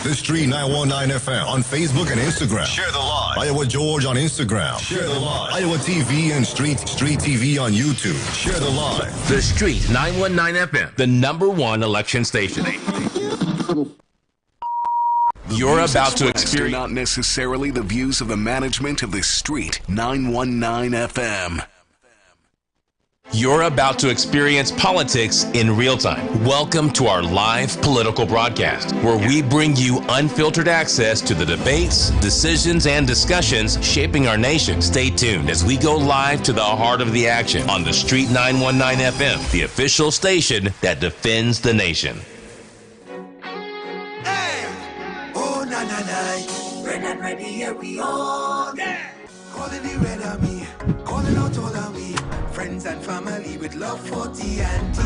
The Street 919 FM on Facebook and Instagram. Share the live. Iowa George on Instagram. Share the live. Iowa TV and Street TV on YouTube. Share the live. The Street 919 FM, the #1 election station. You're about to experience not necessarily the views of the management of the Street 919 FM. You're about to experience politics in real time. Welcome to our live political broadcast, where we bring you unfiltered access to the debates, decisions, and discussions shaping our nation. Stay tuned as we go live to the heart of the action on the Street 919 FM, the official station that defends the nation. Hey! Oh, na na na. Red and ready, here we are. Yeah. Calling the red army, calling out all of me. Friends and family with love for TNT.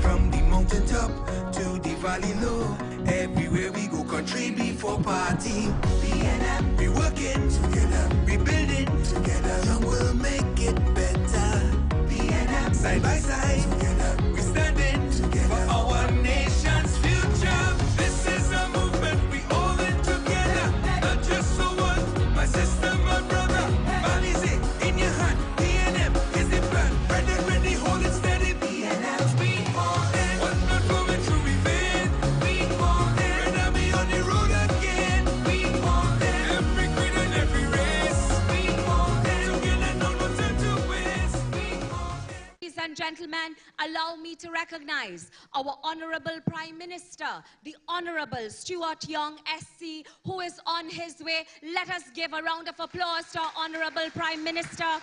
From the mountain top to the valley low, everywhere we go, country before party. PNM, we working together, we building together. Young will make it better. PNM, side by side together, we standing together for our nation's future. This is a movement we all in together, not just for one. My sister, my brother, man is it in your hand. PNM is the plan. Ready, hold it steady. PNM, speed for them. One not going through event. Speed for them. Red army on the road again. Speed for them. Every green and every race. Speed for them. Together, no time to waste. Speed for them. Ladies and gentlemen, allow me to recognize our Honorable Prime Minister, the Honorable Stuart Young SC, who is on his way. Let us give a round of applause to our Honorable Prime Minister.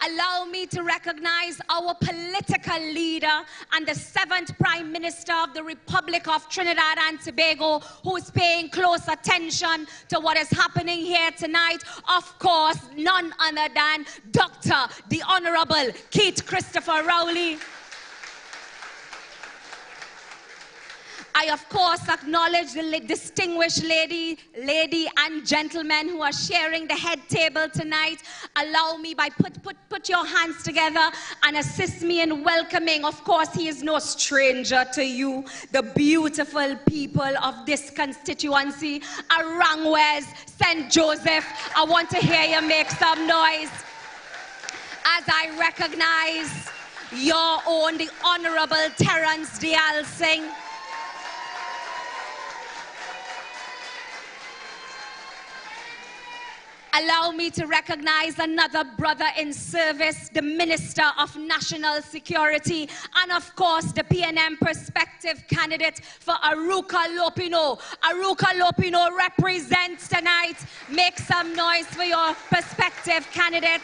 Allow me to recognize our political leader and the 7th Prime Minister of the Republic of Trinidad and Tobago, who is paying close attention to what is happening here tonight. Of course, none other than Dr. the Honorable Keith Christopher Rowley. I, of course, acknowledge the distinguished lady and gentlemen who are sharing the head table tonight. Allow me by put your hands together and assist me in welcoming. Of course, he is no stranger to you, the beautiful people of this constituency. Arangwes, St. Joseph, I want to hear you make some noise as I recognize your own, the Honorable Terence Dial Singh. Allow me to recognize another brother in service, the Minister of National Security, and of course the PNM Perspective candidate for Aruka Lopino. Aruka Lopino represents tonight. Make some noise for your Perspective candidate.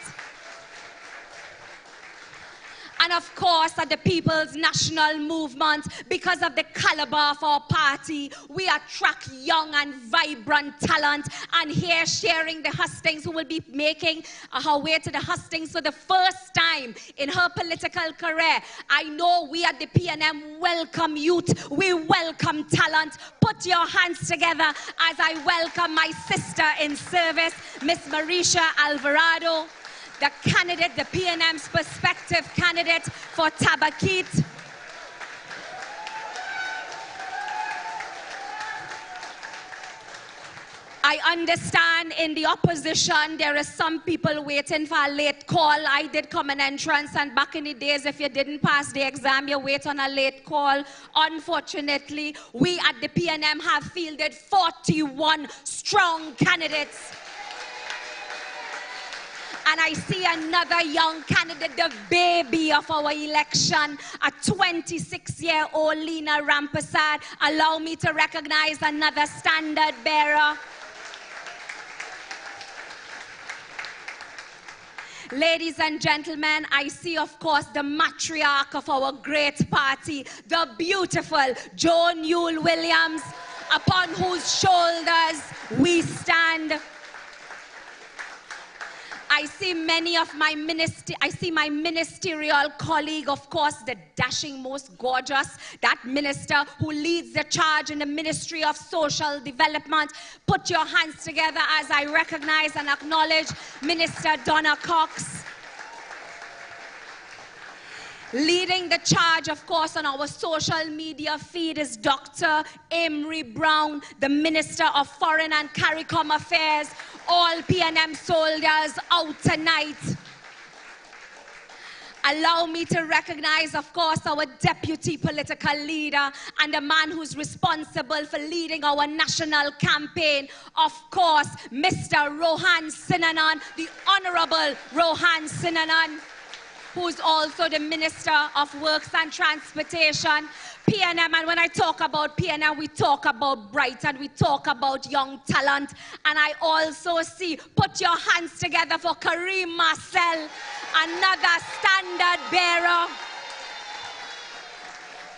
And of course, at the People's National Movement, because of the caliber of our party, we attract young and vibrant talent. And here sharing the hustings, who will be making her way to the hustings for the first time in her political career. I know we at the PNM welcome youth, we welcome talent. Put your hands together as I welcome my sister in service, Miss Marisha Alvarado, the candidate, the PNM's Perspective candidate for Tabakit. I understand in the opposition there are some people waiting for a late call. I did common entrance, and back in the days, if you didn't pass the exam, you wait on a late call. Unfortunately, we at the PNM have fielded 41 strong candidates. And I see another young candidate, the baby of our election, a 26-year-old Lena Rampasad. Allow me to recognize another standard bearer. Ladies and gentlemen, I see, of course, the matriarch of our great party, the beautiful Joan Yule Williams, upon whose shoulders we stand. I see many of my ministerial colleague, of course, the dashing, most gorgeous, that minister who leads the charge in the Ministry of Social Development. Put your hands together as I recognize and acknowledge Minister Donna Cox. Leading the charge, of course, on our social media feed is Dr. Amory Brown, the Minister of Foreign and CARICOM Affairs. All PNM soldiers out tonight. Allow me to recognize, of course, our deputy political leader and the man who's responsible for leading our national campaign, of course, Mr. Rohan Sinanan, the Honorable Rohan Sinanan, who's also the Minister of Works and Transportation. PNM, and when I talk about PNM, we talk about bright and we talk about young talent. And I also see, put your hands together for Kareem Marcel, another standard bearer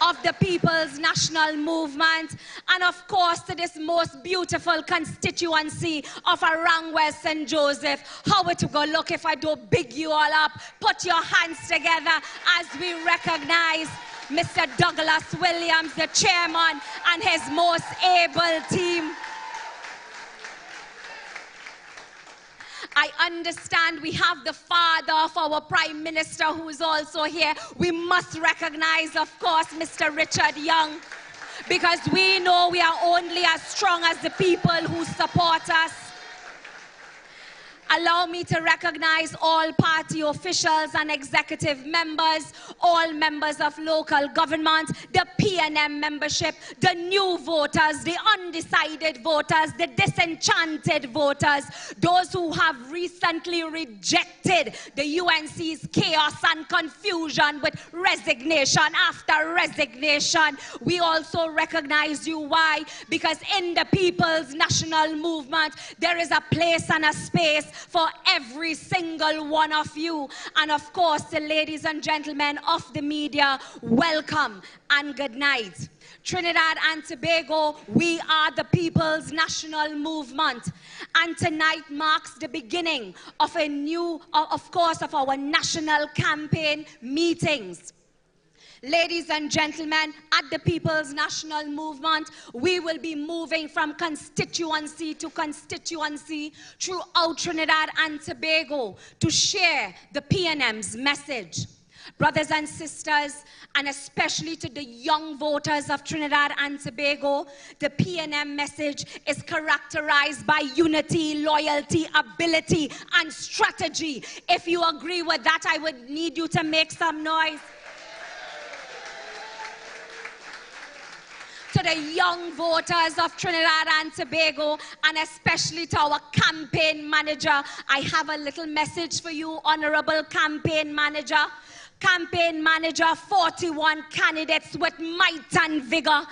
of the People's National Movement, and of course to this most beautiful constituency of Arangwell St. Joseph. How it will look if I don't big you all up? Put your hands together as we recognize Mr. Douglas Williams, the chairman, and his most able team. I understand we have the father of our Prime Minister who is also here. We must recognize, of course, Mr. Richard Young, because we know we are only as strong as the people who support us. Allow me to recognize all party officials and executive members, all members of local government, the PNM membership, the new voters, the undecided voters, the disenchanted voters, those who have recently rejected the UNC's chaos and confusion with resignation after resignation. We also recognize you. Why? Because in the People's National Movement, there is a place and a space for every single one of you. And of course, the ladies and gentlemen of the media, welcome and good night. Trinidad and Tobago, we are the People's National Movement. And tonight marks the beginning of a new, of course, of our national campaign meetings. Ladies and gentlemen, at the People's National Movement, we will be moving from constituency to constituency throughout Trinidad and Tobago to share the PNM's message. Brothers and sisters, and especially to the young voters of Trinidad and Tobago, the PNM message is characterized by unity, loyalty, ability, and strategy. If you agree with that, I would need you to make some noise. To the young voters of Trinidad and Tobago, and especially to our campaign manager, I have a little message for you, Honorable Campaign Manager. Campaign Manager, 41 candidates with might and vigor.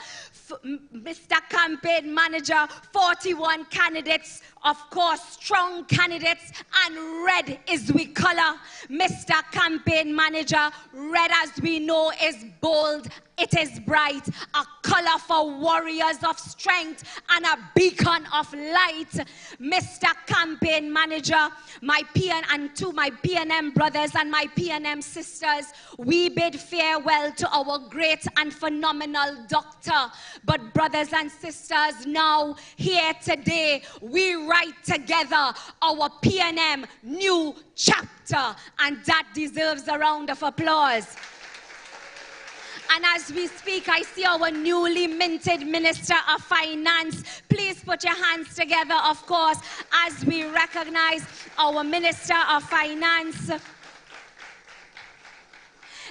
Mr. Campaign Manager, 41 candidates, of course, strong candidates, and red is we color. Mr. Campaign Manager, red as we know is bold, it is bright, a color for warriors of strength and a beacon of light. Mr. Campaign Manager, my PNM brothers and my PNM sisters, we bid farewell to our great and phenomenal doctor. But brothers and sisters, now, here today, we write together our PNM new chapter, and that deserves a round of applause. And as we speak, I see our newly minted Minister of Finance. Please put your hands together, of course, as we recognize our Minister of Finance.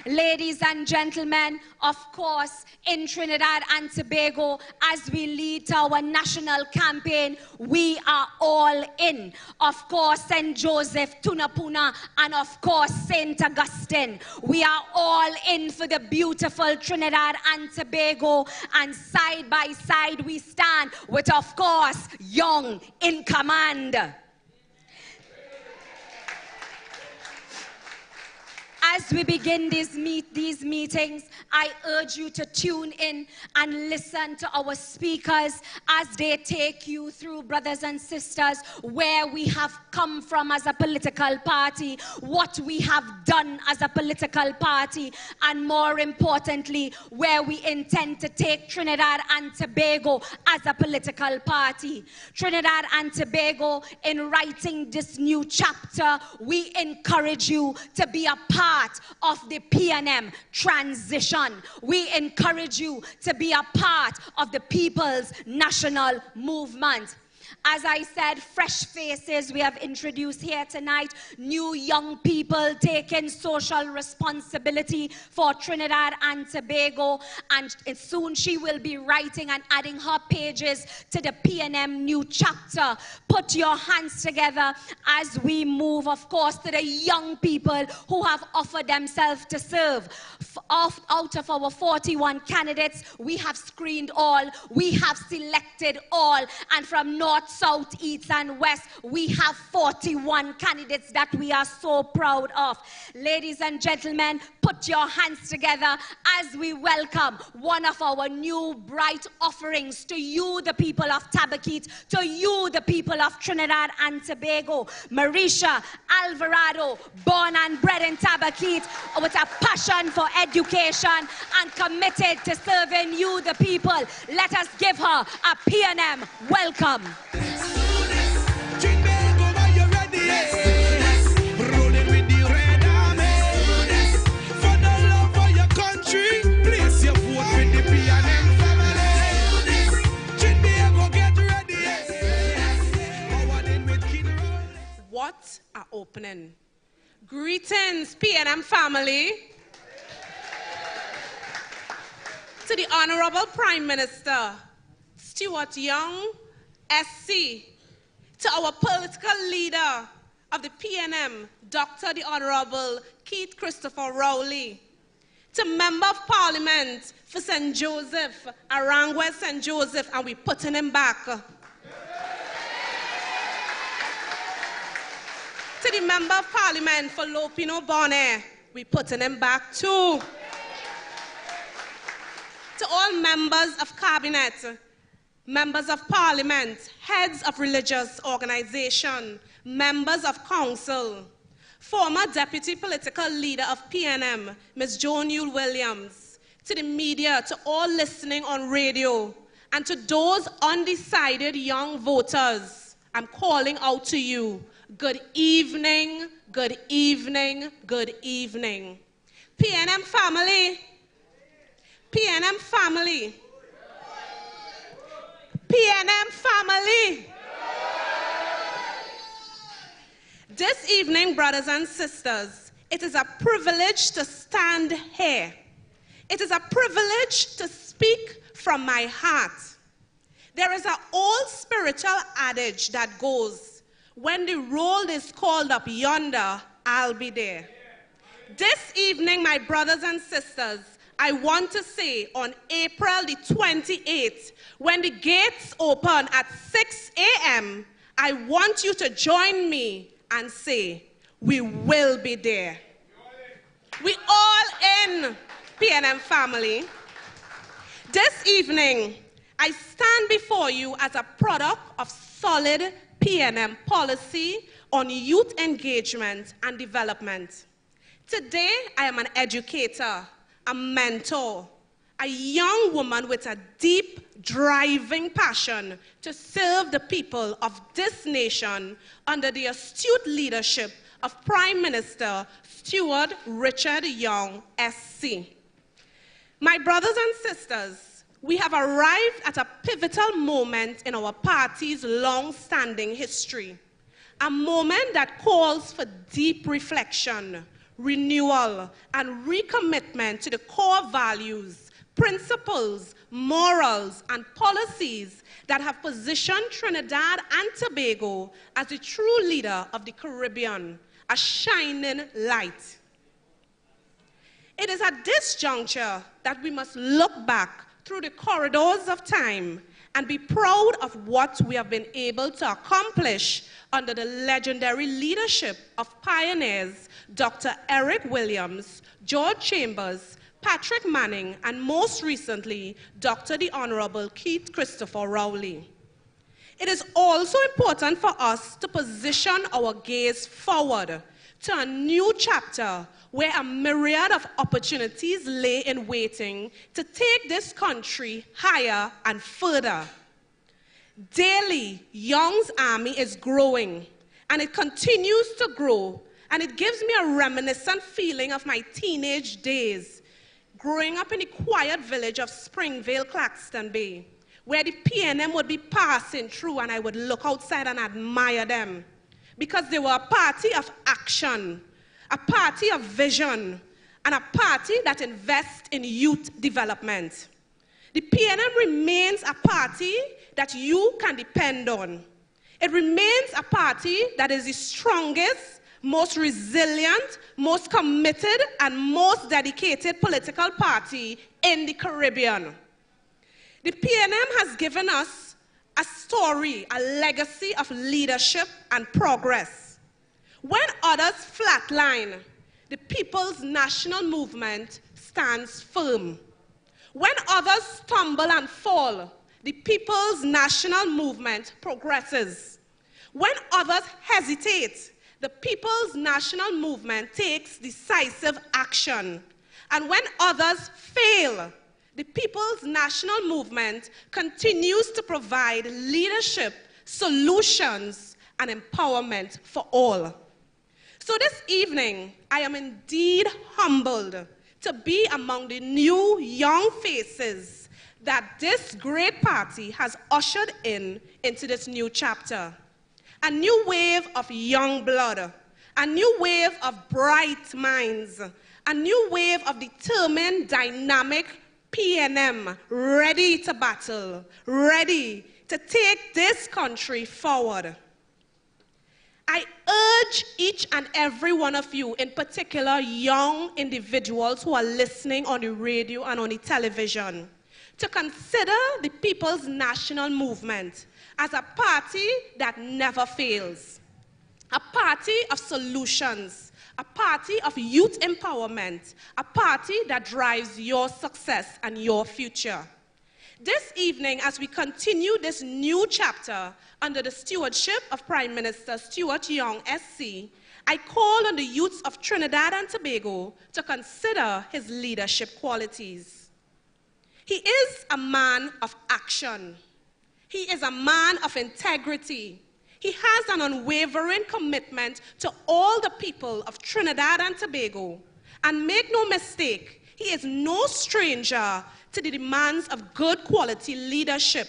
Ladies and gentlemen, of course, in Trinidad and Tobago, as we lead to our national campaign, we are all in. Of course, St. Joseph, Tunapuna, and of course, St. Augustine. We are all in for the beautiful Trinidad and Tobago, and side by side we stand with, of course, Young in command. As we begin these meetings, I urge you to tune in and listen to our speakers as they take you through, brothers and sisters, where we have come from as a political party, what we have done as a political party, and more importantly, where we intend to take Trinidad and Tobago as a political party. Trinidad and Tobago, in writing this new chapter, we encourage you to be a part part of the PNM transition. We encourage you to be a part of the People's National Movement. As I said, fresh faces we have introduced here tonight, new young people taking social responsibility for Trinidad and Tobago, and soon she will be writing and adding her pages to the PNM new chapter. Put your hands together as we move, of course, to the young people who have offered themselves to serve. Out of our 41 candidates, we have screened all, we have selected all, and from north, south, east, and west, we have 41 candidates that we are so proud of. Ladies and gentlemen, put your hands together as we welcome one of our new bright offerings to you, the people of Tabaquite, to you, the people of Trinidad and Tobago. Marisha Alvarado, born and bred in Tabaquite, with a passion for education and committed to serving you, the people. Let us give her a PNM welcome. Rolling with the red army. For the love of your country, place your vote with the PNM family. Trinidad, get ready. What an opening. Greetings, PNM family. To the Honorable Prime Minister, Stuart Young, SC, to our political leader of the PNM, Dr. the Honorable Keith Christopher Rowley, to Member of Parliament for St. Joseph, Arangwa St. Joseph, and we putting him back. To the Member of Parliament for Lopino Bonnet, we putting him back too. To all members of Cabinet, members of Parliament, heads of religious organization, members of council, former deputy political leader of PNM, Ms. Joan Yule Williams, to the media, to all listening on radio, and to those undecided young voters, I'm calling out to you. Good evening, good evening, good evening. PNM family, PNM family, PNM family. This evening, brothers and sisters, it is a privilege to stand here. It is a privilege to speak from my heart. There is an old spiritual adage that goes, when the roll is called up yonder, I'll be there. This evening, my brothers and sisters, I want to say on April the 28th, when the gates open at 6 a.m., I want you to join me and say, we will be there. We all in, PNM family. This evening, I stand before you as a product of solid PNM policy on youth engagement and development. Today, I am an educator, a mentor, a young woman with a deep, driving passion to serve the people of this nation under the astute leadership of Prime Minister Stuart Richard Young, SC. My brothers and sisters, we have arrived at a pivotal moment in our party's long-standing history, a moment that calls for deep reflection, renewal, and recommitment to the core values, principles, morals, and policies that have positioned Trinidad and Tobago as the true leader of the Caribbean, a shining light. It is at this juncture that we must look back through the corridors of time and be proud of what we have been able to accomplish under the legendary leadership of pioneers Dr. Eric Williams, George Chambers, Patrick Manning, and most recently, Dr. the Honorable Keith Christopher Rowley. It is also important for us to position our gaze forward to a new chapter where a myriad of opportunities lay in waiting to take this country higher and further. Daily, Young's army is growing, and it continues to grow And it gives me a reminiscent feeling of my teenage days, growing up in the quiet village of Springvale, Claxton Bay, where the PNM would be passing through and I would look outside and admire them, because they were a party of action, a party of vision, and a party that invests in youth development. The PNM remains a party that you can depend on. It remains a party that is the strongest, most resilient, most committed, and most dedicated political party in the Caribbean. The PNM has given us a story, a legacy of leadership and progress. When others flatline, the People's National Movement stands firm. When others stumble and fall, the People's National Movement progresses. When others hesitate, the People's National Movement takes decisive action. And when others fail, the People's National Movement continues to provide leadership, solutions, and empowerment for all. So this evening, I am indeed humbled to be among the new young faces that this great party has ushered into this new chapter. A new wave of young blood, a new wave of bright minds, a new wave of determined, dynamic PNM, ready to battle, ready to take this country forward. I urge each and every one of you, in particular young individuals who are listening on the radio and on the television, to consider the People's National Movement as a party that never fails, a party of solutions, a party of youth empowerment, a party that drives your success and your future. This evening, as we continue this new chapter under the stewardship of Prime Minister Stuart Young, SC, I call on the youths of Trinidad and Tobago to consider his leadership qualities. He is a man of action. He is a man of integrity. He has an unwavering commitment to all the people of Trinidad and Tobago. And make no mistake, he is no stranger to the demands of good quality leadership.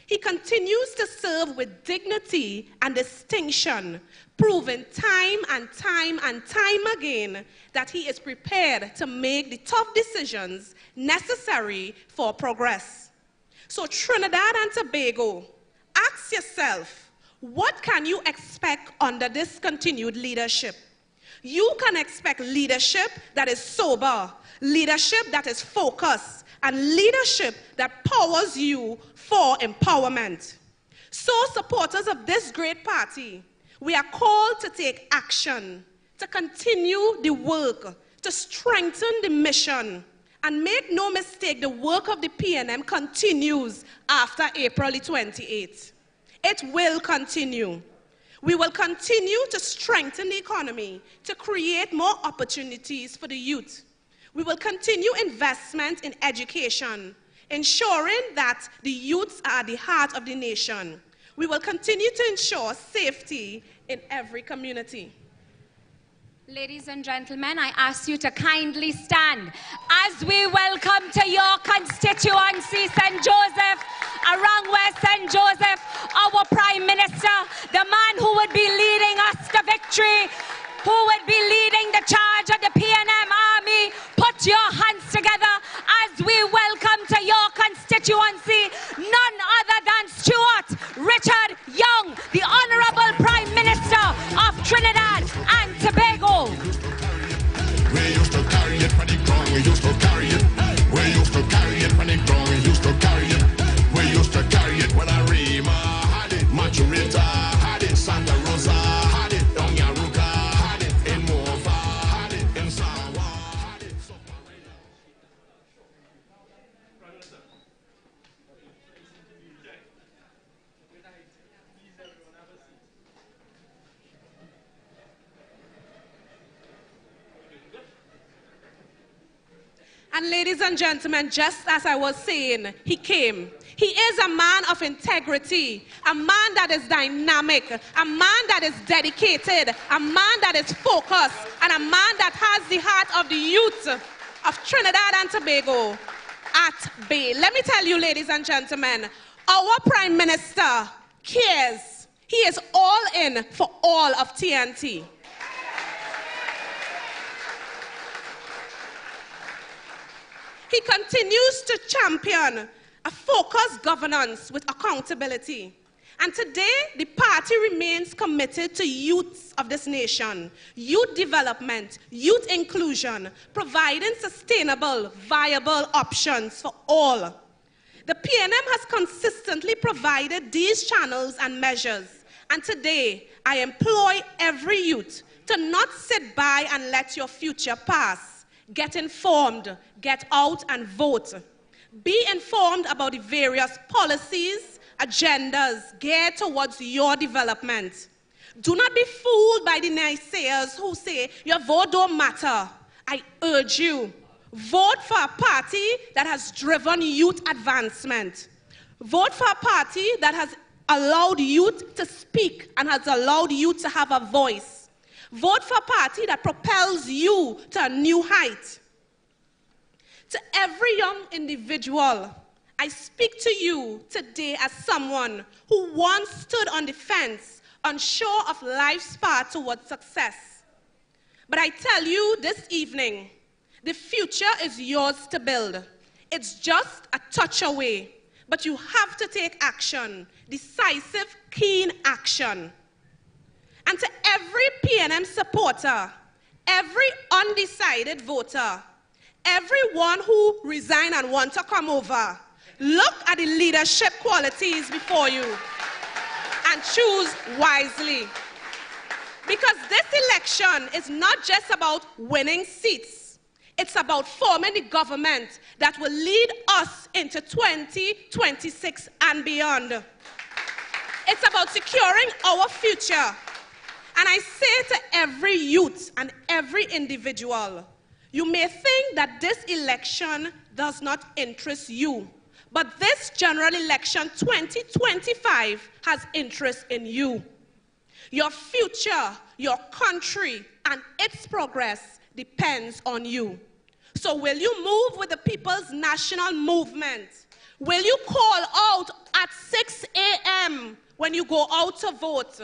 He continues to serve with dignity and distinction, proving time and time again that he is prepared to make the tough decisions necessary for progress. So Trinidad and Tobago, ask yourself, what can you expect under this continued leadership? You can expect leadership that is sober, leadership that is focused, and leadership that powers you for empowerment. So supporters of this great party, we are called to take action, to continue the work, to strengthen the mission, and make no mistake, the work of the PNM continues after April 28th. It will continue. We will continue to strengthen the economy, to create more opportunities for the youth. We will continue investment in education, ensuring that the youths are the heart of the nation. We will continue to ensure safety in every community. Ladies and gentlemen, I ask you to kindly stand as we welcome to your constituency, St. Joseph, around where St. Joseph, our Prime Minister, the man who would be leading us to victory, who would be leading the charge of the PNM Army. Put your hands together as we welcome to your constituency none other than Stuart Richard Young, the Honorable Prime Minister of Trinidad and Tobago. We used to carry it when it grown, we used to carry it. We used to carry it when it grown, we used to carry it. We used to carry it when Arima had it, Maturita had it, Santa Rosa had it, Onyaruka had it, in Mova had it, in Sawa had it. And ladies and gentlemen, just as I was saying, he came. He is a man of integrity, a man that is dynamic, a man that is dedicated, a man that is focused, and a man that has the heart of the youth of Trinidad and Tobago at bay. Let me tell you, ladies and gentlemen, our Prime Minister cares. He is all in for all of TNT. He continues to champion a focused governance with accountability. And today, the party remains committed to youths of this nation, youth development, youth inclusion, providing sustainable, viable options for all. The PNM has consistently provided these channels and measures. And today, I employ every youth to not sit by and let your future pass. Get informed, get out and vote. Be informed about the various policies, agendas geared towards your development. Do not be fooled by the naysayers who say your vote don't matter. I urge you, vote for a party that has driven youth advancement. Vote for a party that has allowed youth to speak and has allowed youth to have a voice. Vote for a party that propels you to a new height. To every young individual, I speak to you today as someone who once stood on the fence, unsure of life's path towards success. But I tell you this evening, the future is yours to build. It's just a touch away, but you have to take action, decisive, keen action. And to every PNM supporter, every undecided voter, everyone who resigned and want to come over, look at the leadership qualities before you and choose wisely. Because this election is not just about winning seats. It's about forming the government that will lead us into 2026 and beyond. It's about securing our future. And I say to every youth and every individual, you may think that this election does not interest you, but this general election 2025 has interest in you. Your future, your country, and its progress depends on you. So will you move with the People's National Movement? Will you call out at 6 a.m. when you go out to vote?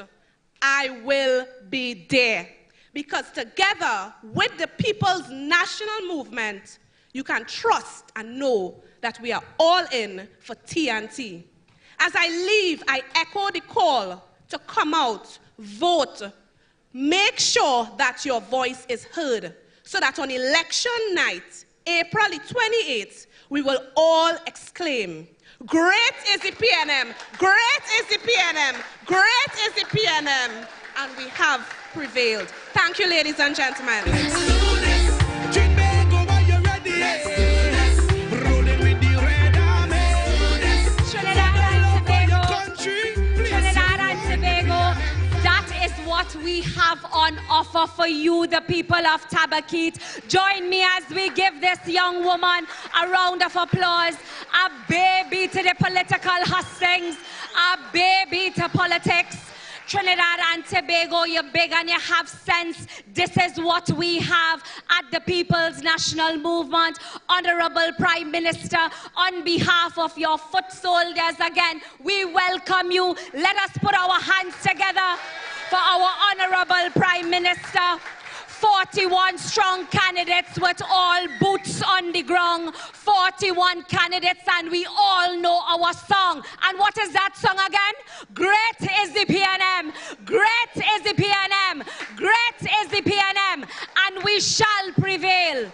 I will be there. Because together with the People's National Movement, you can trust and know that we are all in for TNT. As I leave, I echo the call to come out, vote, make sure that your voice is heard, so that on election night, April the 28th, we will all exclaim, great is the PNM, great is the PNM, great is the PNM, and we have prevailed. Thank you, ladies and gentlemen. Let's do this. Tobago, are you ready? Let's do this. Rolling with the red army. Trinidad and Tobago. Trinidad and Tobago. That is what we have on offer for you, the people of Tabaquite. Join me as we give this young woman a round of applause. A baby to the political hustings, a baby to politics. Trinidad and Tobago, you're big and you have sense. This is what we have at the People's National Movement. Honorable Prime Minister, on behalf of your foot soldiers again, we welcome you. Let us put our hands together for our Honorable Prime Minister. 41 strong candidates with all boots on the ground. 41 candidates, and we all know our song. And what is that song again? Great is the PNM. Great is the PNM. Great is the PNM. And we shall prevail.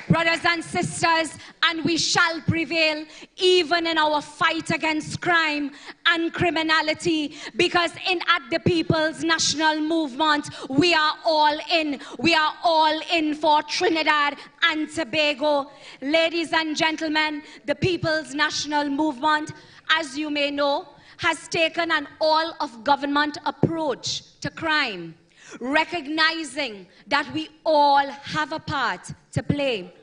Brothers and sisters, and we shall prevail even in our fight against crime and criminality, because at the People's National Movement, we are all in. We are all in for Trinidad and Tobago. Ladies and gentlemen, the People's National Movement, as you may know, has taken an all-of-government approach to crime, recognizing that we all have a part to play.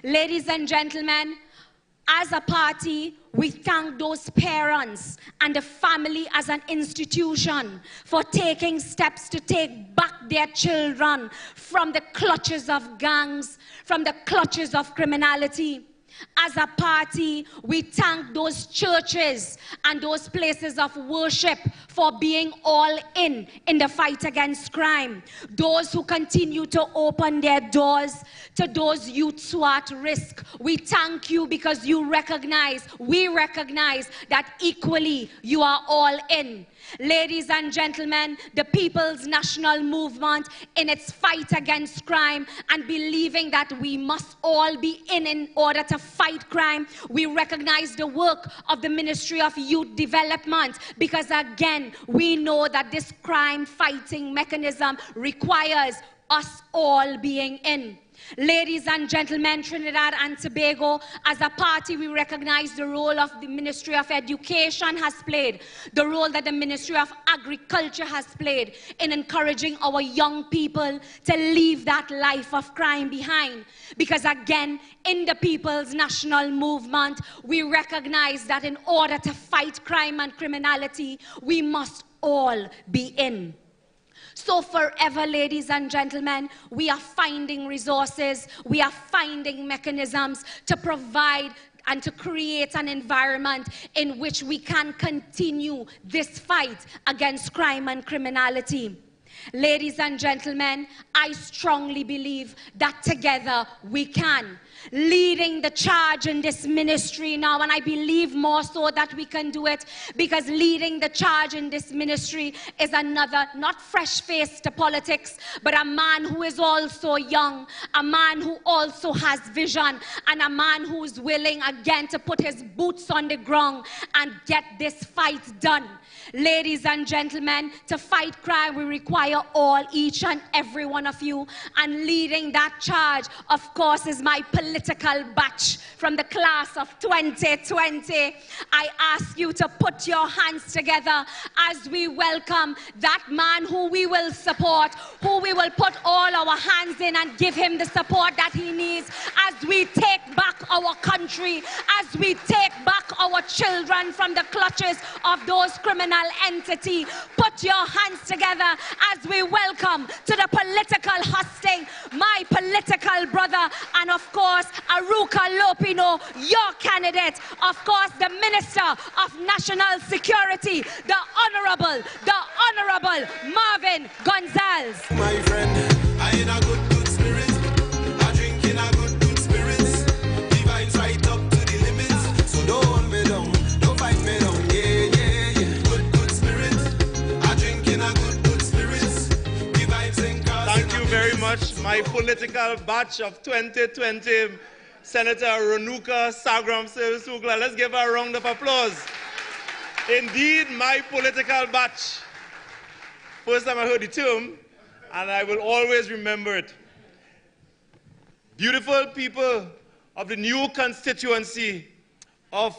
Ladies and gentlemen, As a party, we thank those parents and the family as an institution for taking steps to take back their children from the clutches of gangs, from the clutches of criminality. As a party, we thank those churches and those places of worship for being all in the fight against crime. Those who continue to open their doors to those youths who are at risk. We thank you because you recognize, we recognize that equally you are all in. Ladies and gentlemen, the People's National Movement, in its fight against crime and believing that we must all be in order to fight crime, we recognize the work of the Ministry of Youth Development, because again, we know that this crime fighting mechanism requires us all being in. Ladies and gentlemen, Trinidad and Tobago, as a party, we recognize the role of the Ministry of Education has played, the role that the Ministry of Agriculture has played in encouraging our young people to leave that life of crime behind. Because again, in the People's National Movement, we recognize that in order to fight crime and criminality, we must all be in. So forever, ladies and gentlemen, we are finding resources, we are finding mechanisms to provide and to create an environment in which we can continue this fight against crime and criminality. Ladies and gentlemen, I strongly believe that together we can. Leading the charge in this ministry now, and I believe more so that we can do it, because leading the charge in this ministry is another, not fresh face to politics, but a man who is also young, a man who also has vision, and a man who is willing again to put his boots on the ground and get this fight done. Ladies and gentlemen, to fight crime, we require all, each and every one of you. And leading that charge, of course, is my political batch from the class of 2020. I ask you to put your hands together as we welcome that man who we will support, who we will put all our hands in and give him the support that he needs as we take back our country, as we take back our children from the clutches of those criminal entity. Put your hands together as we welcome to the political hosting my political brother and of course Aruka Lopino, your candidate, of course the Minister of National Security, the Honorable Marvin Gonzalez. My friend, I in a good spirit, I drink in a good spirits, the vibes right up to the limits, so don't hold me down, don't fight me down. Thank you very much, my political batch of 2020, Senator Renuka Sagram Sugla. Let's give her a round of applause. Indeed, my political batch. First time I heard the term, and I will always remember it. Beautiful people of the new constituency of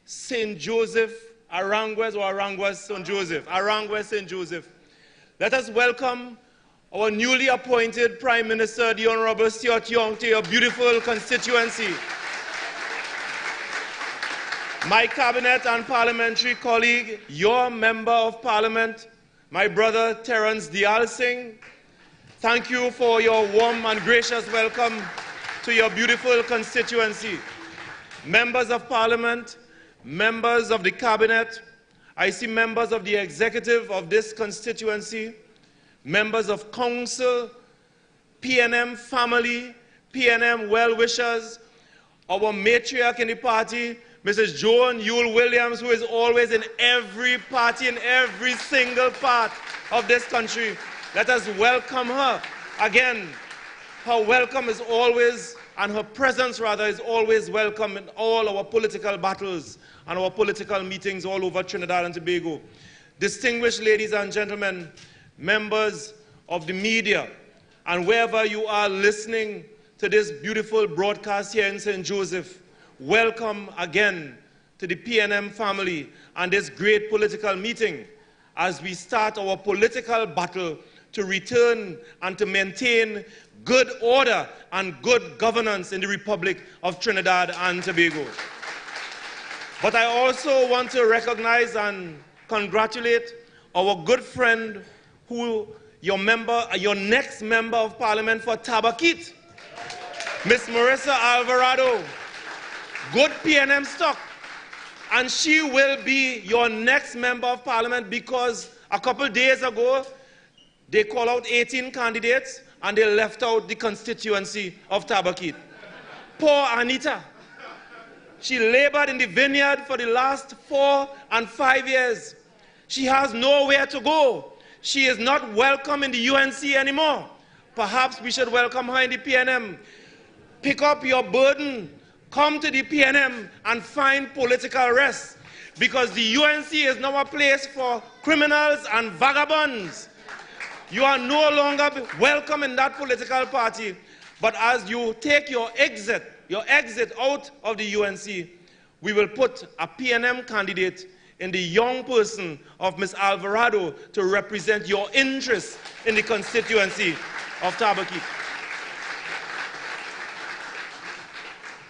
St. Joseph, Aranguez or Aranguez St. Joseph, Aranguez St. Joseph. Let us welcome our newly appointed Prime Minister, the Honorable Stuart Young, to your beautiful constituency. My cabinet and parliamentary colleague, your Member of Parliament, my brother Terence Dial Singh, thank you for your warm and gracious welcome to your beautiful constituency. Members of Parliament, members of the cabinet, I see members of the executive of this constituency, members of council, PNM family, PNM well-wishers, our matriarch in the party, Mrs. Joan Yule Williams, who is always in every party, in every single part of this country. Let us welcome her. Again, her welcome is always, and her presence rather, is always welcome in all our political battles and our political meetings all over Trinidad and Tobago. Distinguished ladies and gentlemen, members of the media, and wherever you are listening to this beautiful broadcast here in St. Joseph, welcome again to the PNM family and this great political meeting as we start our political battle to return and to maintain good order and good governance in the Republic of Trinidad and Tobago. But I also want to recognize and congratulate our good friend who your next member of parliament for Tabakit, Miss Marissa Alvarado, good PNM stock. And she will be your next member of parliament because a couple days ago, they called out 18 candidates and they left out the constituency of Tabakit. Poor Anita. She labored in the vineyard for the last 4 and 5 years. She has nowhere to go. She is not welcome in the UNC anymore. Perhaps we should welcome her in the PNM. Pick up your burden, come to the PNM and find political rest. Because the UNC is now a place for criminals and vagabonds. You are no longer welcome in that political party. But as you take your exit out of the UNC, we will put a PNM candidate in the young person of Ms. Alvarado to represent your interests in the constituency of Tabakit.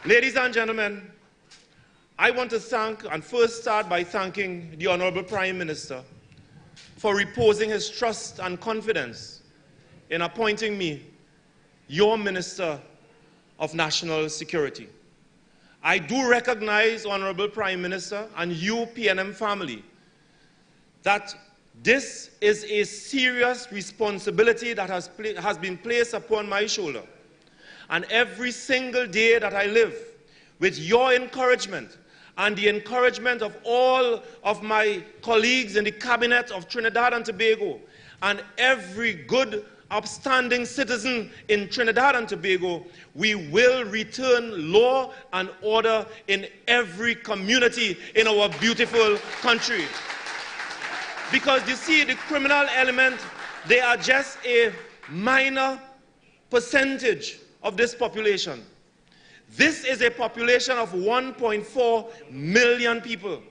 Ladies and gentlemen, I want to thank and first start by thanking the Honorable Prime Minister for reposing his trust and confidence in appointing me your Minister of National Security. I do recognize, Honorable Prime Minister, and you, PNM family, that this is a serious responsibility that has been placed upon my shoulder. And every single day that I live, with your encouragement and the encouragement of all of my colleagues in the cabinet of Trinidad and Tobago, and every good upstanding citizen in Trinidad and Tobago, we will return law and order in every community in our beautiful country. Because you see, the criminal element, they are just a minor percentage of this population. This is a population of 1.4 million people.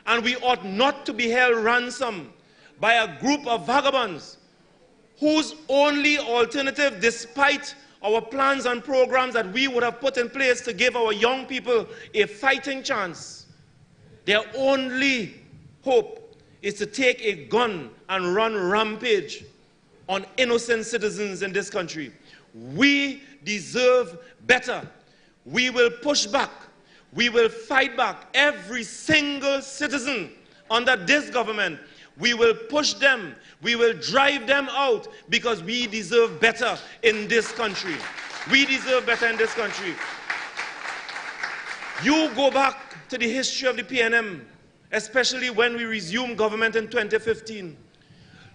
And we ought not to be held ransom by a group of vagabonds whose only alternative, despite our plans and programs that we would have put in place to give our young people a fighting chance, their only hope is to take a gun and run rampage on innocent citizens in this country. We deserve better. We will push back. We will fight back. Every single citizen under this government, we will push them. We will drive them out because we deserve better in this country. We deserve better in this country. You go back to the history of the PNM, especially when we resumed government in 2015.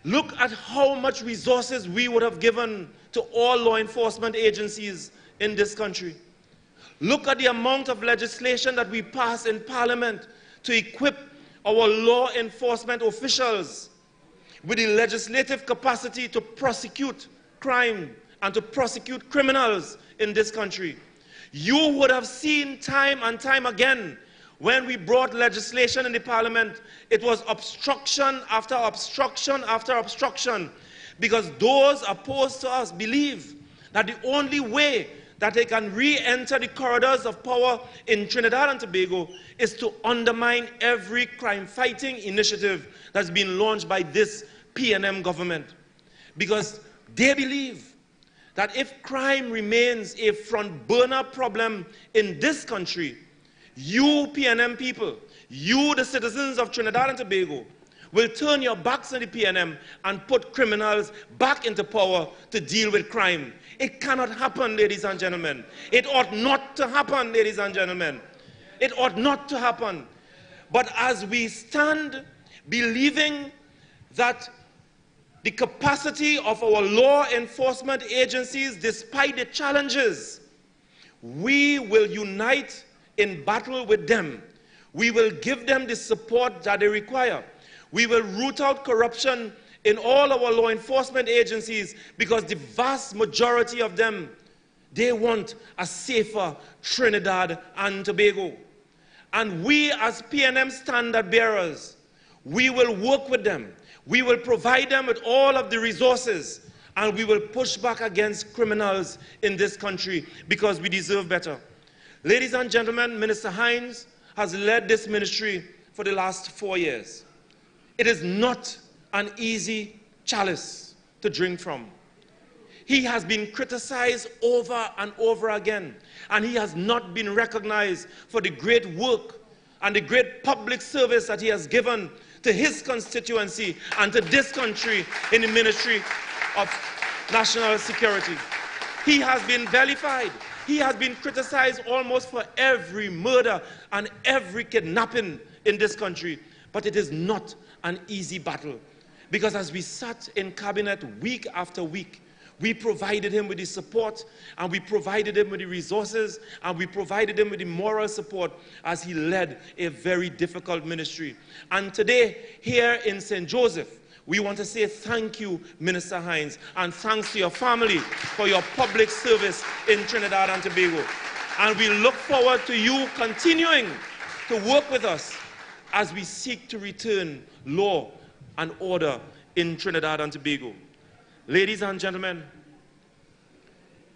Look at how much resources we would have given to all law enforcement agencies in this country. Look at the amount of legislation that we passed in Parliament to equip our law enforcement officials with the legislative capacity to prosecute crime and to prosecute criminals in this country. You would have seen time and time again when we brought legislation in the Parliament, it was obstruction after obstruction after obstruction, because those opposed to us believe that the only way that they can re-enter the corridors of power in Trinidad and Tobago is to undermine every crime-fighting initiative that's been launched by this PNM government. Because they believe that if crime remains a front-burner problem in this country, you PNM people, you the citizens of Trinidad and Tobago, will turn your backs on the PNM and put criminals back into power to deal with crime. It cannot happen, ladies and gentlemen. It ought not to happen, ladies and gentlemen. It ought not to happen. But as we stand believing that the capacity of our law enforcement agencies, despite the challenges, we will unite in battle with them. We will give them the support that they require. We will root out corruption in all our law enforcement agencies, because the vast majority of them, they want a safer Trinidad and Tobago. And we as PNM standard bearers, we will work with them. We will provide them with all of the resources, and we will push back against criminals in this country because we deserve better. Ladies and gentlemen, Minister Hines has led this ministry for the last 4 years. It is not an easy chalice to drink from. He has been criticized over and over again, and he has not been recognized for the great work and the great public service that he has given to his constituency and to this country in the Ministry of National Security. He has been vilified. He has been criticized almost for every murder and every kidnapping in this country. But it is not an easy battle, because as we sat in cabinet week after week, we provided him with the support, and we provided him with the resources, and we provided him with the moral support as he led a very difficult ministry. And today, here in St. Joseph, we want to say thank you, Minister Hines, and thanks to your family for your public service in Trinidad and Tobago. And we look forward to you continuing to work with us as we seek to return law and order in Trinidad and Tobago. Ladies and gentlemen,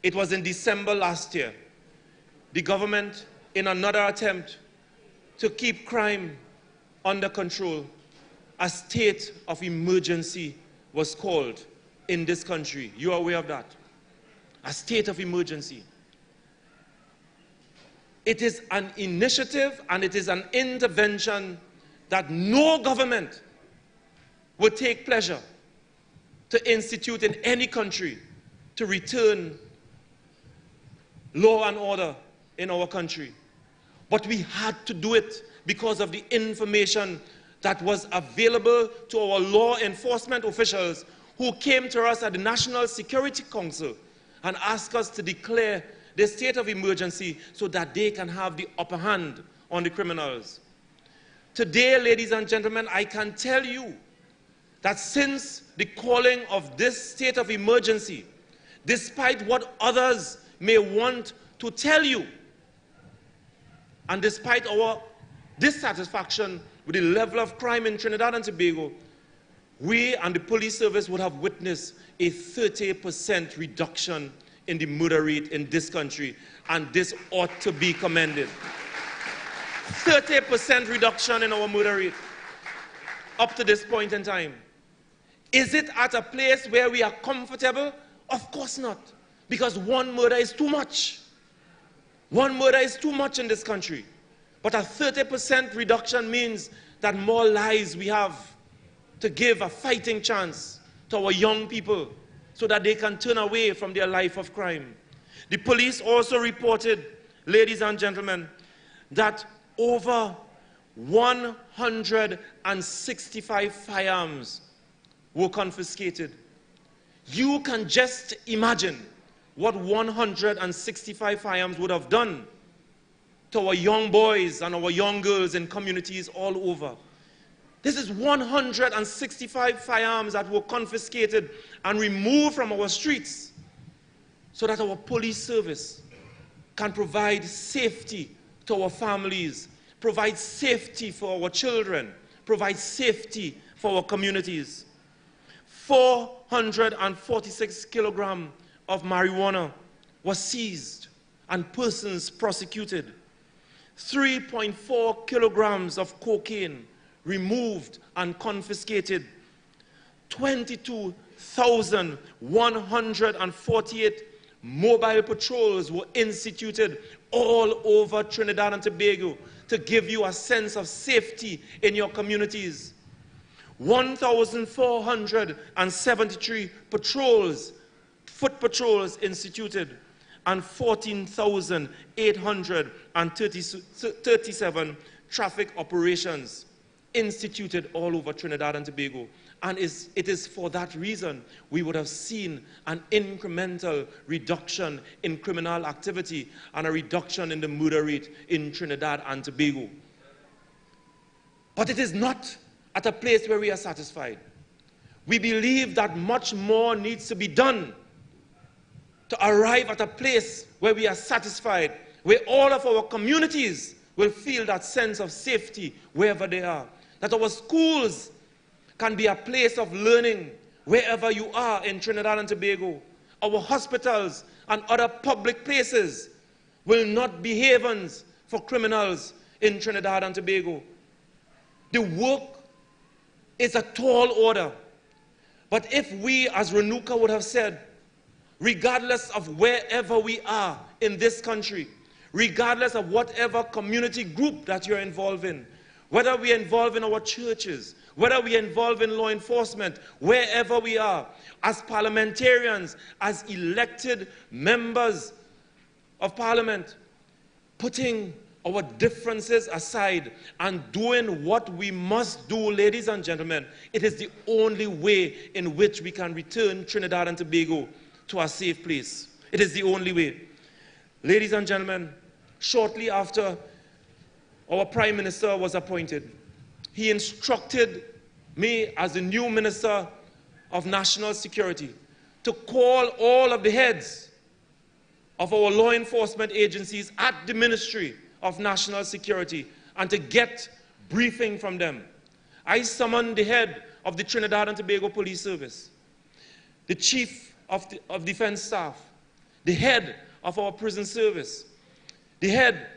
it was in December last year, the government, in another attempt to keep crime under control, a state of emergency was called in this country. You are aware of that? A state of emergency. It is an initiative and it is an intervention that no government would take pleasure to institute in any country to return law and order in our country. But we had to do it because of the information that was available to our law enforcement officials, who came to us at the National Security Council and asked us to declare the state of emergency so that they can have the upper hand on the criminals. Today, ladies and gentlemen, I can tell you that since the calling of this state of emergency, despite what others may want to tell you, and despite our dissatisfaction with the level of crime in Trinidad and Tobago, we and the police service would have witnessed a 30% reduction in the murder rate in this country, and this ought to be commended. 30% reduction in our murder rate up to this point in time. Is it at a place where we are comfortable? Of course not, because one murder is too much. One murder is too much in this country. But a 30% reduction means that more lives we have to give a fighting chance to our young people so that they can turn away from their life of crime. The police also reported, ladies and gentlemen, that over 165 firearms were confiscated. You can just imagine what 165 firearms would have done to our young boys and our young girls in communities all over. This is 165 firearms that were confiscated and removed from our streets so that our police service can provide safety to our families, provide safety for our children, provide safety for our communities. 446 kilograms of marijuana was seized and persons prosecuted. 3.4 kilograms of cocaine removed and confiscated. 22,148 mobile patrols were instituted all over Trinidad and Tobago to give you a sense of safety in your communities. 1,473 patrols, foot patrols instituted, and 14,837 traffic operations instituted all over Trinidad and Tobago. And it is for that reason we would have seen an incremental reduction in criminal activity and a reduction in the murder rate in Trinidad and Tobago. But it is not at a place where we are satisfied. We believe that much more needs to be done to arrive at a place where we are satisfied, where all of our communities will feel that sense of safety wherever they are. That our schools can be a place of learning wherever you are in Trinidad and Tobago. Our hospitals and other public places will not be havens for criminals in Trinidad and Tobago. The work is a tall order. But if we, as Renuka would have said, regardless of wherever we are in this country, regardless of whatever community group that you're involved in, whether we are involved in our churches, whether we are involved in law enforcement, wherever we are, as parliamentarians, as elected members of parliament, putting our differences aside and doing what we must do, ladies and gentlemen, it is the only way in which we can return Trinidad and Tobago to a safe place. It is the only way. Ladies and gentlemen, shortly after our Prime Minister was appointed, he instructed me as the new Minister of National Security to call all of the heads of our law enforcement agencies at the Ministry of National Security and to get briefing from them. I summoned the head of the Trinidad and Tobago Police Service, the Chief of Defense Staff, the head of our prison service, the head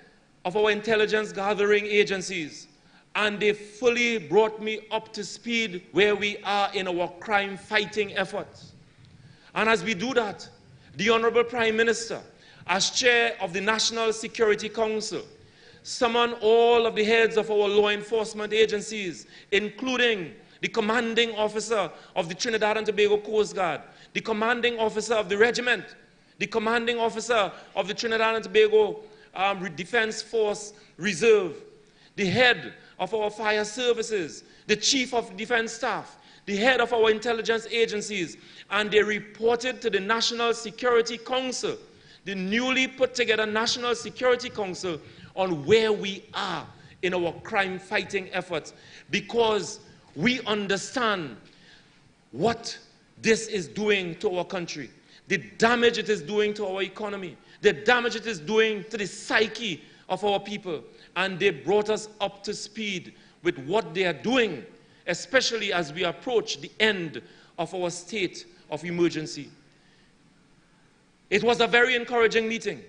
of our intelligence gathering agencies, and they fully brought me up to speed where we are in our crime fighting efforts. And as we do that, the Honorable Prime Minister, as chair of the National Security Council, summoned all of the heads of our law enforcement agencies, including the commanding officer of the Trinidad and Tobago Coast Guard, the commanding officer of the regiment, the commanding officer of the Trinidad and Tobago Defense Force Reserve, the head of our fire services, the chief of defense staff, the head of our intelligence agencies, and they reported to the National Security Council, the newly put together National Security Council, on where we are in our crime fighting efforts, because we understand what this is doing to our country, the damage it is doing to our economy, the damage it is doing to the psyche of our people. And they brought us up to speed with what they are doing, especially as we approach the end of our state of emergency. It was a very encouraging meeting.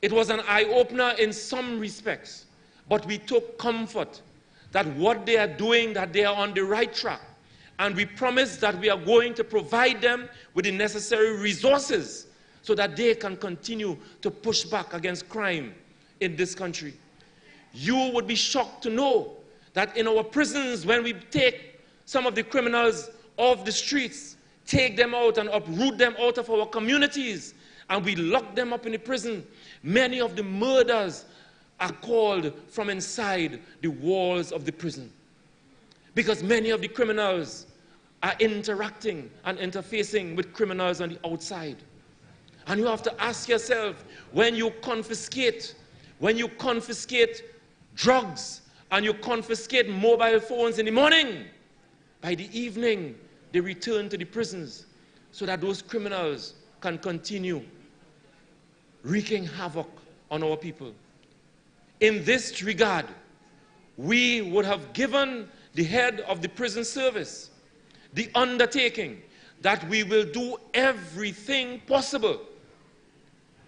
It was an eye-opener in some respects, but we took comfort that what they are doing, that they are on the right track. And we promised that we are going to provide them with the necessary resources so that they can continue to push back against crime in this country. You would be shocked to know that in our prisons, when we take some of the criminals off the streets, take them out and uproot them out of our communities, and we lock them up in the prison, many of the murders are called from inside the walls of the prison. Because many of the criminals are interacting and interfacing with criminals on the outside. And you have to ask yourself, when you confiscate drugs and you confiscate mobile phones in the morning, by the evening they return to the prisons so that those criminals can continue wreaking havoc on our people. In this regard, we would have given the head of the prison service the undertaking that we will do everything possible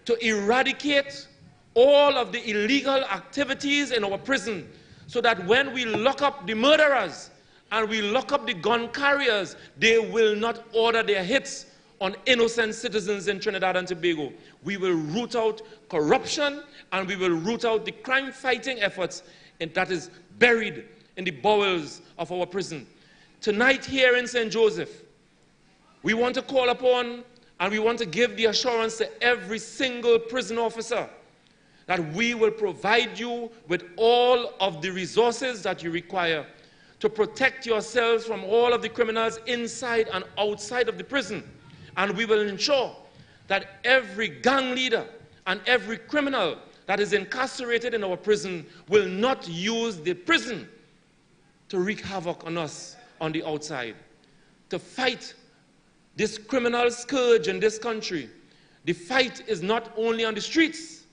to eradicate all of the illegal activities in our prison, so that when we lock up the murderers and we lock up the gun carriers, they will not order their hits on innocent citizens in Trinidad and Tobago. We will root out corruption and we will root out the crime-fighting efforts that is buried in the bowels of our prison. Tonight here in St. Joseph, we want to call upon and we want to give the assurance to every single prison officer that we will provide you with all of the resources that you require to protect yourselves from all of the criminals inside and outside of the prison. And we will ensure that every gang leader and every criminal that is incarcerated in our prison will not use the prison to wreak havoc on us on the outside. To fight this criminal scourge in this country, the fight is not only on the streets,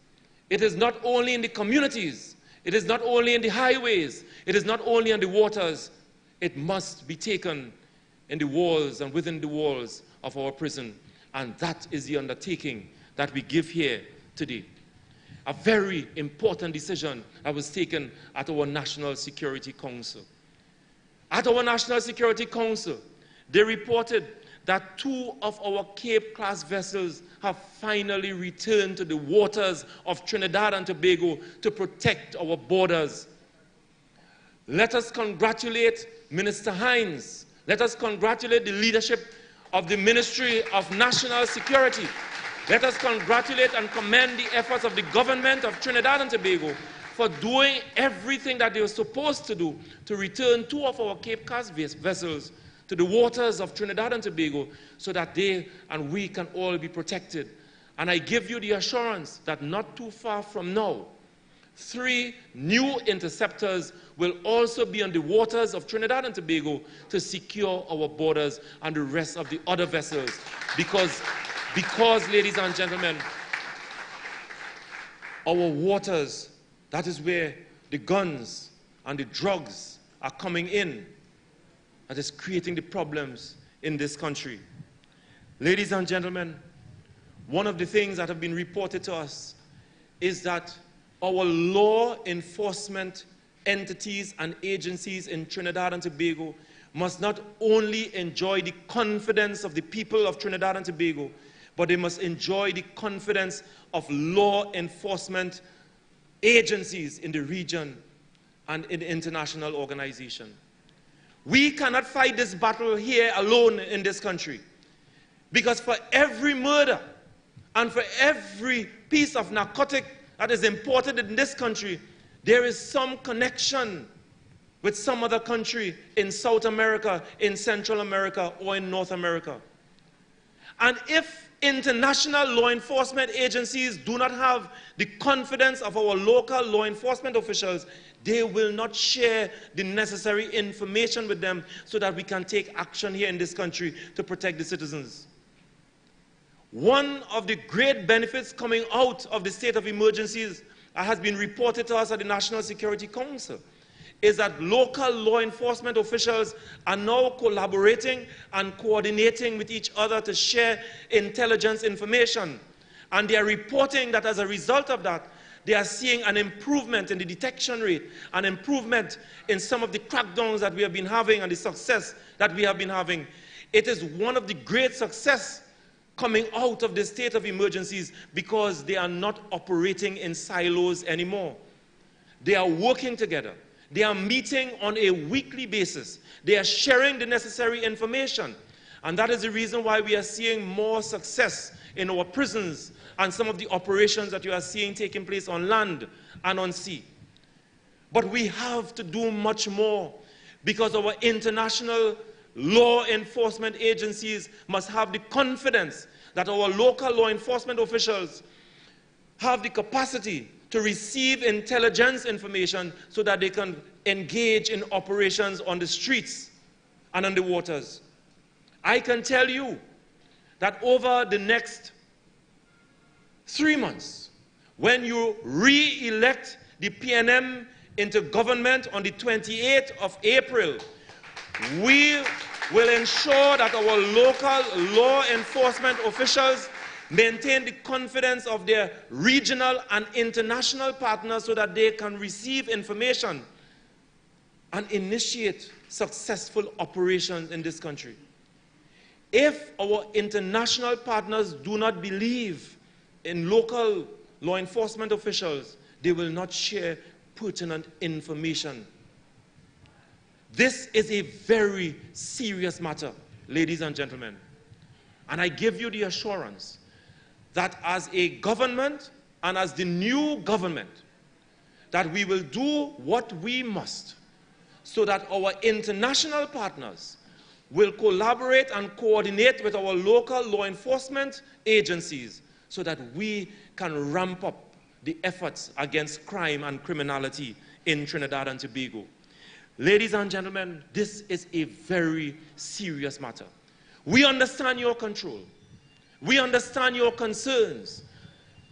it is not only in the communities, it is not only in the highways, it is not only on the waters, it must be taken in the walls and within the walls of our prison. And that is the undertaking that we give here today. a very important decision that was taken at our National Security Council. At our National Security Council, they reported that 2 of our Cape-class vessels have finally returned to the waters of Trinidad and Tobago to protect our borders. Let us congratulate Minister Hines. Let us congratulate the leadership of the Ministry of National Security. Let us congratulate and commend the efforts of the government of Trinidad and Tobago for doing everything that they were supposed to do to return 2 of our Cape-class vessels to the waters of Trinidad and Tobago so that they and we can all be protected. And I give you the assurance that not too far from now, 3 new interceptors will also be on the waters of Trinidad and Tobago to secure our borders and the rest of the other vessels. Because, ladies and gentlemen, our waters, that is where the guns and the drugs are coming in, that is creating the problems in this country. Ladies and gentlemen, one of the things that have been reported to us is that our law enforcement entities and agencies in Trinidad and Tobago must not only enjoy the confidence of the people of Trinidad and Tobago, but they must enjoy the confidence of law enforcement agencies in the region and in the international organization. We cannot fight this battle here alone in this country, because for every murder and for every piece of narcotic that is imported in this country, there is some connection with some other country in South America, in Central America, or in North America. And if international law enforcement agencies do not have the confidence of our local law enforcement officials, they will not share the necessary information with them so that we can take action here in this country to protect the citizens. One of the great benefits coming out of the state of emergencies that has been reported to us at the National Security Council is that local law enforcement officials are now collaborating and coordinating with each other to share intelligence information. And they are reporting that as a result of that, they are seeing an improvement in the detection rate, an improvement in some of the crackdowns that we have been having and the success that we have been having. It is one of the great success coming out of the state of emergencies because they are not operating in silos anymore. They are working together. They are meeting on a weekly basis. They are sharing the necessary information. And that is the reason why we are seeing more success in our prisons and some of the operations that you are seeing taking place on land and on sea. But we have to do much more, because our international law enforcement agencies must have the confidence that our local law enforcement officials have the capacity to receive intelligence information so that they can engage in operations on the streets and on the waters. I can tell you that over the next 3 months, when you re-elect the PNM into government on the 28th of April, we will ensure that our local law enforcement officials maintain the confidence of their regional and international partners so that they can receive information and initiate successful operations in this country. If our international partners do not believe in local law enforcement officials, they will not share pertinent information. This is a very serious matter, ladies and gentlemen. And I give you the assurance that as a government and as the new government, that we will do what we must so that our international partners will collaborate and coordinate with our local law enforcement agencies so that we can ramp up the efforts against crime and criminality in Trinidad and Tobago. Ladies and gentlemen, this is a very serious matter. We understand your control. We understand your concerns.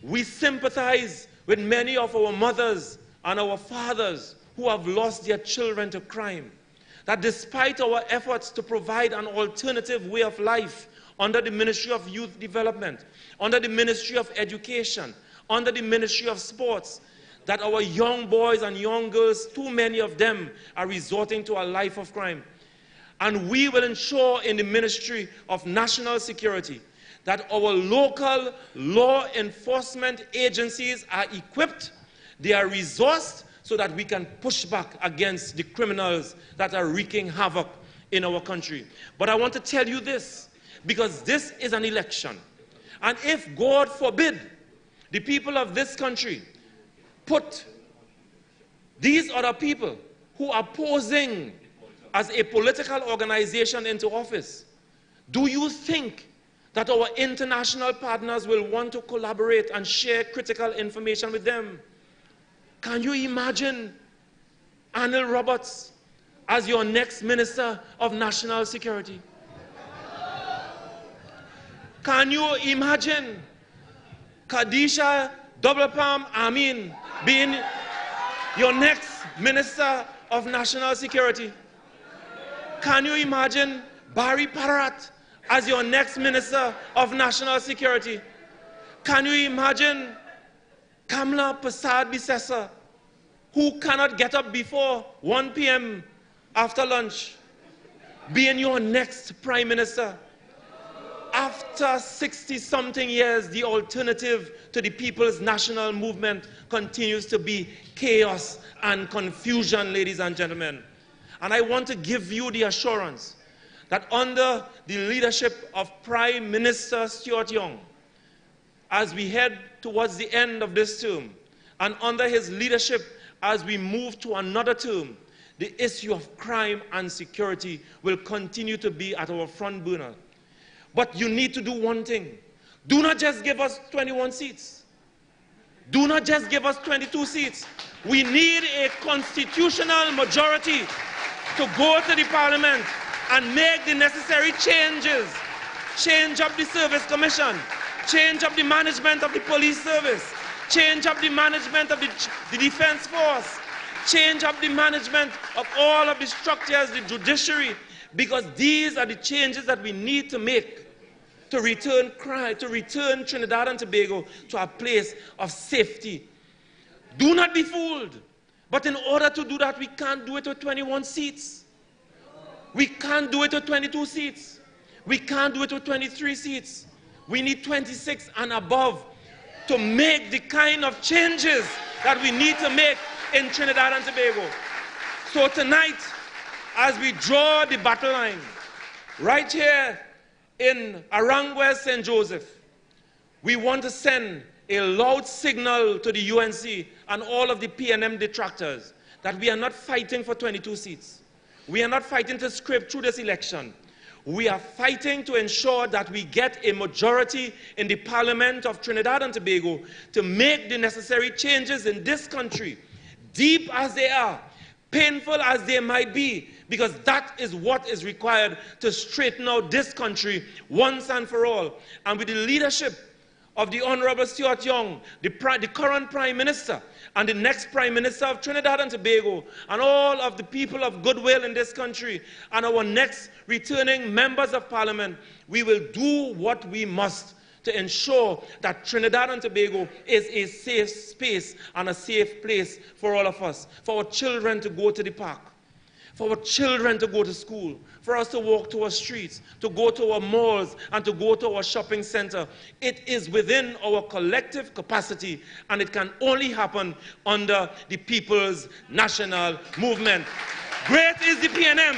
We sympathize with many of our mothers and our fathers who have lost their children to crime. That despite our efforts to provide an alternative way of life under the Ministry of Youth Development, under the Ministry of Education, under the Ministry of Sports, that our young boys and young girls, too many of them, are resorting to a life of crime. And we will ensure in the Ministry of National Security that our local law enforcement agencies are equipped, they are resourced, so that we can push back against the criminals that are wreaking havoc in our country. But I want to tell you this, because this is an election. And if, God forbid, the people of this country put these other people who are posing as a political organization into office, do you think that our international partners will want to collaborate and share critical information with them? Can you imagine Arnold Roberts as your next Minister of National Security? Can you imagine Khadija Double Palm Amin being your next Minister of National Security? Can you imagine Barry Pararat as your next Minister of National Security? Can you imagine Kamla Prasad-Bissessar, who cannot get up before 1 p.m. after lunch, being your next Prime Minister? After 60-something years, the alternative to the People's National Movement continues to be chaos and confusion, ladies and gentlemen. And I want to give you the assurance that under the leadership of Prime Minister Stuart Young, as we head towards the end of this term, and under his leadership as we move to another term, the issue of crime and security will continue to be at our front burner. But you need to do one thing. Do not just give us 21 seats. Do not just give us 22 seats. We need a constitutional majority to go to the Parliament and make the necessary changes. Change up the Service Commission. Change up the management of the police service. Change up the management of the Defense Force. Change up the management of all of the structures, the judiciary, because these are the changes that we need to make to return Trinidad and Tobago to a place of safety. Do not be fooled. But in order to do that, we can't do it with 21 seats. We can't do it with 22 seats. We can't do it with 23 seats. We need 26 and above to make the kind of changes that we need to make in Trinidad and Tobago. So tonight, as we draw the battle line, right here in Arangua, St. Joseph, we want to send a loud signal to the UNC and all of the PNM detractors that we are not fighting for 22 seats. We are not fighting to scrape through this election. We are fighting to ensure that we get a majority in the Parliament of Trinidad and Tobago to make the necessary changes in this country, deep as they are, painful as they might be, because that is what is required to straighten out this country once and for all. And with the leadership of the Honorable Stuart Young, the current Prime Minister, and the next Prime Minister of Trinidad and Tobago, and all of the people of goodwill in this country, and our next returning members of Parliament, we will do what we must to ensure that Trinidad and Tobago is a safe space and a safe place for all of us, for our children to go to the park, for our children to go to school, for us to walk to our streets, to go to our malls, and to go to our shopping center. It is within our collective capacity, and it can only happen under the People's National Movement. Great is the PNM.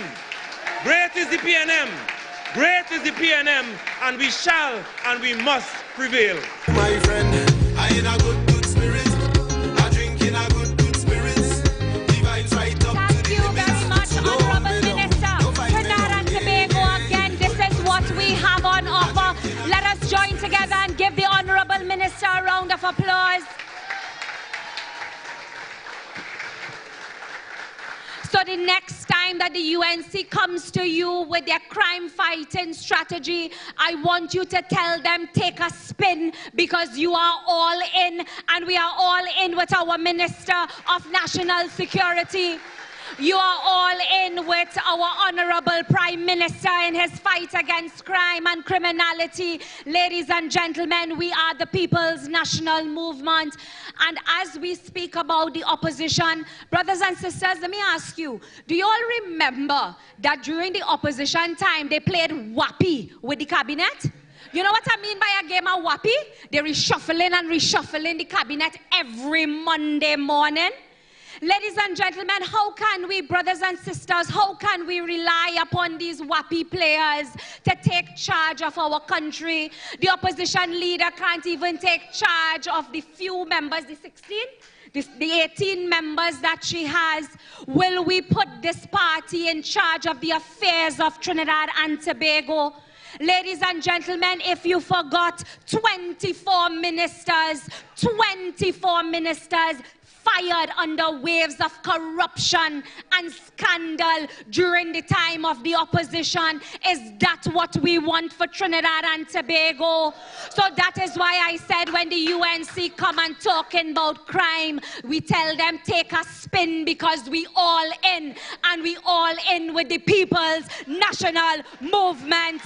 Great is the PNM. Great is the PNM, and we shall and we must prevail. My friend, I in a good spirit. I drink in a good spirits. Divide right up. Thank you very much, Honorable Minister. Trinidad and Tobago, again, this is what we have on offer. Let us join together and give the Honorable Minister a round of applause. So the next time that the UNC comes to you with their crime-fighting strategy, I want you to tell them, take a spin, because you are all in, and we are all in with our Minister of National Security. You are all in with our Honorable Prime Minister in his fight against crime and criminality. Ladies and gentlemen, we are the People's National Movement. And as we speak about the opposition, brothers and sisters, let me ask you, do you all remember that during the opposition time, they played Wappy with the cabinet? You know what I mean by a game of Wappy? They're reshuffling and reshuffling the cabinet every Monday morning. Ladies and gentlemen, how can we, brothers and sisters, how can we rely upon these wappy players to take charge of our country? The opposition leader can't even take charge of the few members, the 16? The 18 members that she has. Will we put this party in charge of the affairs of Trinidad and Tobago? Ladies and gentlemen, if you forgot, 24 ministers fired under waves of corruption and scandal during the time of the opposition. Is that what we want for Trinidad and Tobago? So that is why I said when the UNC come and talking about crime, we tell them take a spin, because we all in, and we all in with the People's National Movement.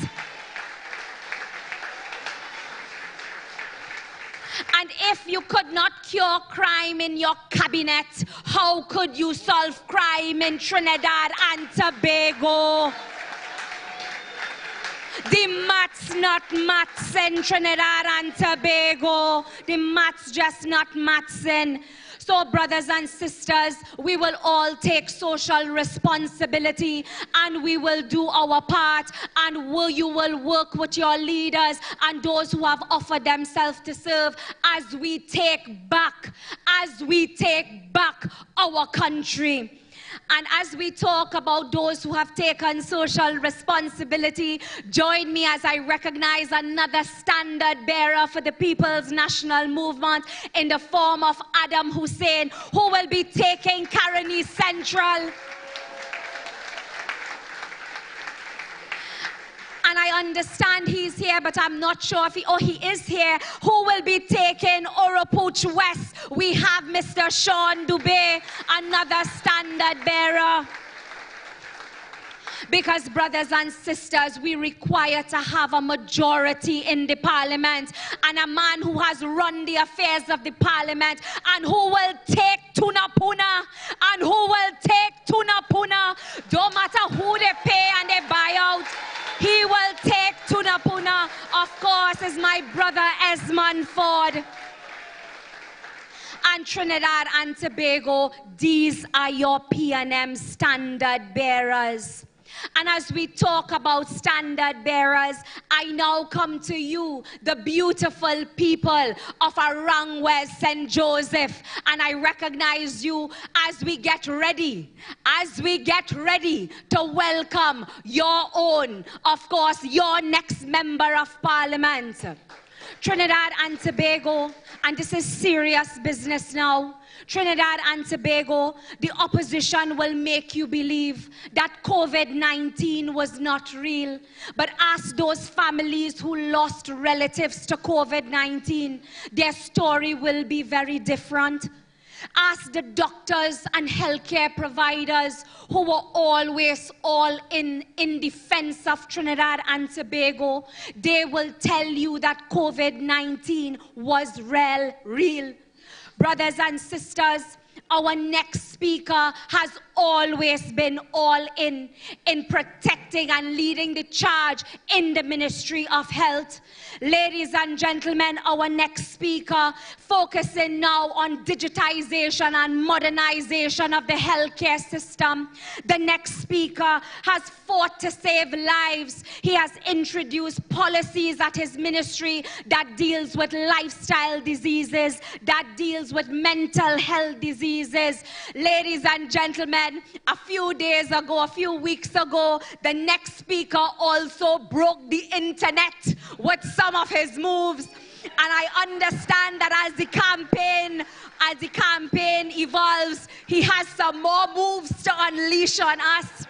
And if you could not cure crime in your cabinet, how could you solve crime in Trinidad and Tobago? The maths not maths in Trinidad and Tobago. The maths just not maths in. So, brothers and sisters, we will all take social responsibility and we will do our part, and you will work with your leaders and those who have offered themselves to serve as we take back our country. And as we talk about those who have taken social responsibility, join me as I recognize another standard bearer for the People's National Movement in the form of Adam Hussein, who will be taking Caroni Central. And I understand he's here, but I'm not sure if he is here. Who will be taking Oropouche West? We have Mr. Sean Dubé, another standard bearer. Because, brothers and sisters, we require to have a majority in the parliament, and a man who has run the affairs of the parliament and who will take Tunapuna, don't matter who they pay and they buy out. He will take Tunapuna. Of course, is my brother Esmond Ford. And Trinidad and Tobago, these are your PNM standard bearers. And as we talk about standard bearers, I now come to you, the beautiful people of Arangwes St. Joseph, and I recognize you as we get ready to welcome your own, of course, your next member of parliament. Trinidad and Tobago, and this is serious business now. Trinidad and Tobago, the opposition will make you believe that COVID-19 was not real. But ask those families who lost relatives to COVID-19, their story will be very different. Ask the doctors and healthcare providers who were always all in defense of Trinidad and Tobago. They will tell you that COVID-19 was real. Brothers and sisters, our next speaker has always been all in protecting and leading the charge in the Ministry of Health. Ladies and gentlemen, our next speaker, focusing now on digitization and modernization of the healthcare system. The next speaker has fought to save lives. He has introduced policies at his ministry that deals with lifestyle diseases, that deals with mental health diseases. Ladies and gentlemen, a few weeks ago, the next speaker also broke the internet with some of his moves. And I understand that as the campaign evolves, he has some more moves to unleash on us.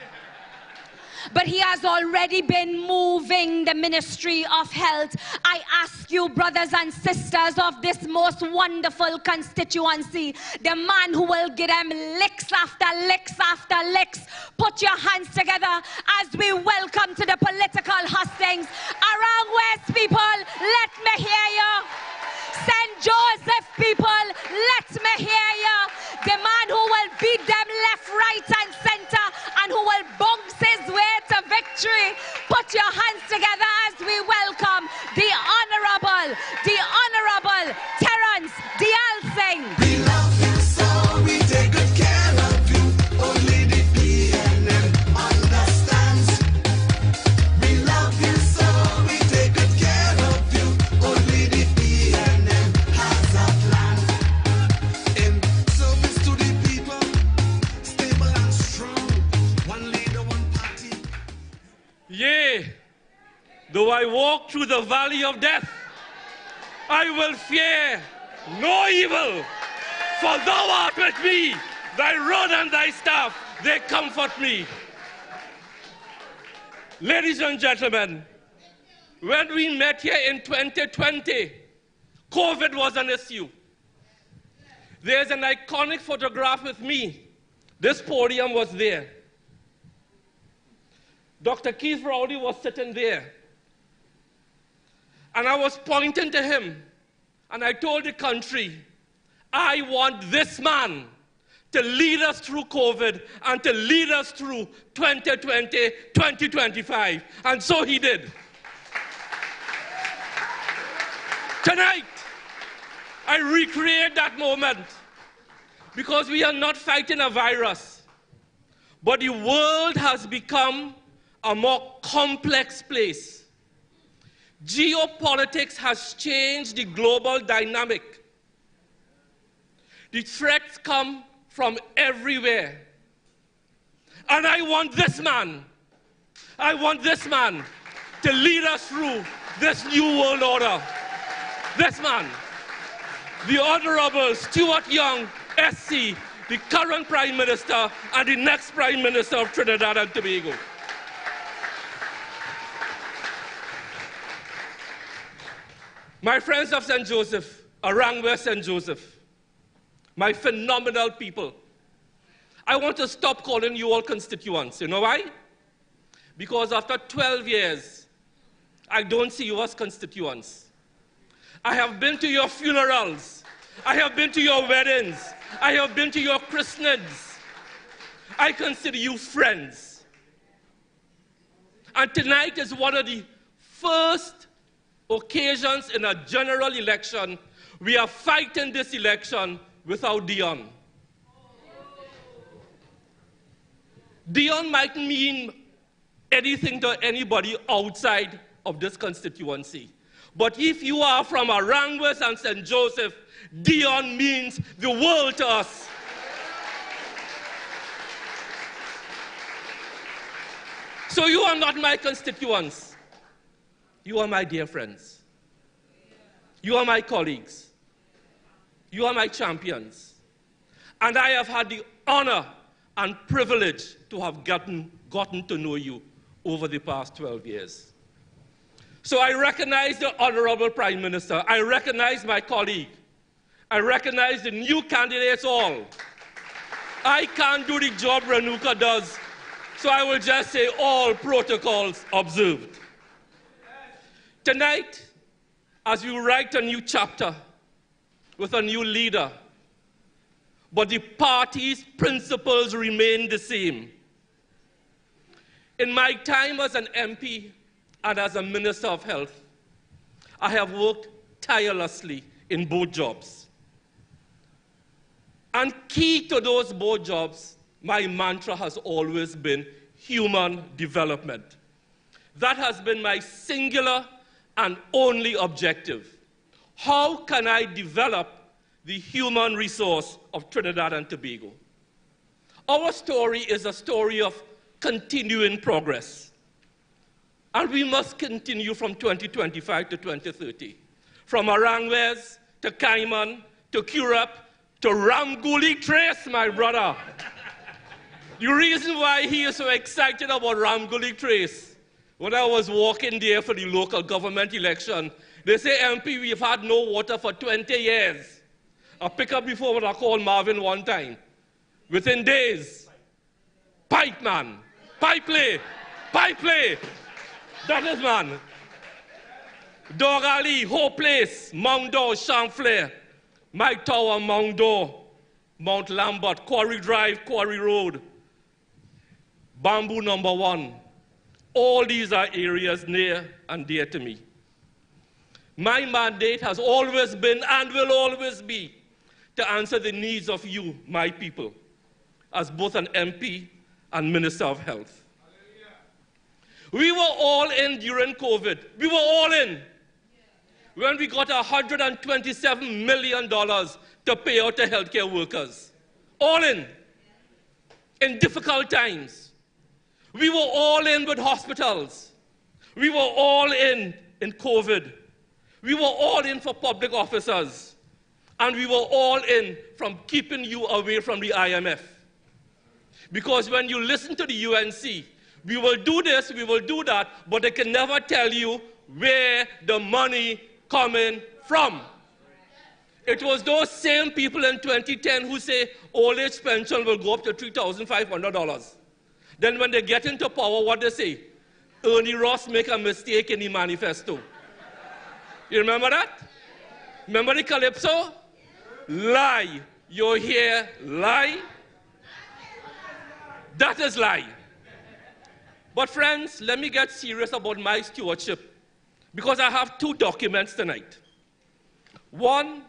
but he has already been moving the Ministry of Health. I ask you, brothers and sisters of this most wonderful constituency, the man who will give them licks after licks after licks, put your hands together as we welcome to the political hustings. Arang West people, let me hear you. St. Joseph people, let me hear you. The man who will beat them left, right, and center, and who will bounce his way to victory. Put your hands together as we welcome the Honorable Terence Dialsing. We love you so, we take good care of you. Only the PNM understands. We love you so, we take good care of you. Only the PNM has a plan. In service to the people, stable and strong. One leader, one party. Yea, though I walk through the valley of death, I will fear no evil, for thou art with me. Thy rod and thy staff, they comfort me. Ladies and gentlemen, when we met here in 2020, COVID was an issue. There's an iconic photograph with me. This podium was there. Dr. Keith Rowley was sitting there. And I was pointing to him, and I told the country, I want this man to lead us through COVID and to lead us through 2020, 2025. And so he did. Tonight, I recreate that moment because we are not fighting a virus, but the world has become a more complex place. Geopolitics has changed the global dynamic. The threats come from everywhere. And I want this man to lead us through this new world order. This man, the Honorable Stuart Young, SC, the current Prime Minister and the next Prime Minister of Trinidad and Tobago. My friends of St. Joseph, Arang West St. Joseph, my phenomenal people, I want to stop calling you all constituents. You know why? Because after 12 years, I don't see you as constituents. I have been to your funerals. I have been to your weddings. I have been to your christenings. I consider you friends. And tonight is one of the first occasions in a general election. We are fighting this election without Dion. Dion might mean anything to anybody outside of this constituency. But if you are from Arang West and St. Joseph, Dion means the world to us. So you are not my constituents. You are my dear friends. You are my colleagues. You are my champions. And I have had the honor and privilege to have gotten to know you over the past 12 years. So I recognize the Honorable Prime Minister. I recognize my colleague. I recognize the new candidates all. I can't do the job Renuka does, so I will just say all protocols observed. Tonight, as we write a new chapter with a new leader, but the party's principles remain the same. In my time as an MP and as a Minister of Health, I have worked tirelessly in both jobs. And key to those both jobs, my mantra has always been human development. That has been my singular and only objective. How can I develop the human resource of Trinidad and Tobago? Our story is a story of continuing progress. And we must continue from 2025 to 2030. From Arang West to Cayman to Currap to Ramguli Trace, my brother. The reason why he is so excited about Ramguli Trace, when I was walking there for the local government election, they say, MP, we've had no water for 20 years. I pick up the phone and I called Marvin one time. Within days, pipe man, pipe lay, pipe lay. That is man. Dog Alley, Hope Place, Mount Dor, Chamflair, Mike Tower, Mount Dor, Mount Lambert, Quarry Drive, Quarry Road, Bamboo number 1. All these are areas near and dear to me. My mandate has always been and will always be to answer the needs of you, my people, as both an MP and Minister of Health. We were all in during COVID. We were all in. When we got $127 million to pay out to healthcare workers. All in difficult times. We were all in with hospitals. We were all in COVID. We were all in for public officers. And we were all in from keeping you away from the IMF. Because when you listen to the UNC, we will do this, we will do that, but they can never tell you where the money coming from. It was those same people in 2010 who say old age pension will go up to $3,500. Then when they get into power, what they say? Ernie Ross make a mistake in the manifesto. You remember that? Remember the Calypso? Lie. You hear lie? That is lie. But friends, let me get serious about my stewardship, because I have 2 documents tonight. One,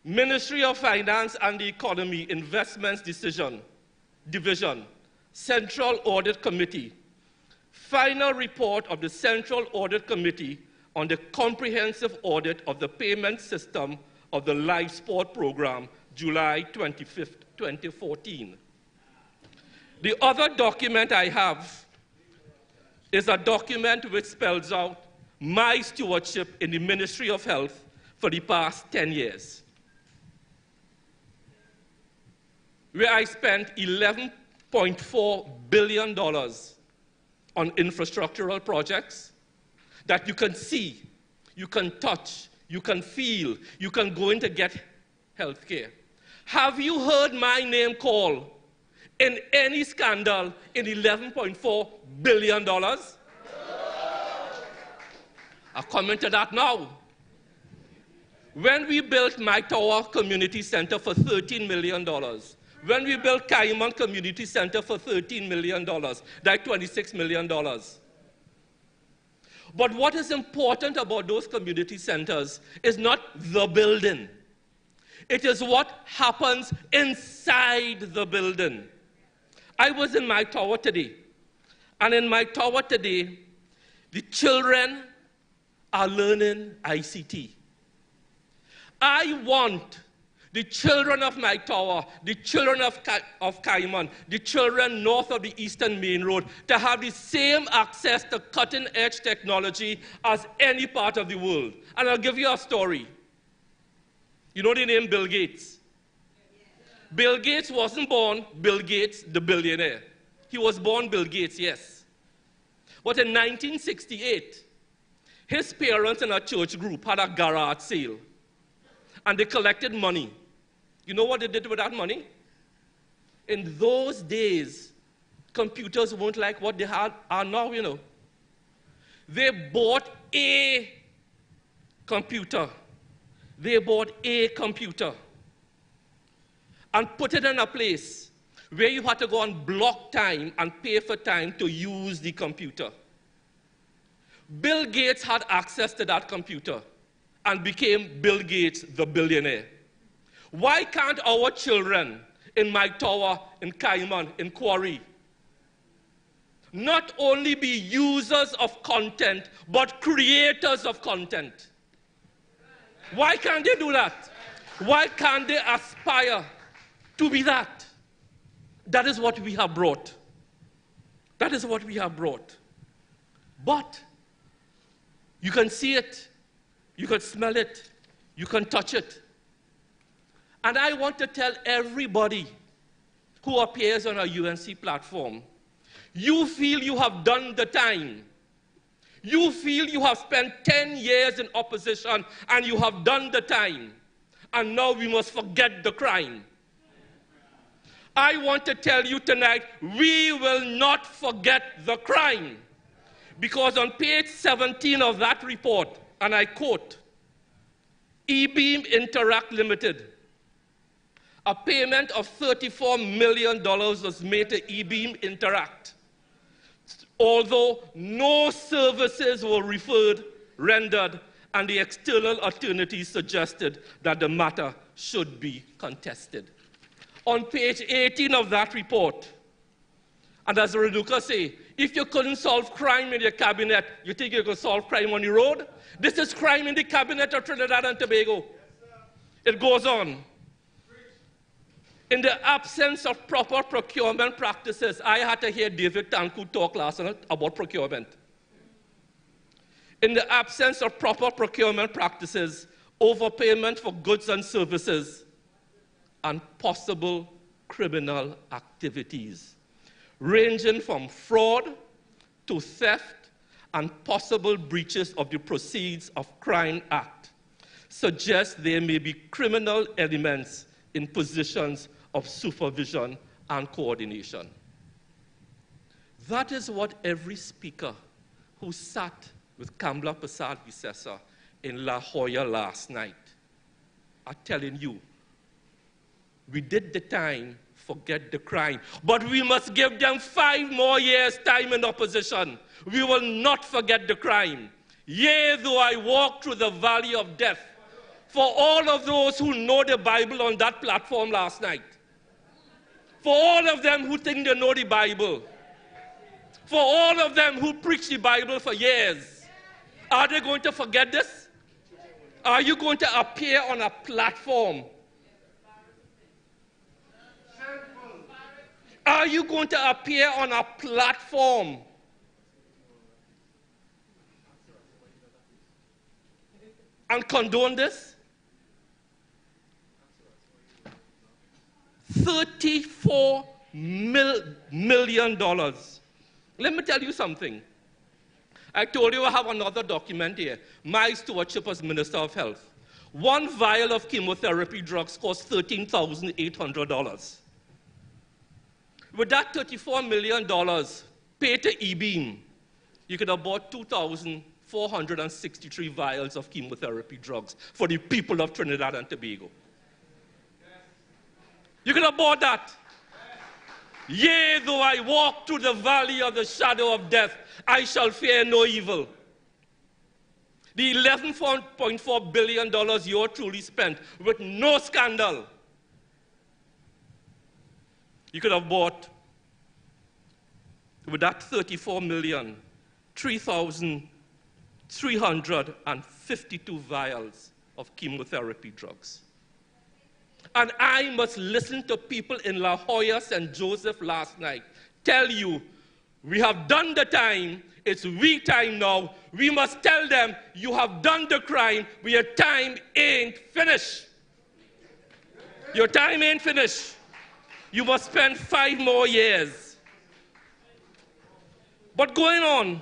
Ministry of Finance and the Economy Investments Division, Central Audit Committee. Final report of the Central Audit Committee on the comprehensive audit of the payment system of the Live Sport Program, July 25th, 2014. The other document I have is a document which spells out my stewardship in the Ministry of Health for the past 10 years, where I spent $11.4 billion on infrastructural projects that you can see, you can touch, you can feel, you can go in to get health care. Have you heard my name called in any scandal in $11.4 billion? I'll comment to that now. When we built my Tower Community Center for $13 million, when we built Cayman Community Center for $13 million, that's $26 million. But what is important about those community centers is not the building. It is what happens inside the building. I was in my tower today, and in my tower today, the children are learning ICT. I want the children of my tower, the children of Cayman, the children north of the Eastern Main Road to have the same access to cutting-edge technology as any part of the world. And I'll give you a story. You know the name Bill Gates? Bill Gates wasn't born Bill Gates, the billionaire. He was born Bill Gates, yes. But in 1968, his parents and a church group had a garage sale, and they collected money. You know what they did with that money? In those days, computers weren't like what they are now, you know. They bought a computer. They bought a computer and put it in a place where you had to go on block time and pay for time to use the computer. Bill Gates had access to that computer and became Bill Gates, the billionaire. Why can't our children in my tower, in Cayman, in Quarry, not only be users of content, but creators of content? Why can't they do that? Why can't they aspire to be that? That is what we have brought. That is what we have brought. But you can see it, you can smell it, you can touch it. And I want to tell everybody who appears on a UNC platform, you feel you have done the time. You feel you have spent 10 years in opposition and you have done the time. And now we must forget the crime. I want to tell you tonight, we will not forget the crime. Because on page 17 of that report, and I quote, E-Beam Interact Limited, a payment of $34 million was made to E-Beam Interact, although no services were rendered, and the external attorneys suggested that the matter should be contested. On page 18 of that report, and as Reduka say, if you couldn't solve crime in your cabinet, you think you could solve crime on the road? This is crime in the cabinet of Trinidad and Tobago. It goes on. In the absence of proper procurement practices, I had to hear David Tanku talk last night about procurement. In the absence of proper procurement practices, overpayment for goods and services, and possible criminal activities, ranging from fraud to theft and possible breaches of the Proceeds of Crime Act, suggest there may be criminal elements in positions of supervision and coordination. That is what every speaker who sat with Kamla Persad-Visessa in La Jolla last night are telling you. We did the time, forget the crime. But we must give them 5 more years' time in opposition. We will not forget the crime. Yea, though I walk through the valley of death. For all of those who know the Bible on that platform last night. For all of them who think they know the Bible. For all of them who preach the Bible for years. Are they going to forget this? Are you going to appear on a platform? Are you going to appear on a platform and condone this? $34 million. Let me tell you something. I told you I have another document here. My stewardship as Minister of Health. 1 vial of chemotherapy drugs costs $13,800. With that $34 million paid to E-Beam, you could have bought 2,463 vials of chemotherapy drugs for the people of Trinidad and Tobago. You could have bought that. Yea, though I walk through the valley of the shadow of death, I shall fear no evil. The $11.4 billion you truly spent with no scandal. You could have bought, with that $34 million, 3,352 vials of chemotherapy drugs. And I must listen to people in La Jolla, St. Joseph last night tell you, we have done the time, it's we time now. We must tell them, you have done the crime, but your time ain't finished. Your time ain't finished. You must spend 5 more years. But going on,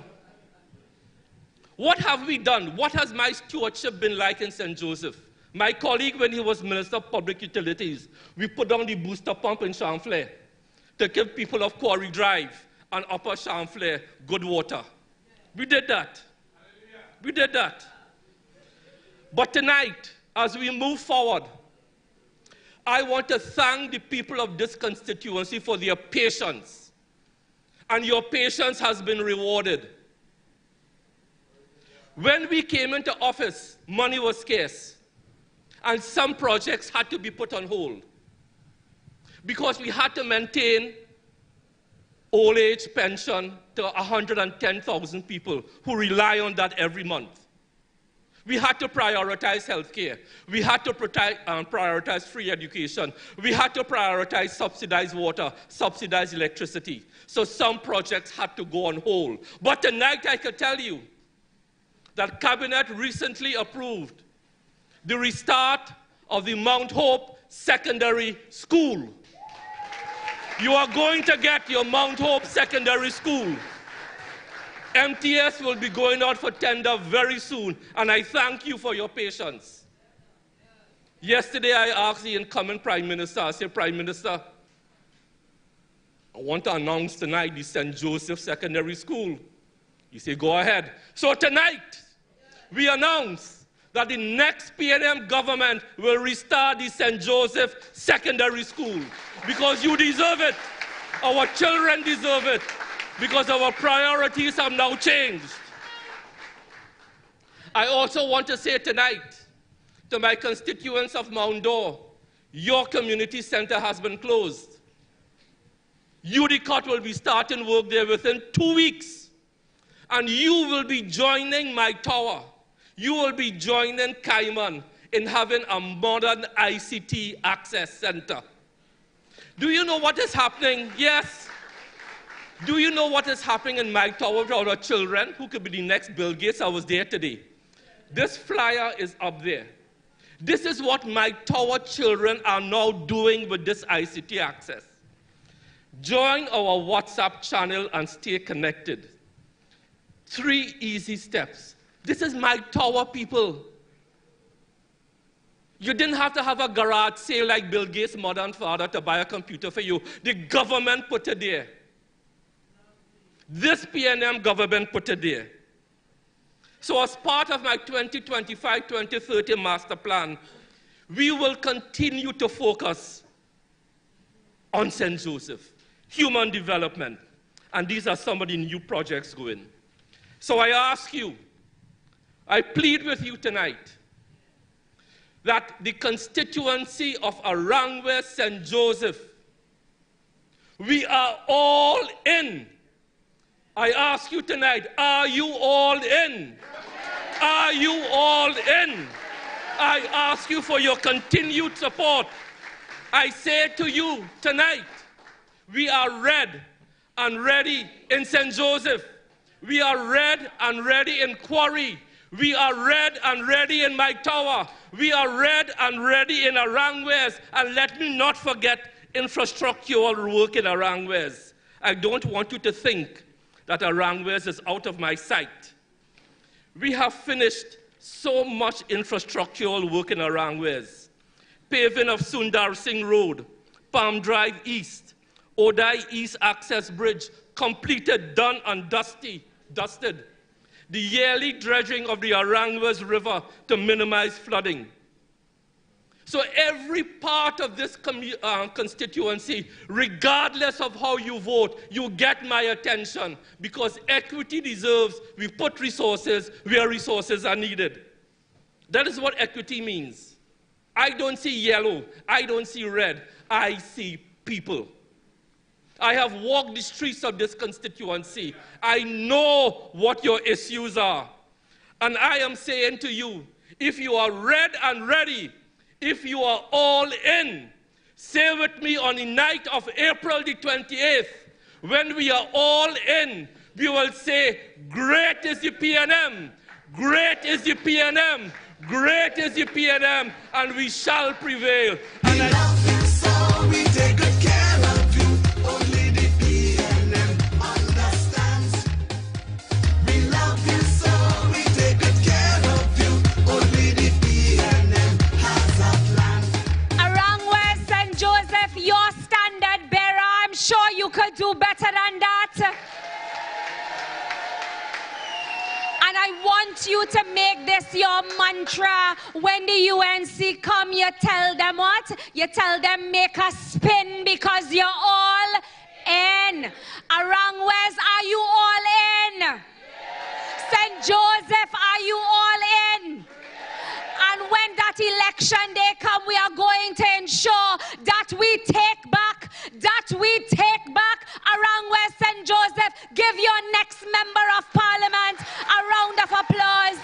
what have we done? What has my stewardship been like in St. Joseph? My colleague, when he was Minister of Public Utilities, we put down the booster pump in Chamflair to give people of Quarry Drive and Upper Chamflair good water. We did that. We did that. But tonight, as we move forward, I want to thank the people of this constituency for their patience. And your patience has been rewarded. When we came into office, money was scarce. And some projects had to be put on hold. Because we had to maintain old age pension to 110,000 people who rely on that every month. We had to prioritize healthcare. We had to prioritize free education. We had to prioritize subsidized water, subsidized electricity. So some projects had to go on hold. But tonight I can tell you that Cabinet recently approved the restart of the Mount Hope Secondary School. You are going to get your Mount Hope Secondary School. MTS will be going out for tender very soon, and I thank you for your patience. Yesterday, I asked the incoming Prime Minister, I said, Prime Minister, I want to announce tonight the St. Joseph Secondary School. He said, go ahead. So tonight, we announce that the next PNM government will restart the St. Joseph Secondary School because you deserve it. Our children deserve it because our priorities have now changed. I also want to say tonight to my constituents of Mount Dore, your community center has been closed. UDCOT will be starting work there within 2 weeks. And you will be joining my tower. You will be joining Cayman in having a modern ICT access center. Do you know what is happening? Yes. Do you know what is happening in my tower with our children who could be the next Bill Gates? I was there today. This flyer is up there. This is what my tower children are now doing with this ICT access. Join our WhatsApp channel and stay connected. 3 easy steps. This is my tower, people. You didn't have to have a garage sale like Bill Gates' modern father to buy a computer for you. The government put it there. This PNM government put it there. So as part of my 2025-2030 master plan, we will continue to focus on St. Joseph, human development, and these are some of the new projects going. So I ask you, I plead with you tonight that the constituency of Arangwe St. Joseph, we are all in. I ask you tonight, are you all in? Are you all in? I ask you for your continued support. I say to you tonight, we are red and ready in St. Joseph. We are red and ready in Quarry. We are red and ready in my tower. We are red and ready in Arangwes. And let me not forget infrastructural work in Arangwes. I don't want you to think that Arangwes is out of my sight. We have finished so much infrastructural work in Arangwes. Paving of Sundar Singh Road, Palm Drive East, Odai East Access Bridge, completed, done and dusted. The yearly dredging of the Arangwes River to minimize flooding. So every part of this constituency, regardless of how you vote, you get my attention because equity deserves, we put resources where resources are needed. That is what equity means. I don't see yellow, I don't see red, I see people. I have walked the streets of this constituency. I know what your issues are. And I am saying to you, if you are red and ready, if you are all in, say with me on the night of April the 28th, when we are all in, we will say, great is the PNM, great is the PNM, great is the PNM, and we shall prevail. And I love you so, we take good care of you, only the PNM understands. We love you so, we take good care of you, only the PNM has a plan. Arangwe St. Joseph, your standard bearer, I'm sure you could do better than that. And I want you to make this your mantra. When the UNC come, you tell them what? You tell them make a spin because you're all in. Arangwes, are you all in? St. Joseph, are you all in? And when that election day come, we are going to ensure that we take back Arangwe St. Joseph. Give your next member of parliament a round of applause.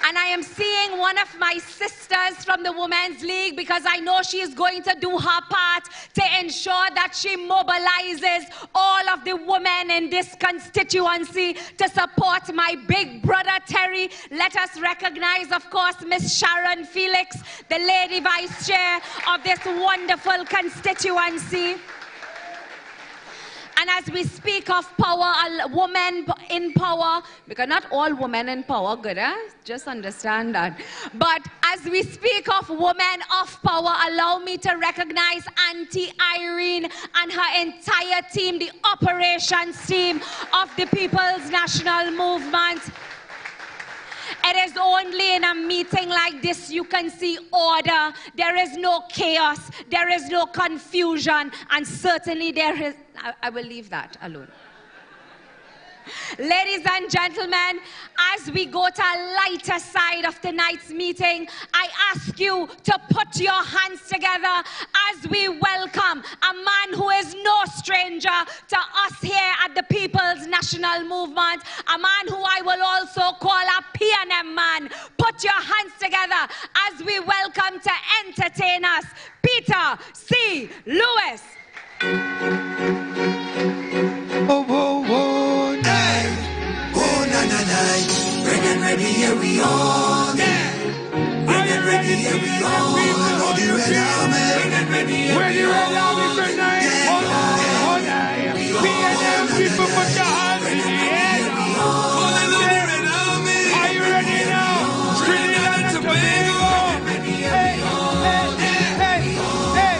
And I am seeing one of my sisters from the Women's League because I know she is going to do her part to ensure that she mobilizes all of the women in this constituency to support my big brother Terry. Let us recognize, of course, Miss Sharon Felix, the Lady Vice Chair of this wonderful constituency. And as we speak of power, women in power, because not all women in power, good, eh? Just understand that. But as we speak of women of power, allow me to recognize Auntie Irene and her entire team, the operations team of the People's National Movement. It is only in a meeting like this you can see order. There is no chaos. There is no confusion. And certainly there is... I will leave that alone. Ladies and gentlemen, as we go to a lighter side of tonight's meeting, I ask you to put your hands together as we welcome a man who is no stranger to us here at the People's National Movement, a man who I will also call a P&M man. Put your hands together as we welcome to entertain us, Peter C. Lewis. Oh, oh, oh, night. Oh, na, na, night. Ready and ready, here we all. Ready and ready, here we all. Oh, the Red Army. Where the Red Army tonight? Oh, night. P&M people, put your hands in the air. Are you ready now? Trinidad and Tobago. Hey, hey, hey, hey.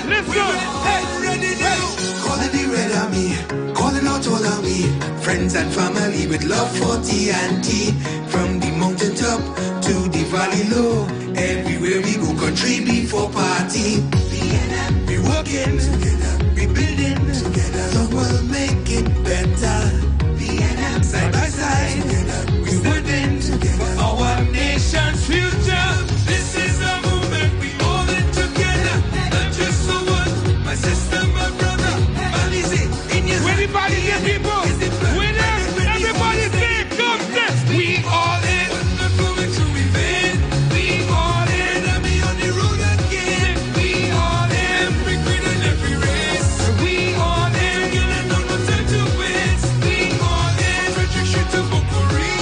Listen. Hey, ready now. Calling the Red Army. Calling out all of me, friends and family with love for TNT. From the mountain top to the valley low, everywhere we go, country before party. We working together, we building together, the world make it better. Side by side, we working together for our nation's future. This is a movement we all in together, not just for one. My sister, my brother, everybody here, people. With us, everybody say, come say, we all in. We all in. On the road again. We all in. Every green and every race. We all in. Together, no time to waste. We all in. Frederick Street to Bokuri.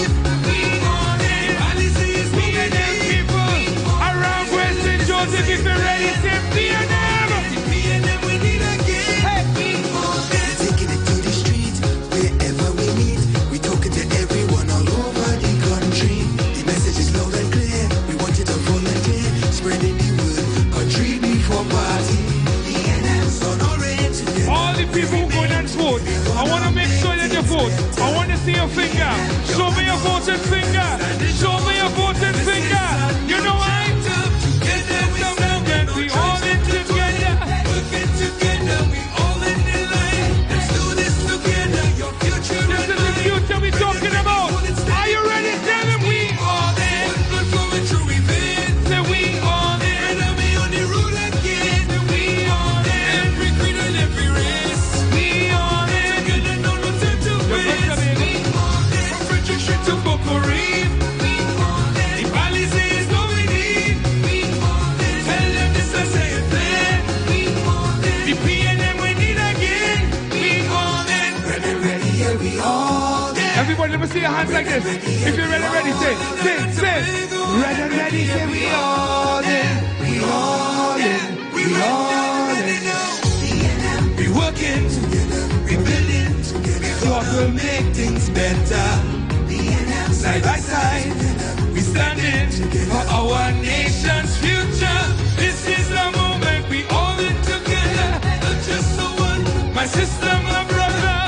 We all in. Alice is P&M people around West St. Joseph, if you're ready, say P&M. P&M we need again. Hey. We all in. Taking it to the street, wherever we meet. We talking to everyone all over the country. The message is loud and clear. We want you to volunteer, spreading the word. Country before party. P&M sun orange. All the people who go and vote, I want to make sure that you vote. I want to see your finger. Show me your voting finger. Show me your voting finger. You know why? We all in together. Working together, we all in the line. Let's do this together. Your future. This is the future we're talking about. Are you ready? Tell them we all in. Blood flowing through we veins. Say we all in. Enemy on the road again. We all in. Every creed and every race. We all in. Together, no time to waste. We all in. From Frederick Street to Bokuri. We all in. The valleys is all we need. We all in. Tell them this I say it there. We all in. The P&M we need again. We all in. Ready, ready, here we all in. Everybody, let me see your hands like this. If you're ready, ready, say. Ready and ready, say we all in. We all in. We all in. We working together. We building together. Thought we'll make things better. Side by side, we standing for our nation's future. This is the moment we all in together. Not just the one. My sister, my brother.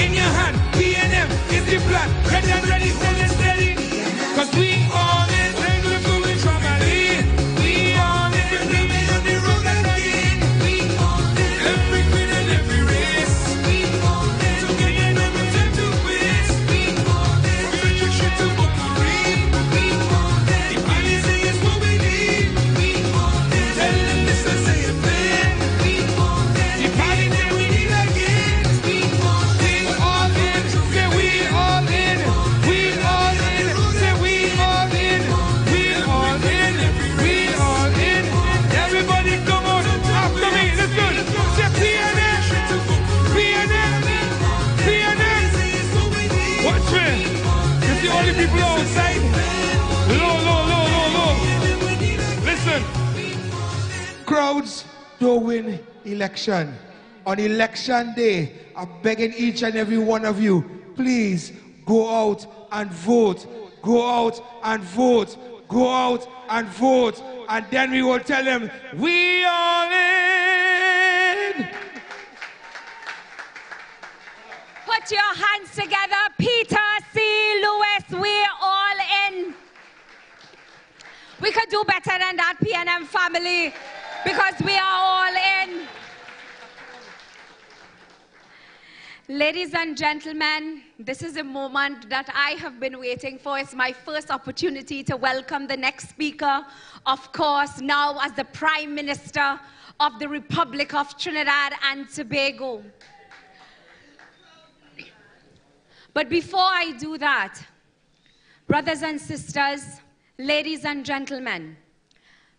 In your hand, P&M is the plan. Ready and ready, steady, steady. Cause we all in. Regular moving family. We all in. Enemy on the road again. We all in. Every green and every race. We all in. Together, no time to waste. We all in. Frederick Street to Bokuri. We all in. The policy is Crowds don't win election. On election day, I'm begging each and every one of you, please go out and vote. Go out and vote. Go out and vote. And then we will tell them, we are in. Put your hands together, Peter C. Lewis, we're all in. We could do better than that, PNM family, because we are all in. Ladies and gentlemen, this is a moment that I have been waiting for. It's my first opportunity to welcome the next speaker, of course, now as the Prime Minister of the Republic of Trinidad and Tobago. But before I do that, brothers and sisters, ladies and gentlemen,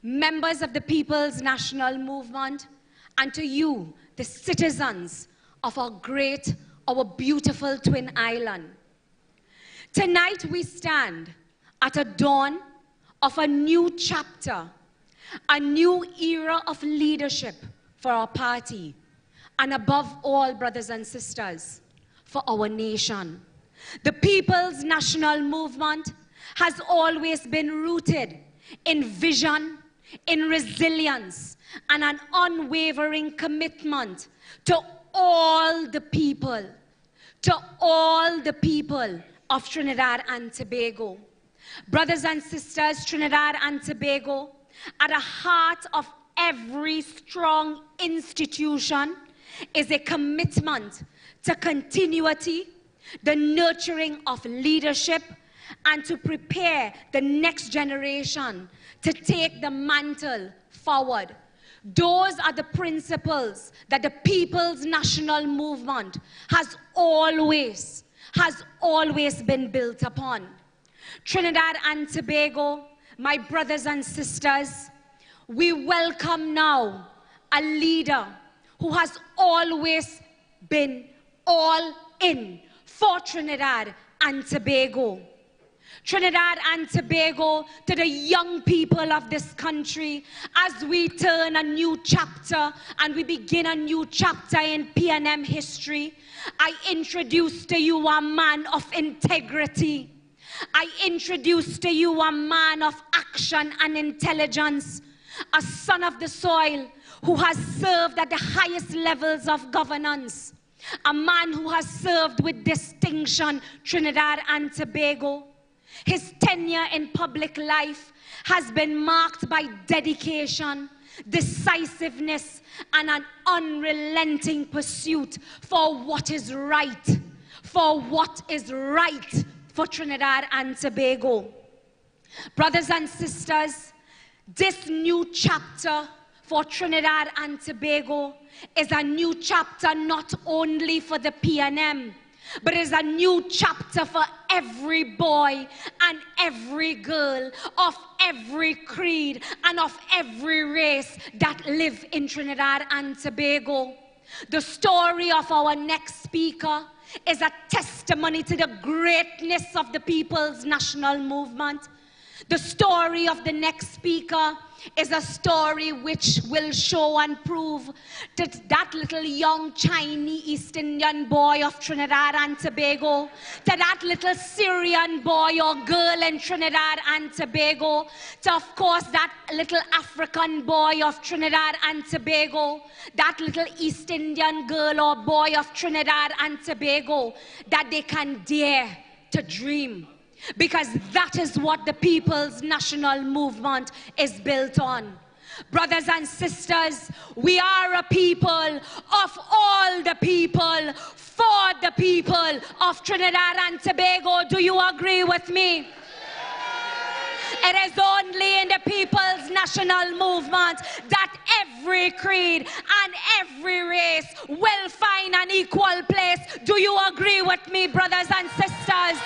members of the People's National Movement, and to you, the citizens of our great, our beautiful Twin Island. Tonight we stand at a dawn of a new chapter, a new era of leadership for our party, and above all, brothers and sisters, for our nation. The People's National Movement has always been rooted in vision, in resilience, and an unwavering commitment to all the people of Trinidad and Tobago. Brothers and sisters, Trinidad and Tobago, at the heart of every strong institution is a commitment to continuity, the nurturing of leadership, and to prepare the next generation to take the mantle forward. Those are the principles that the People's National Movement has always been built upon. Trinidad and Tobago, my brothers and sisters, we welcome now a leader who has always been all in for Trinidad and Tobago. Trinidad and Tobago, to the young people of this country, as we turn a new chapter and we begin a new chapter in PNM history, I introduce to you a man of integrity. I introduce to you a man of action and intelligence, a son of the soil who has served at the highest levels of governance, a man who has served with distinction Trinidad and Tobago. His tenure in public life has been marked by dedication, decisiveness, and an unrelenting pursuit for what is right, for Trinidad and Tobago. Brothers and sisters, this new chapter for Trinidad and Tobago is a new chapter not only for the PNM, but it's a new chapter for every boy and every girl of every creed and of every race that live in Trinidad and Tobago. The story of our next speaker is a testimony to the greatness of the People's National Movement. The story of the next speaker is a story which will show and prove that that little young Chinese East Indian boy of Trinidad and Tobago, to that little Syrian boy or girl in Trinidad and Tobago, to of course that little African boy of Trinidad and Tobago, that little East Indian girl or boy of Trinidad and Tobago, that they can dare to dream. Because that is what the People's National Movement is built on. Brothers and sisters, we are a people of all the people, for the people of Trinidad and Tobago. Do you agree with me? It is only in the People's National Movement that every creed and every race will find an equal place. Do you agree with me, brothers and sisters?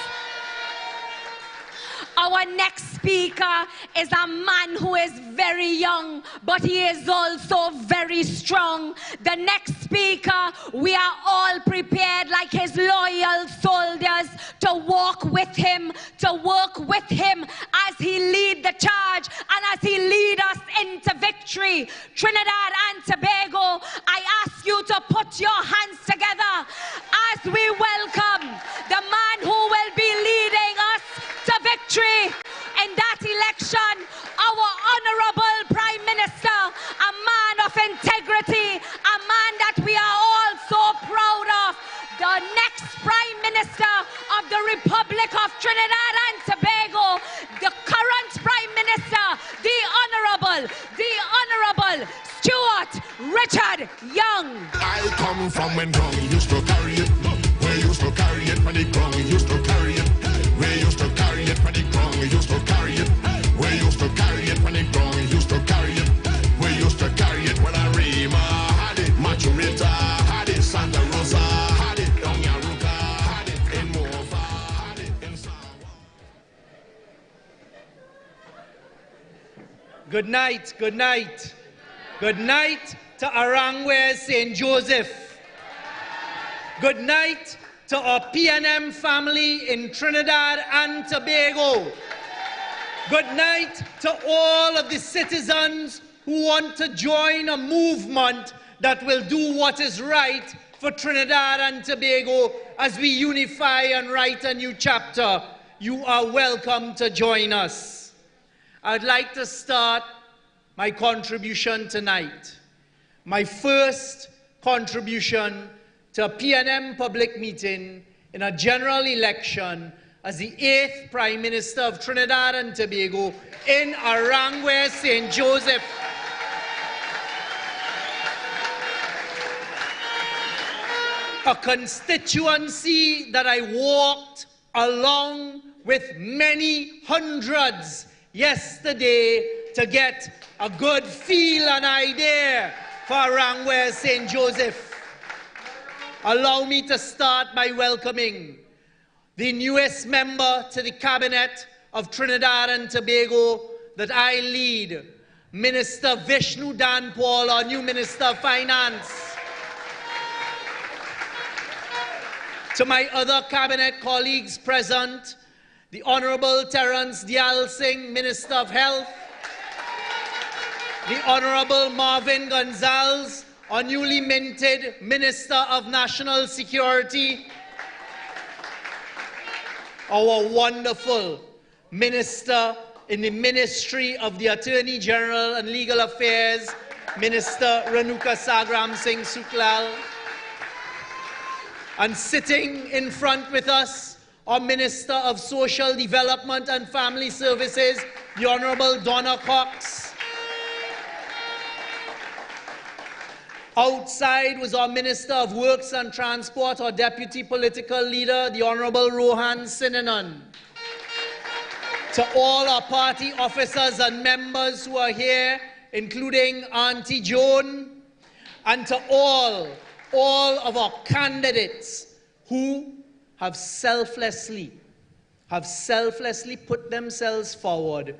Our next speaker is a man who is very young, but he is also very strong. The next speaker, we are all prepared like his loyal soldiers to walk with him, to work with him as he leads the charge and as He lead us into victory. Trinidad and Tobago, I ask you to put your hands together as we welcome the man who will be leading us to victory in that election, our Honorable Prime Minister, a man of integrity, a man that we are all so proud of, the next Prime Minister of the Republic of Trinidad and Tobago, the current Prime Minister, the Honorable Stuart Richard Young. I come from when ground used to carry it. We used to carry it when the ground used to carry it. We used to carry it when the ground used to carry it. We used to carry it when the ground used to carry it. We used to carry it when Arima had it, Machurita had it, Santa Rosa had it, Donyaruka had it, in Mova had it, in Sawa. Good night, good night. Good night to Arangwe St. Joseph. Good night to our PNM family in Trinidad and Tobago. Good night to all of the citizens who want to join a movement that will do what is right for Trinidad and Tobago as we unify and write a new chapter. You are welcome to join us. I'd like to start my contribution tonight. My first contribution to a PNM public meeting in a general election as the 8th Prime Minister of Trinidad and Tobago in Arangwe St. Joseph. A constituency that I walked along with many hundreds yesterday to get a good feel and idea for Arangwe St. Joseph. Allow me to start by welcoming the newest member to the Cabinet of Trinidad and Tobago that I lead, Minister Vishnu Dan Paul, our new Minister of Finance. To my other Cabinet colleagues present, the Honorable Terence Dial Singh, Minister of Health, the Honorable Marvin Gonzalez, our newly minted Minister of National Security, our wonderful Minister in the Ministry of the Attorney General and Legal Affairs, Minister Renuka Sagram Singh Suklal, and sitting in front with us, our Minister of Social Development and Family Services, the Honorable Donna Cox. Outside was our Minister of Works and Transport, our Deputy Political Leader, the Honorable Rohan Sinanan. To all our party officers and members who are here, including Auntie Joan, and to all of our candidates who have selflessly put themselves forward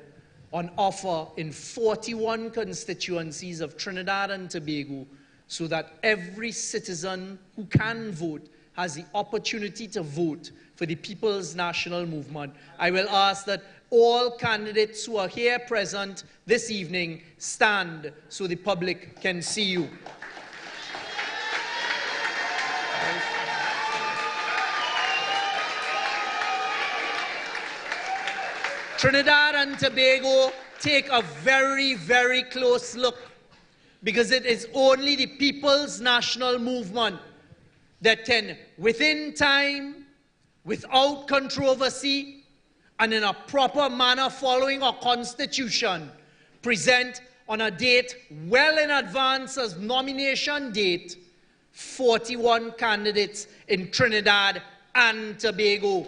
on offer in 41 constituencies of Trinidad and Tobago, so that every citizen who can vote has the opportunity to vote for the People's National Movement. I will ask that all candidates who are here present this evening stand so the public can see you. Trinidad and Tobago take a very, very close look, because it is only the People's National Movement that can, within time, without controversy, and in a proper manner following our Constitution, present on a date well in advance as nomination date 41 candidates in Trinidad and Tobago.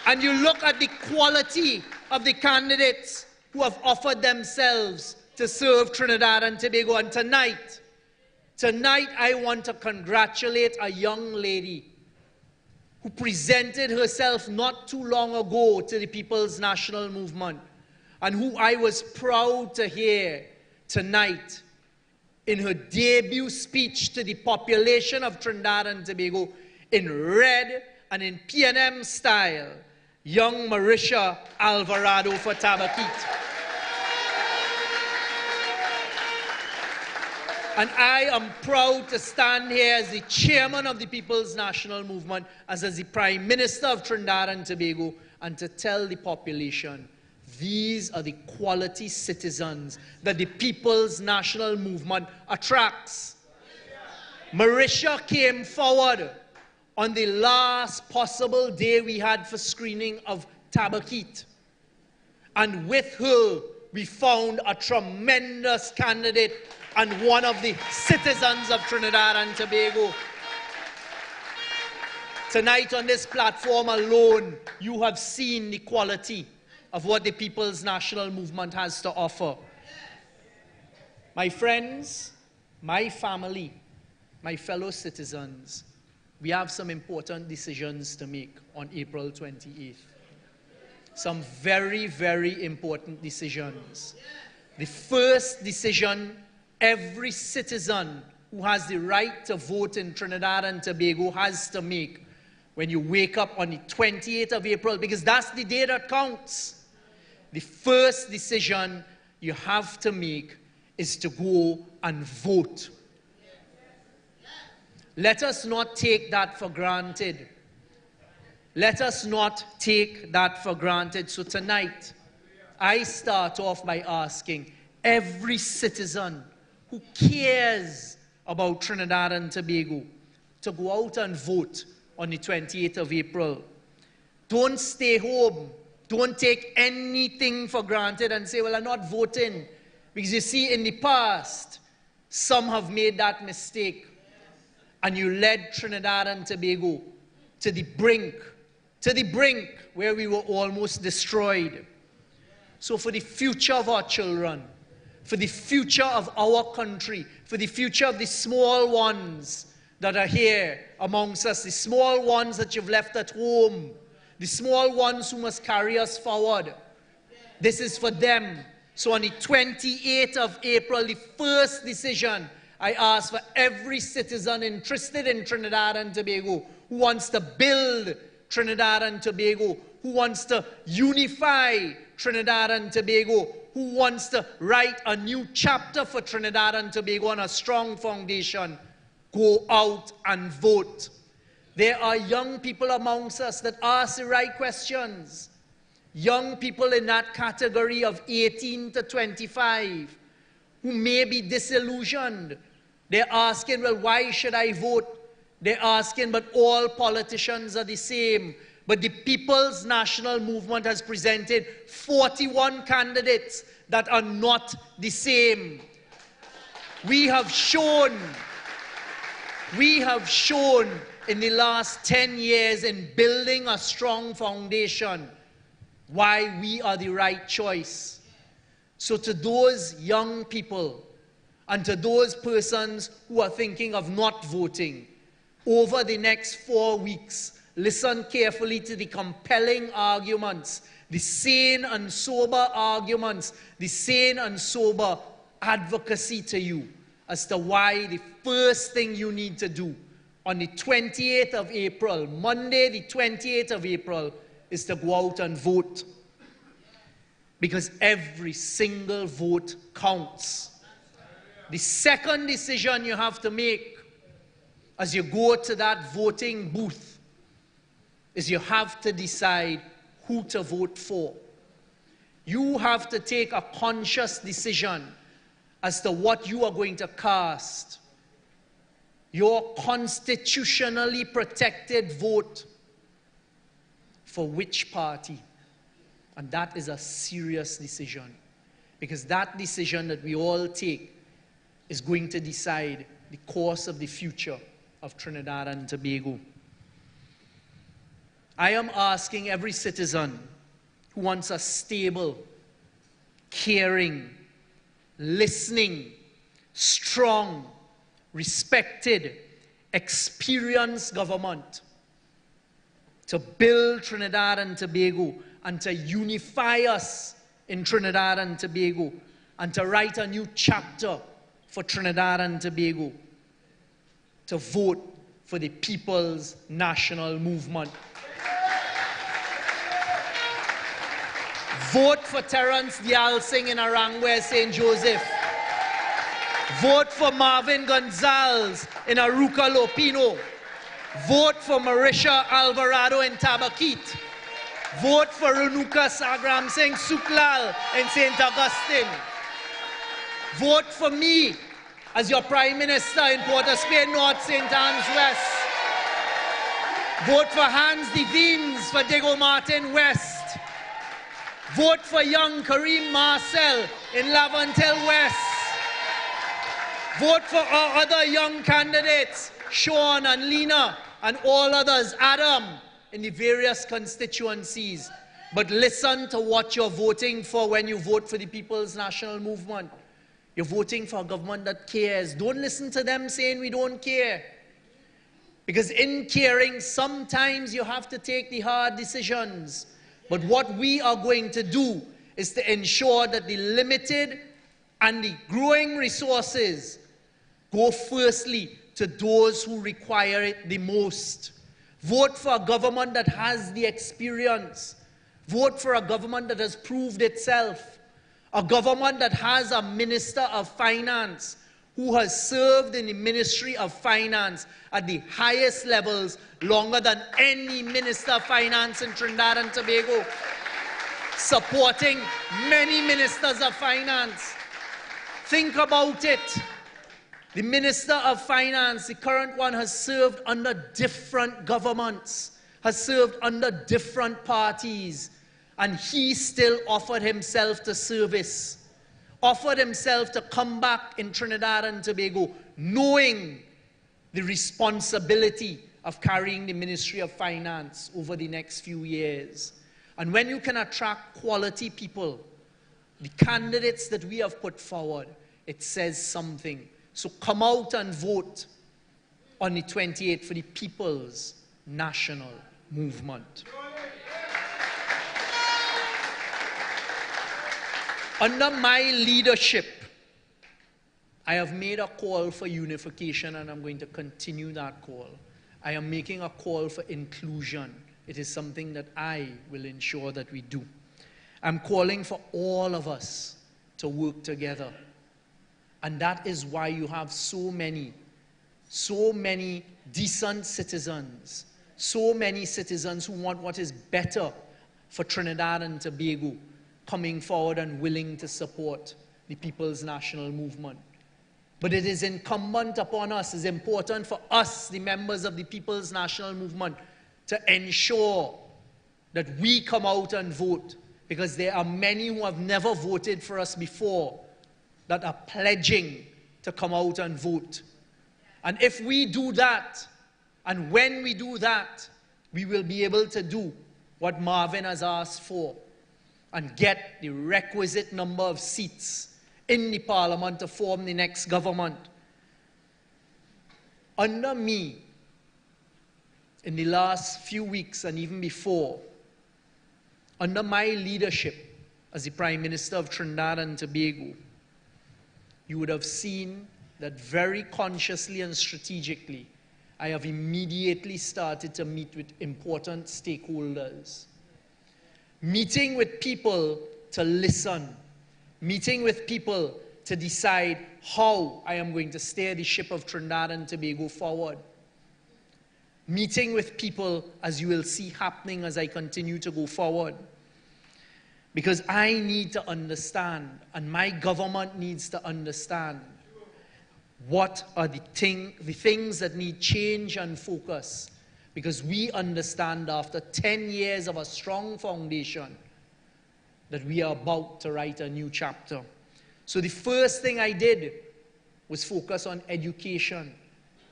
And you look at the quality of the candidates who have offered themselves to serve Trinidad and Tobago. And tonight I want to congratulate a young lady who presented herself not too long ago to the People's National Movement, and who I was proud to hear tonight in her debut speech to the population of Trinidad and Tobago in red and in PNM style, young Marisha Alvarado for Tabaquite. And I am proud to stand here as the chairman of the People's National Movement, as the Prime Minister of Trinidad and Tobago, and to tell the population, these are the quality citizens that the People's National Movement attracts. Marisha came forward on the last possible day we had for screening of Tabaquite. And with her, we found a tremendous candidate and one of the citizens of Trinidad and Tobago. Tonight on this platform alone, you have seen the quality of what the People's National Movement has to offer. My friends, my family, my fellow citizens, we have some important decisions to make on April 28th. Some very, very important decisions. The first decision every citizen who has the right to vote in Trinidad and Tobago has to make when you wake up on the 28th of April, because that's the day that counts. The first decision you have to make is to go and vote. Let us not take that for granted. Let us not take that for granted. So tonight, I start off by asking every citizen who cares about Trinidad and Tobago to go out and vote on the 28th of April. Don't stay home. Don't take anything for granted and say, well, I'm not voting. Because you see, in the past, some have made that mistake. And you led Trinidad and Tobago to the brink where we were almost destroyed. So for the future of our children, for the future of our country, for the future of the small ones that are here amongst us, the small ones that you've left at home, the small ones who must carry us forward. This is for them. So on the 28th of April, the first decision I ask for every citizen interested in Trinidad and Tobago, who wants to build Trinidad and Tobago, who wants to unify Trinidad and Tobago, who wants to write a new chapter for Trinidad and Tobago on a strong foundation, go out and vote. There are young people amongst us that ask the right questions. Young people in that category of 18 to 25 who may be disillusioned. They're asking, well, why should I vote? They're asking, but all politicians are the same. But the People's National Movement has presented 41 candidates that are not the same. We have shown in the last 10 years in building a strong foundation why we are the right choice. So to those young people and to those persons who are thinking of not voting, over the next 4 weeks, listen carefully to the compelling arguments, the sane and sober arguments, the sane and sober advocacy to you as to why the first thing you need to do on the 28th of April, Monday the 28th of April, is to go out and vote. Because every single vote counts. The second decision you have to make as you go to that voting booth is you have to decide who to vote for. You have to take a conscious decision as to what you are going to cast. Your constitutionally protected vote for which party. And that is a serious decision. Because that decision that we all take is going to decide the course of the future of Trinidad and Tobago. I am asking every citizen who wants a stable, caring, listening, strong, respected, experienced government to build Trinidad and Tobago and to unify us in Trinidad and Tobago and to write a new chapter for Trinidad and Tobago, to vote for the People's National Movement. Vote for Terence Dial Singh in Arangwe, St. Joseph. Vote for Marvin Gonzalez in Aruca Lopino. Vote for Marisha Alvarado in Tabakit. Vote for Renuka Sagram Singh Suklal in St. Augustine. Vote for me as your Prime Minister in Port of Spain North, St. Anne's West. Vote for Hans Devines for Diego Martin West. Vote for young Kareem Marcel in Laventille West. Vote for our other young candidates, Sean and Lena and all others, Adam, in the various constituencies. But listen to what you're voting for when you vote for the People's National Movement. You're voting for a government that cares. Don't listen to them saying we don't care. Because in caring, sometimes you have to take the hard decisions. But what we are going to do is to ensure that the limited and the growing resources go firstly to those who require it the most. Vote for a government that has the experience. Vote for a government that has proved itself. A government that has a Minister of Finance who has served in the Ministry of Finance at the highest levels longer than any Minister of Finance in Trinidad and Tobago, supporting many Ministers of Finance. Think about it. The Minister of Finance, the current one, has served under different governments, has served under different parties, and he still offered himself to service, offered himself to come back in Trinidad and Tobago, knowing the responsibility of carrying the Ministry of Finance over the next few years. And when you can attract quality people, the candidates that we have put forward, it says something. So come out and vote on the 28th for the People's National Movement. Under my leadership, I have made a call for unification, and I'm going to continue that call. I am making a call for inclusion. It is something that I will ensure that we do. I'm calling for all of us to work together. And that is why you have so many decent citizens, so many citizens who want what is better for Trinidad and Tobago, coming forward and willing to support the People's National Movement. But it is incumbent upon us, it's important for us, the members of the People's National Movement, to ensure that we come out and vote, because there are many who have never voted for us before that are pledging to come out and vote. And if we do that, and when we do that, we will be able to do what Marvin has asked for and get the requisite number of seats in the Parliament to form the next government. Under me, in the last few weeks and even before, under my leadership as the Prime Minister of Trinidad and Tobago, you would have seen that very consciously and strategically, I have immediately started to meet with important stakeholders. Meeting with people to listen. Meeting with people to decide how I am going to steer the ship of Trinidad and Tobago forward. Meeting with people, as you will see happening as I continue to go forward. Because I need to understand, and my government needs to understand, what are the things that need change and focus. Because we understand after 10 years of a strong foundation that we are about to write a new chapter. So the first thing I did was focus on education,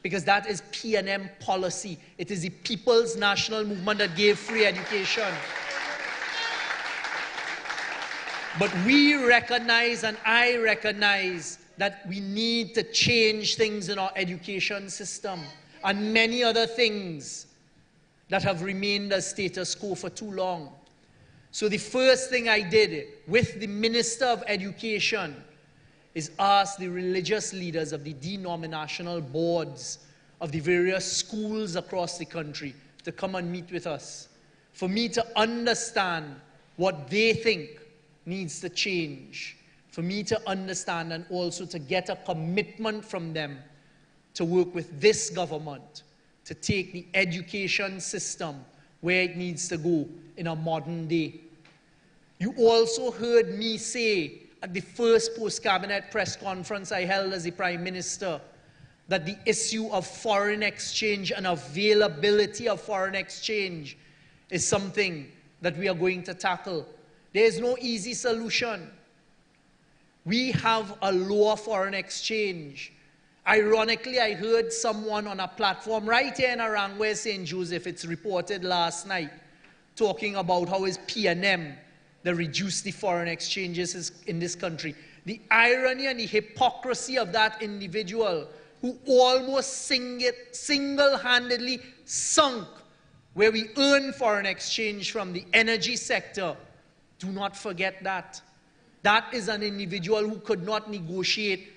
because that is P&M policy. It is the People's National Movement that gave free education. But we recognize, and I recognize, that we need to change things in our education system and many other things that have remained as status quo for too long. So the first thing I did with the Minister of Education is ask the religious leaders of the denominational boards of the various schools across the country to come and meet with us, for me to understand what they think needs to change for me to understand and also to get a commitment from them to work with this government to take the education system where it needs to go in a modern day. You also heard me say at the first post-cabinet press conference I held as the Prime Minister that the issue of foreign exchange and availability of foreign exchange is something that we are going to tackle. There is no easy solution. We have a lower foreign exchange. Ironically, I heard someone on a platform right here in Arangwe, St. Joseph, it's reported last night, talking about how his P&M, they reduced the foreign exchanges in this country. The irony and the hypocrisy of that individual who almost single-handedly sunk where we earn foreign exchange from the energy sector. Do not forget that. That is an individual who could not negotiate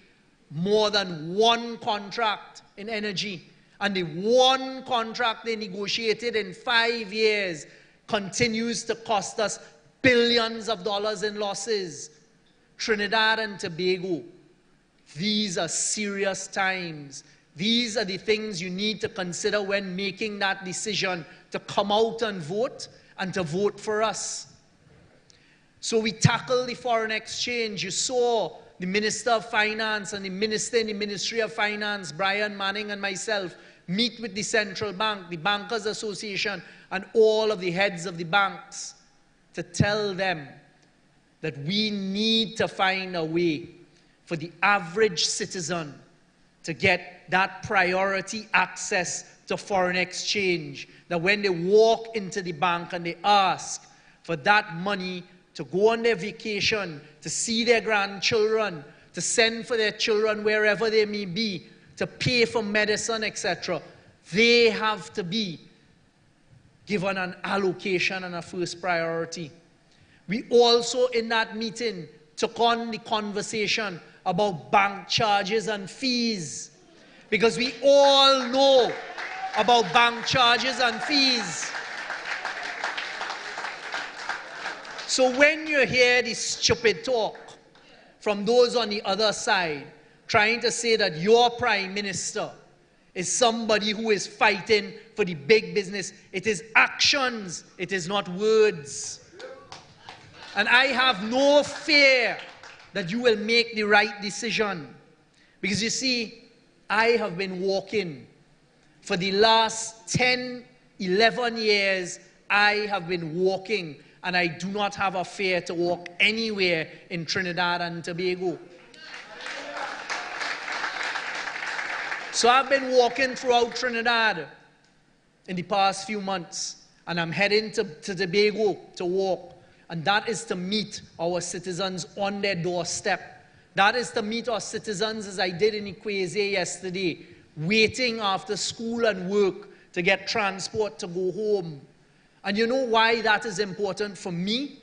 more than one contract in energy. And the one contract they negotiated in 5 years continues to cost us billions of dollars in losses. Trinidad and Tobago, these are serious times. These are the things you need to consider when making that decision to come out and vote and to vote for us. So we tackle the foreign exchange. You saw the Minister of Finance and the Minister in the Ministry of Finance, Brian Manning and myself, meet with the Central Bank, the Bankers Association, and all of the heads of the banks to tell them that we need to find a way for the average citizen to get that priority access to foreign exchange, that when they walk into the bank and they ask for that money to go on their vacation, to see their grandchildren, to send for their children wherever they may be, to pay for medicine, etc., they have to be given an allocation and a first priority. We also, in that meeting, took on the conversation about bank charges and fees, because we all know about bank charges and fees. So when you hear this stupid talk from those on the other side, trying to say that your Prime Minister is somebody who is fighting for the big business, it is actions, it is not words. And I have no fear that you will make the right decision. Because you see, I have been walking for the last 10, 11 years, I have been walking, and I do not have a fear to walk anywhere in Trinidad and Tobago. So I've been walking throughout Trinidad in the past few months, and I'm heading to Tobago to walk. And that is to meet our citizens on their doorstep. That is to meet our citizens, as I did in Ikweze yesterday, waiting after school and work to get transport to go home. And you know why that is important for me?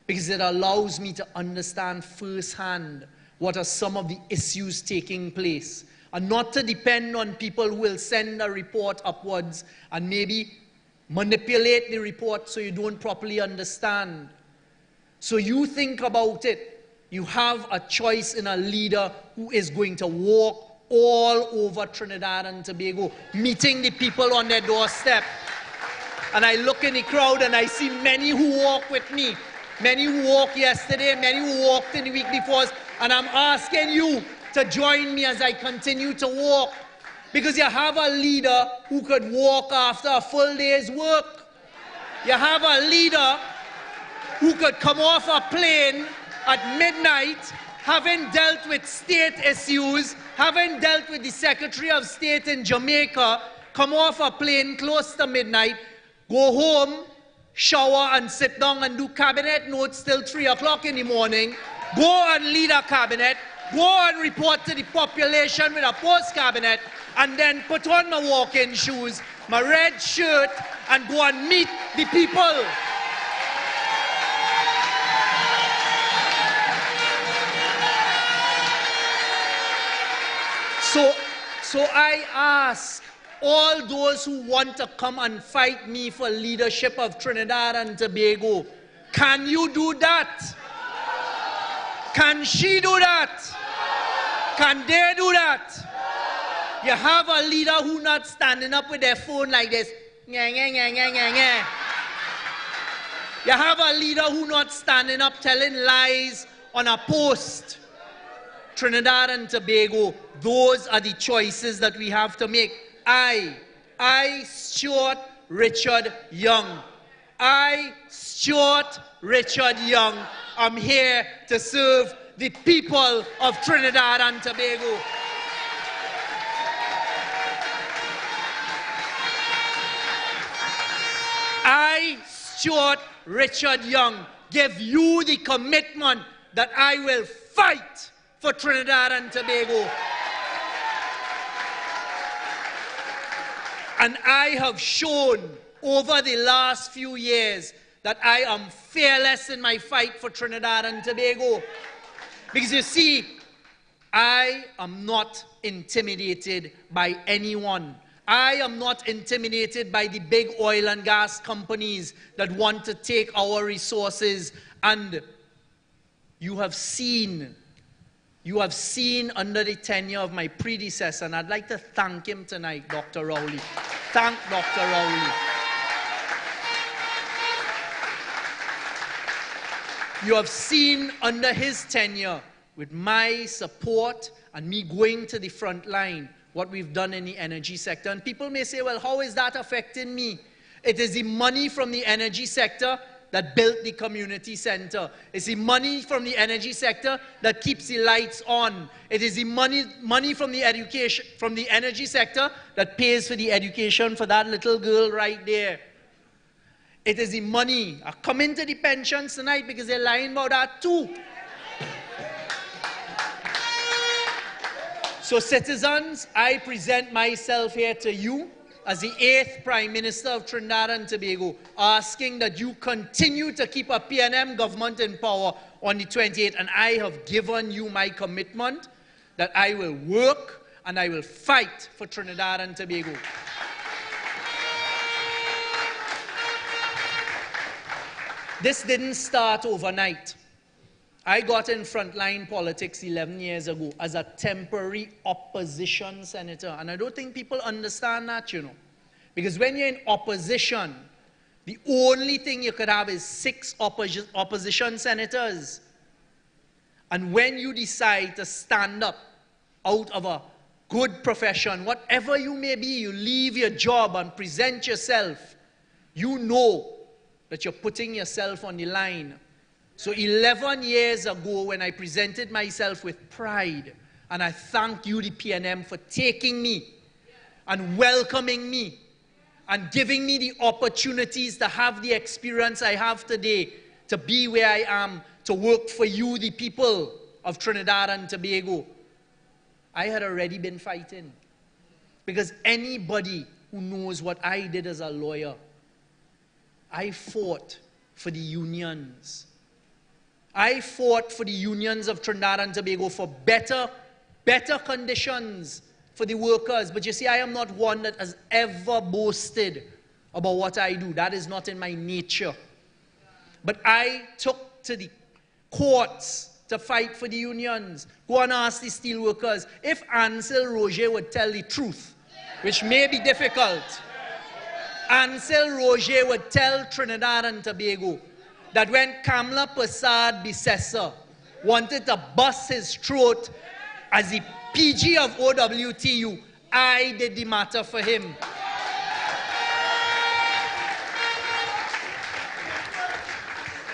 Because it allows me to understand firsthand what are some of the issues taking place, and not to depend on people who will send a report upwards and maybe manipulate the report so you don't properly understand. So you think about it. You have a choice in a leader who is going to walk all over Trinidad and Tobago, meeting the people on their doorstep. And I look in the crowd and I see many who walk with me, many who walked yesterday, many who walked in the week before, and I'm asking you to join me as I continue to walk. Because you have a leader who could walk after a full day's work. You have a leader who could come off a plane at midnight, having dealt with state issues, having dealt with the Secretary of State in Jamaica, come off a plane close to midnight, go home, shower and sit down and do cabinet notes till 3 o'clock in the morning, go and lead a cabinet, go and report to the population with a post-cabinet, and then put on my walking shoes, my red shirt, and go and meet the people. So I ask all those who want to come and fight me for leadership of Trinidad and Tobago, can you do that? Can she do that? Can they do that? You have a leader who not standing up with their phone like this. Nye, nye, nye, nye, nye, nye. You have a leader who not standing up telling lies on a post. Trinidad and Tobago, those are the choices that we have to make. I, Stuart Richard Young. I, Stuart Richard Young, am here to serve the people of Trinidad and Tobago. I, Stuart Richard Young, give you the commitment that I will fight for Trinidad and Tobago. And I have shown over the last few years that I am fearless in my fight for Trinidad and Tobago. Because you see, I am not intimidated by anyone. I am not intimidated by the big oil and gas companies that want to take our resources. And you have seen under the tenure of my predecessor, and I'd like to thank him tonight, Dr. Rowley. Thank Dr. Rowley. You have seen under his tenure, with my support and me going to the front line, what we've done in the energy sector. And people may say, well, how is that affecting me? It is the money from the energy sector that built the community center. It's the money from the energy sector that keeps the lights on. It is the money from the education, from the energy sector that pays for the education for that little girl right there. It is the money. I come into the pensions tonight because they're lying about that too. So citizens, I present myself here to you as the 8th Prime Minister of Trinidad and Tobago, asking that you continue to keep a PNM government in power on the 28th. And I have given you my commitment that I will work and I will fight for Trinidad and Tobago. This didn't start overnight. I got in frontline politics 11 years ago as a temporary opposition senator. And I don't think people understand that, you know. Because when you're in opposition, the only thing you could have is 6 opposition senators. And when you decide to stand up out of a good profession, whatever you may be, you leave your job and present yourself, you know that you're putting yourself on the line. So 11 years ago, when I presented myself with pride, and I thank you, the PNM, for taking me and welcoming me and giving me the opportunities to have the experience I have today, to be where I am, to work for you, the people of Trinidad and Tobago, I had already been fighting. Because anybody who knows what I did as a lawyer, I fought for the unions. I fought for the unions of Trinidad and Tobago for better conditions for the workers. But you see, I am not one that has ever boasted about what I do. That is not in my nature. But I took to the courts to fight for the unions. Go and ask the steel workers. If Ansel Roger would tell the truth, which may be difficult, Ansel Roger would tell Trinidad and Tobago that when Kamla Prasad Bissessa wanted to bust his throat as the PG of OWTU, I did the matter for him.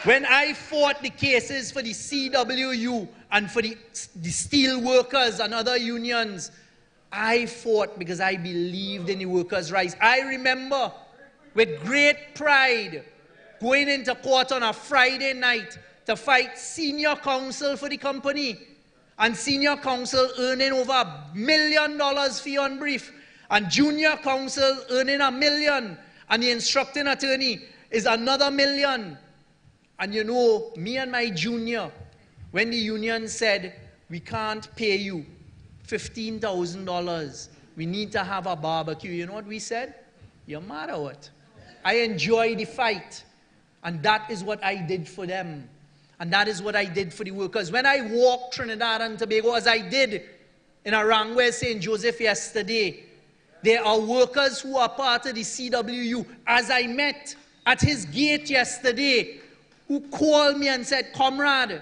When I fought the cases for the CWU and for the steel workers and other unions, I fought because I believed in the workers' rights. I remember with great pride going into court on a Friday night to fight senior counsel for the company. And senior counsel earning over $1 million fee on brief. And junior counsel earning $1 million. And the instructing attorney is another $1 million. And you know, me and my junior, when the union said, we can't pay you $15,000, we need to have a barbecue, you know what we said? You're mad or what? I enjoy the fight. And that is what I did for them. And that is what I did for the workers. When I walked Trinidad and Tobago, as I did in Arangwe, St. Joseph yesterday, there are workers who are part of the CWU. As I met at his gate yesterday, who called me and said, "Comrade,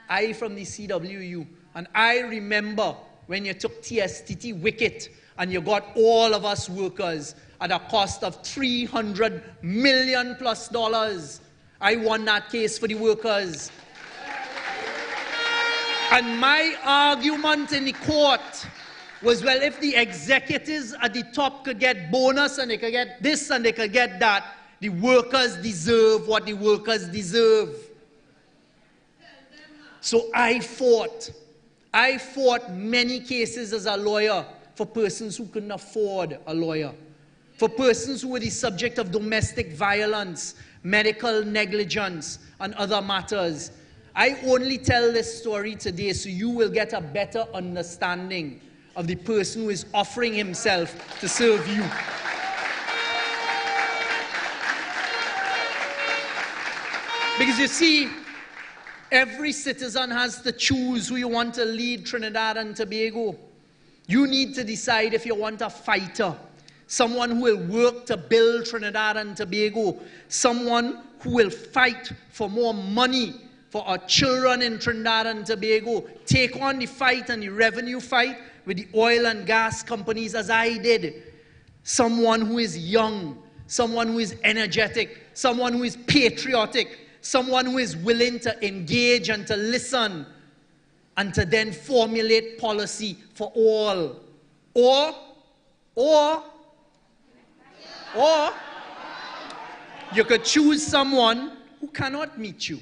I from the CWU." And I remember when you took TSTT Wicket and you got all of us workers at a cost of $300 million plus. I won that case for the workers. And my argument in the court was, well, if the executives at the top could get bonus and they could get this and they could get that, the workers deserve what the workers deserve. So I fought many cases as a lawyer for persons who couldn't afford a lawyer, for persons who were the subject of domestic violence, medical negligence, and other matters. I only tell this story today so you will get a better understanding of the person who is offering himself to serve you. Because you see, every citizen has to choose who you want to lead Trinidad and Tobago. You need to decide if you want a fighter, someone who will work to build Trinidad and Tobago, someone who will fight for more money for our children in Trinidad and Tobago, take on the fight and the revenue fight with the oil and gas companies as I did. Someone who is young, someone who is energetic, someone who is patriotic, someone who is willing to engage and to listen and to then formulate policy for all. Or you could choose someone who cannot meet you,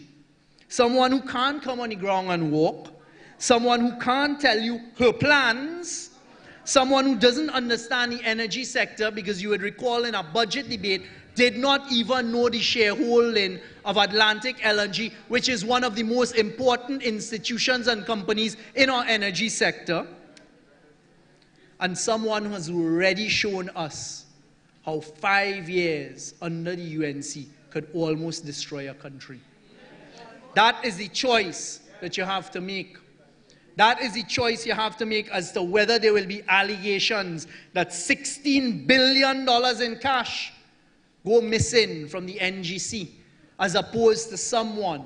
someone who can't come on the ground and walk, someone who can't tell you her plans, someone who doesn't understand the energy sector, because you would recall in a budget debate, did not even know the shareholding of Atlantic LNG, which is one of the most important institutions and companies in our energy sector. And someone who has already shown us how 5 years under the UNC could almost destroy a country. That is the choice that you have to make. That is the choice you have to make as to whether there will be allegations that $16 billion in cash go missing from the NGC, as opposed to someone.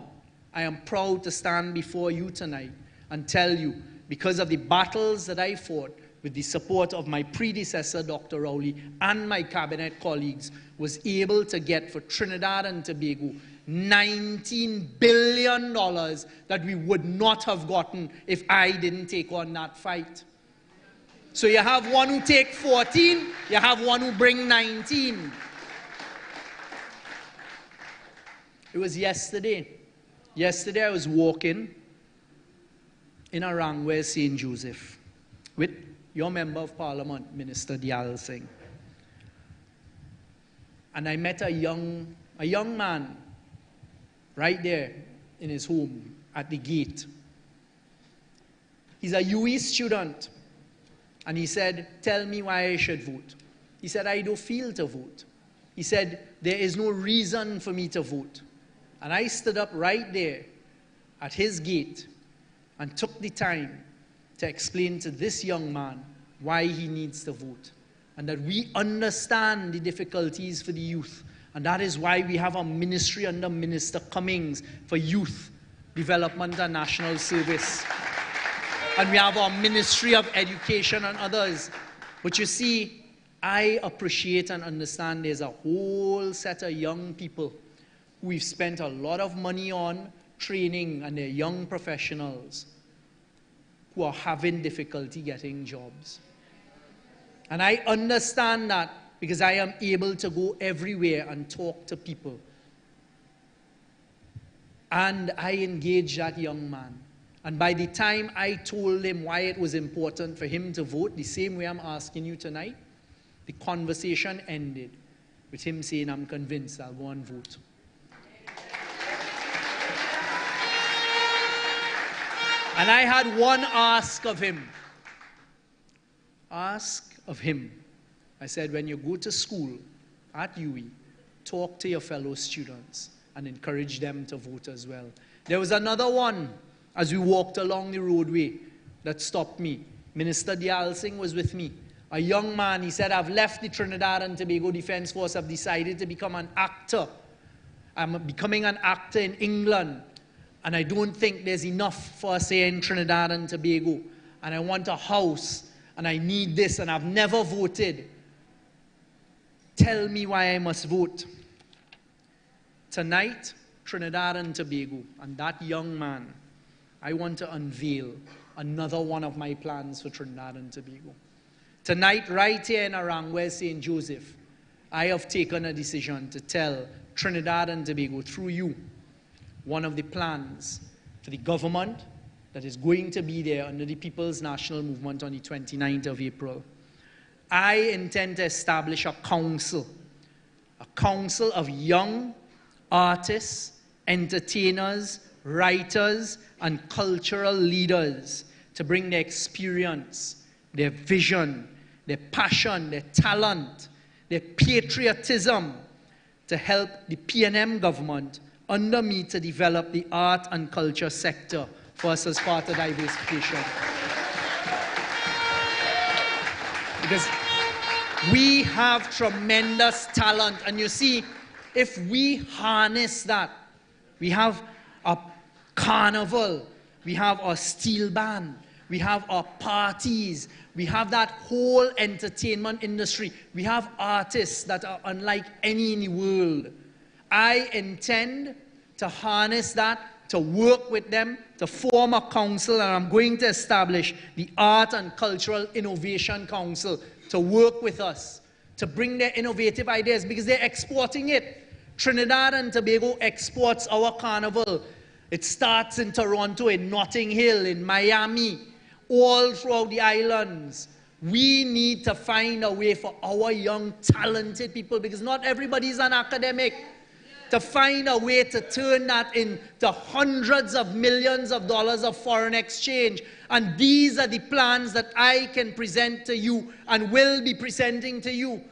I am proud to stand before you tonight and tell you, because of the battles that I fought with the support of my predecessor, Dr. Rowley, and my cabinet colleagues, was able to get for Trinidad and Tobago $19 billion that we would not have gotten if I didn't take on that fight. So you have one who take 14, you have one who bring 19. It was yesterday. Yesterday I was walking in Arangwe, St. Joseph, with your Member of Parliament, Minister Dial Singh. And I met a young man right there in his home at the gate. He's a UE student. And he said, "Tell me why I should vote." He said, "I don't feel to vote." He said, "There is no reason for me to vote." And I stood up right there at his gate and took the time to explain to this young man why he needs to vote, and that we understand the difficulties for the youth. And that is why we have a ministry under Minister Cummings for youth development and national service. And we have our Ministry of Education and others. But you see, I appreciate and understand there's a whole set of young people who we've spent a lot of money on training, and they're young professionals who are having difficulty getting jobs. And I understand that because I am able to go everywhere and talk to people. And I engaged that young man. And by the time I told him why it was important for him to vote, the same way I'm asking you tonight, the conversation ended with him saying, "I'm convinced I'll go and vote." And I had one ask of him. I said, when you go to school at UE, talk to your fellow students and encourage them to vote as well. There was another one as we walked along the roadway that stopped me. Minister Dialsing was with me. A young man, he said, I've left the Trinidad and Tobago Defense Force. I've decided to become an actor. I'm becoming an actor in England. And I don't think there's enough for us here in Trinidad and Tobago. And I want a house. And I need this. And I've never voted. Tell me why I must vote. Tonight, Trinidad and Tobago, and that young man, I want to unveil another one of my plans for Trinidad and Tobago. Tonight, right here in Arangwe, St. Joseph, I have taken a decision to tell Trinidad and Tobago, through you, one of the plans for the government that is going to be there under the People's National Movement on the 29th of April. I intend to establish a council of young artists, entertainers, writers, and cultural leaders to bring their experience, their vision, their passion, their talent, their patriotism to help the PNM government under me to develop the art and culture sector for us as part of diversification. Because we have tremendous talent, and you see, if we harness that, we have a carnival, we have our steel band, we have our parties, we have that whole entertainment industry, we have artists that are unlike any in the world. I intend to harness that, to work with them, to form a council, and I'm going to establish the Art and Cultural Innovation Council to work with us, to bring their innovative ideas, because they're exporting it. Trinidad and Tobago exports our carnival. It starts in Toronto, in Notting Hill, in Miami, all throughout the islands. We need to find a way for our young, talented people, because not everybody is an academic, to find a way to turn that into hundreds of millions of dollars of foreign exchange. And these are the plans that I can present to you and will be presenting to you.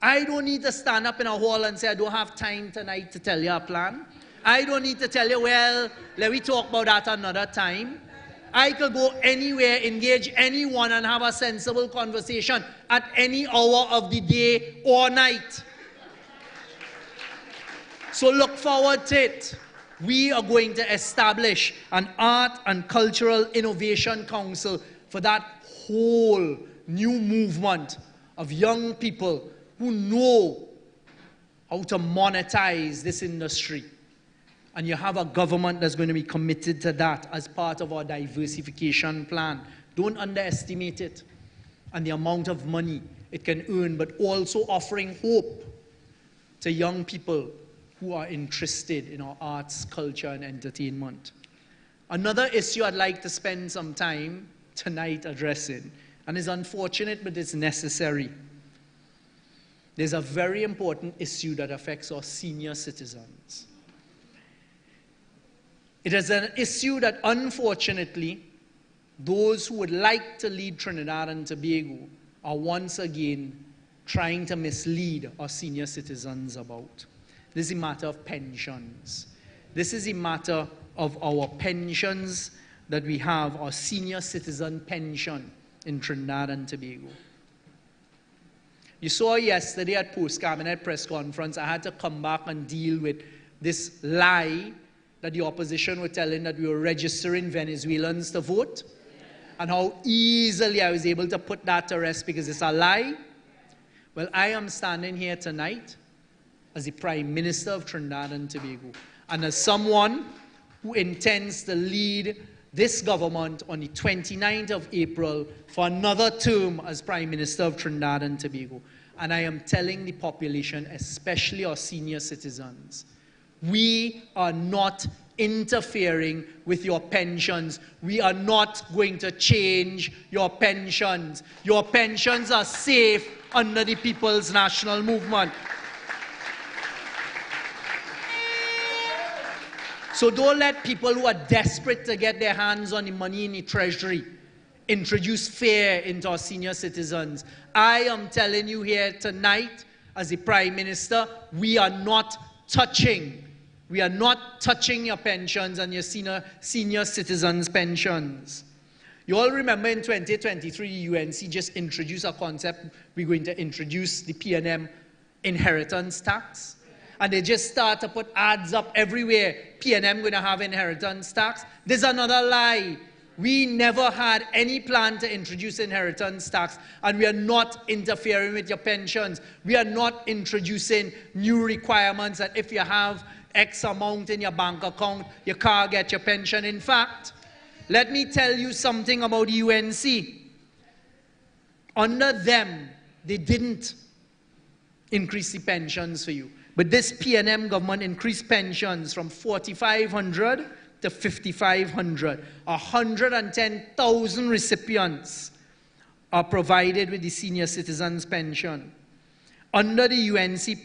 I don't need to stand up in a hall and say, I don't have time tonight to tell you a plan. I don't need to tell you, well, let me talk about that another time. I could go anywhere, engage anyone, and have a sensible conversation at any hour of the day or night. So look forward to it. We are going to establish an Art and Cultural Innovation Council for that whole new movement of young people who know how to monetize this industry. And you have a government that's going to be committed to that as part of our diversification plan. Don't underestimate it and the amount of money it can earn, but also offering hope to young people who are interested in our arts, culture, and entertainment. Another issue I'd like to spend some time tonight addressing, and it's unfortunate, but it's necessary. There's a very important issue that affects our senior citizens. It is an issue that, unfortunately, those who would like to lead Trinidad and Tobago are once again trying to mislead our senior citizens about. This is a matter of pensions. This is a matter of our pensions that we have, our senior citizen pension in Trinidad and Tobago. You saw yesterday at post-cabinet press conference, I had to come back and deal with this lie that the opposition were telling that we were registering Venezuelans to vote, and how easily I was able to put that to rest because it's a lie. Well, I am standing here tonight as the Prime Minister of Trinidad and Tobago, and as someone who intends to lead this government on the 29th of April for another term as Prime Minister of Trinidad and Tobago. And I am telling the population, especially our senior citizens, we are not interfering with your pensions. We are not going to change your pensions. Your pensions are safe under the People's National Movement. So don't let people who are desperate to get their hands on the money in the treasury introduce fear into our senior citizens. I am telling you here tonight, as the Prime Minister, we are not touching We are not touching your pensions and your senior citizens' pensions. You all remember in 2023, UNC just introduced a concept. We're going to introduce the P&M inheritance tax. And they just start to put ads up everywhere. P&M going to have inheritance tax. There's another lie. We never had any plan to introduce inheritance tax, and we are not interfering with your pensions. We are not introducing new requirements that if you have X amount in your bank account, you can't get your pension. In fact, let me tell you something about UNC. Under them, they didn't increase the pensions for you. But this P&M government increased pensions from $4,500 to $5,500. 110,000 recipients are provided with the senior citizens pension. Under the UNC,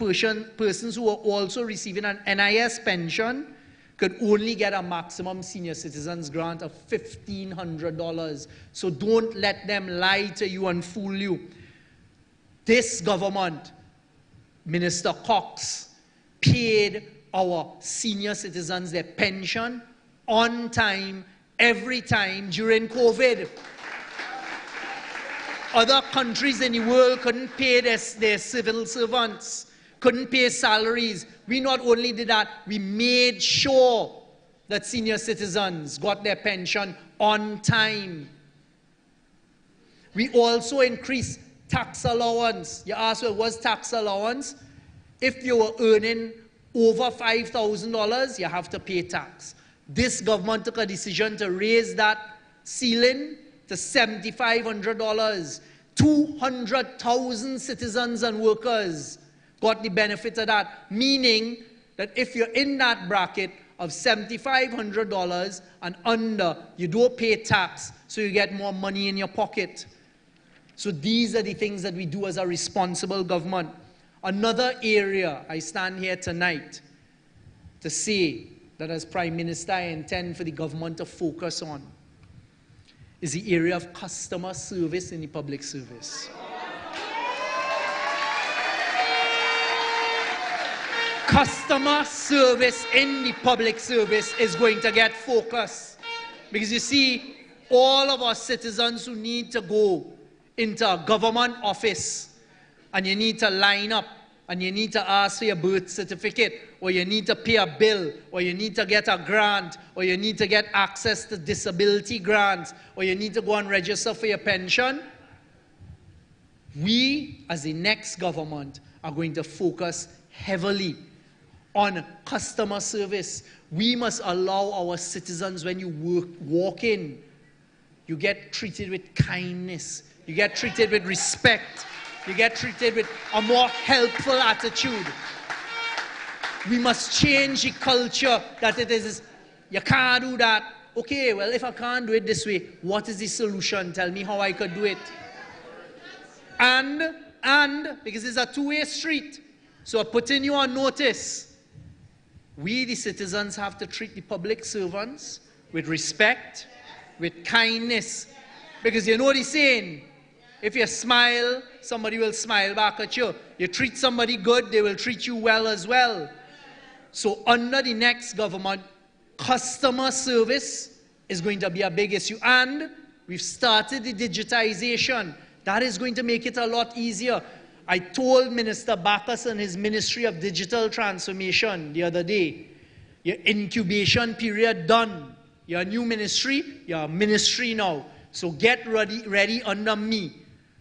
persons who are also receiving an NIS pension could only get a maximum senior citizens grant of $1,500. So don't let them lie to you and fool you. This government, Minister Cox, paid our senior citizens their pension on time, every time during COVID. Other countries in the world couldn't pay their civil servants, couldn't pay salaries. We not only did that, we made sure that senior citizens got their pension on time. We also increased tax allowance. You ask, well, what's tax allowance? If you were earning over $5,000, you have to pay tax. This government took a decision to raise that ceiling to $7,500. 200,000 citizens and workers got the benefit of that, meaning that if you're in that bracket of $7,500 and under, you don't pay tax, so you get more money in your pocket. So these are the things that we do as a responsible government. Another area I stand here tonight to say that as Prime Minister I intend for the government to focus on is the area of customer service in the public service. Customer service in the public service is going to get focus. Because you see, all of our citizens who need to go into a government office and you need to line up and you need to ask for your birth certificate, or you need to pay a bill, or you need to get a grant, or you need to get access to disability grants, or you need to go and register for your pension, we, as the next government, are going to focus heavily on customer service. We must allow our citizens, when you walk in, you get treated with kindness, you get treated with respect, you get treated with a more helpful attitude. We must change the culture that it is, you can't do that. Okay, well, if I can't do it this way, what is the solution? Tell me how I could do it. And because it's a two-way street, so I'm putting you on notice. We, the citizens, have to treat the public servants with respect, with kindness. Because you know the saying, if you smile, somebody will smile back at you. You treat somebody good, they will treat you well as well. So under the next government, customer service is going to be a big issue. And we've started the digitization. That is going to make it a lot easier. I told Minister Bacchus and his Ministry of Digital Transformation the other day, your incubation period done. You're a new ministry, you're a ministry now. So get ready under me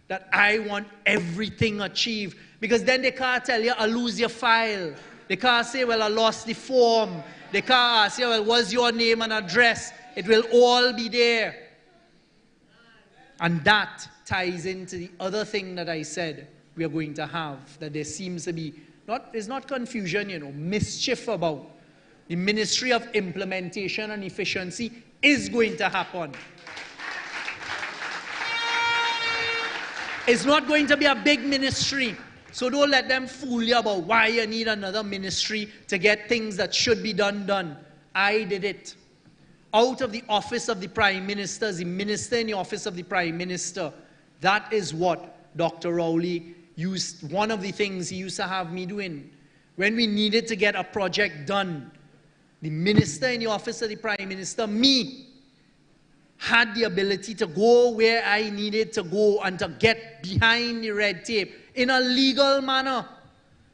that I want everything achieved. Because then they can't tell you, I lose your file. They can't say, well, I lost the form. They can't ask you, well, what's your name and address? It will all be there. And that ties into the other thing that I said we are going to have, that there seems to be, there's not confusion, you know, mischief about. The Ministry of Implementation and Efficiency is going to happen. It's not going to be a big ministry. So don't let them fool you about why you need another ministry to get things that should be done. I did it. Out of the office of the Prime Minister, the minister in the office of the Prime Minister, that is what Dr. Rowley used, one of the things he used to have me doing. When we needed to get a project done, the minister in the office of the Prime Minister, me, had the ability to go where I needed to go and to get behind the red tape in a legal manner.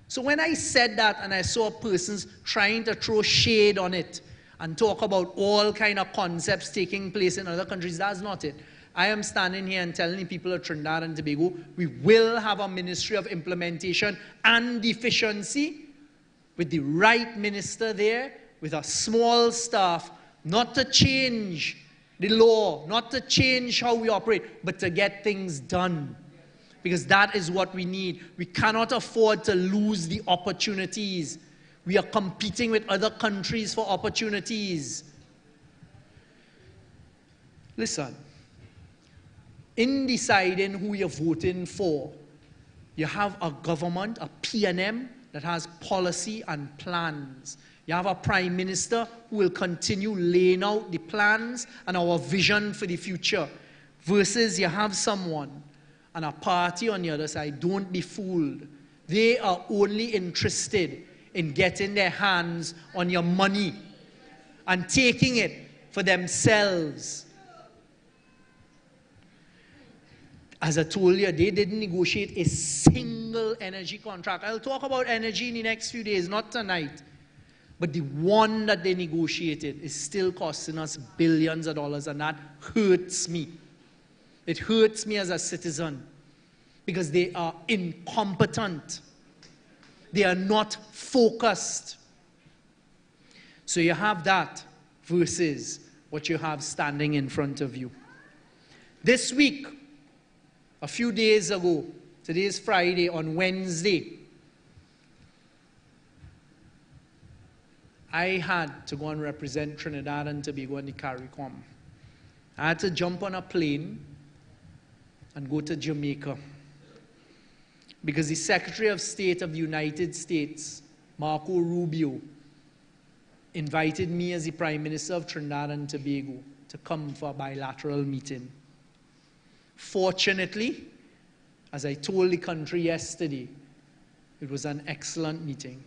So when I said that and I saw persons trying to throw shade on it and talk about all kind of concepts taking place in other countries, that's not it. I am standing here and telling the people of Trinidad and Tobago, we will have a Ministry of Implementation and Efficiency with the right minister there, with a small staff, not to change the law, not to change how we operate, but to get things done. Because that is what we need. We cannot afford to lose the opportunities. We are competing with other countries for opportunities. Listen, in deciding who you're voting for, you have a government, a PNM, that has policy and plans. You have a Prime Minister who will continue laying out the plans and our vision for the future. Versus you have someone and a party on the other side. Don't be fooled. They are only interested in getting their hands on your money and taking it for themselves. As I told you, they didn't negotiate a single energy contract. I'll talk about energy in the next few days, not tonight. But the one that they negotiated is still costing us billions of dollars, and that hurts me. It hurts me as a citizen because they are incompetent. They are not focused. So you have that versus what you have standing in front of you. This week, a few days ago, today is Friday, on Wednesday, I had to go and represent Trinidad and Tobago and the CARICOM. I had to jump on a plane and go to Jamaica because the Secretary of State of the United States, Marco Rubio, invited me as the Prime Minister of Trinidad and Tobago to come for a bilateral meeting. Fortunately, as I told the country yesterday, it was an excellent meeting.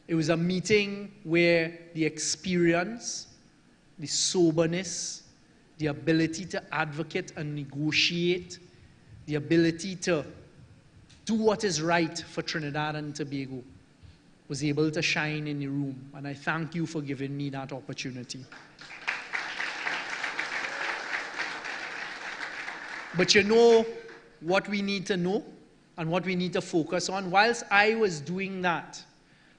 It was a meeting where the experience, the soberness, the ability to advocate and negotiate, the ability to do what is right for Trinidad and Tobago was able to shine in the room. And I thank you for giving me that opportunity. But you know what we need to know and what we need to focus on? Whilst I was doing that,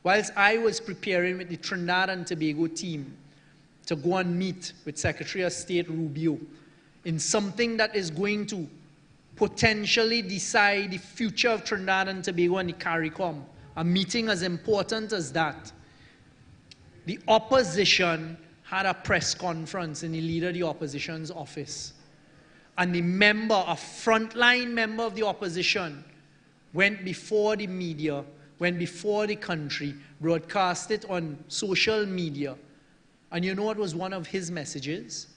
whilst I was preparing with the Trinidad and Tobago team to go and meet with Secretary of State Rubio in something that is going to potentially decide the future of Trinidad and Tobago and the CARICOM, a meeting as important as that, the opposition had a press conference in the Leader of the Opposition's office. And the member, a frontline member of the opposition, went before the media, went before the country, broadcast it on social media. And you know what was one of his messages?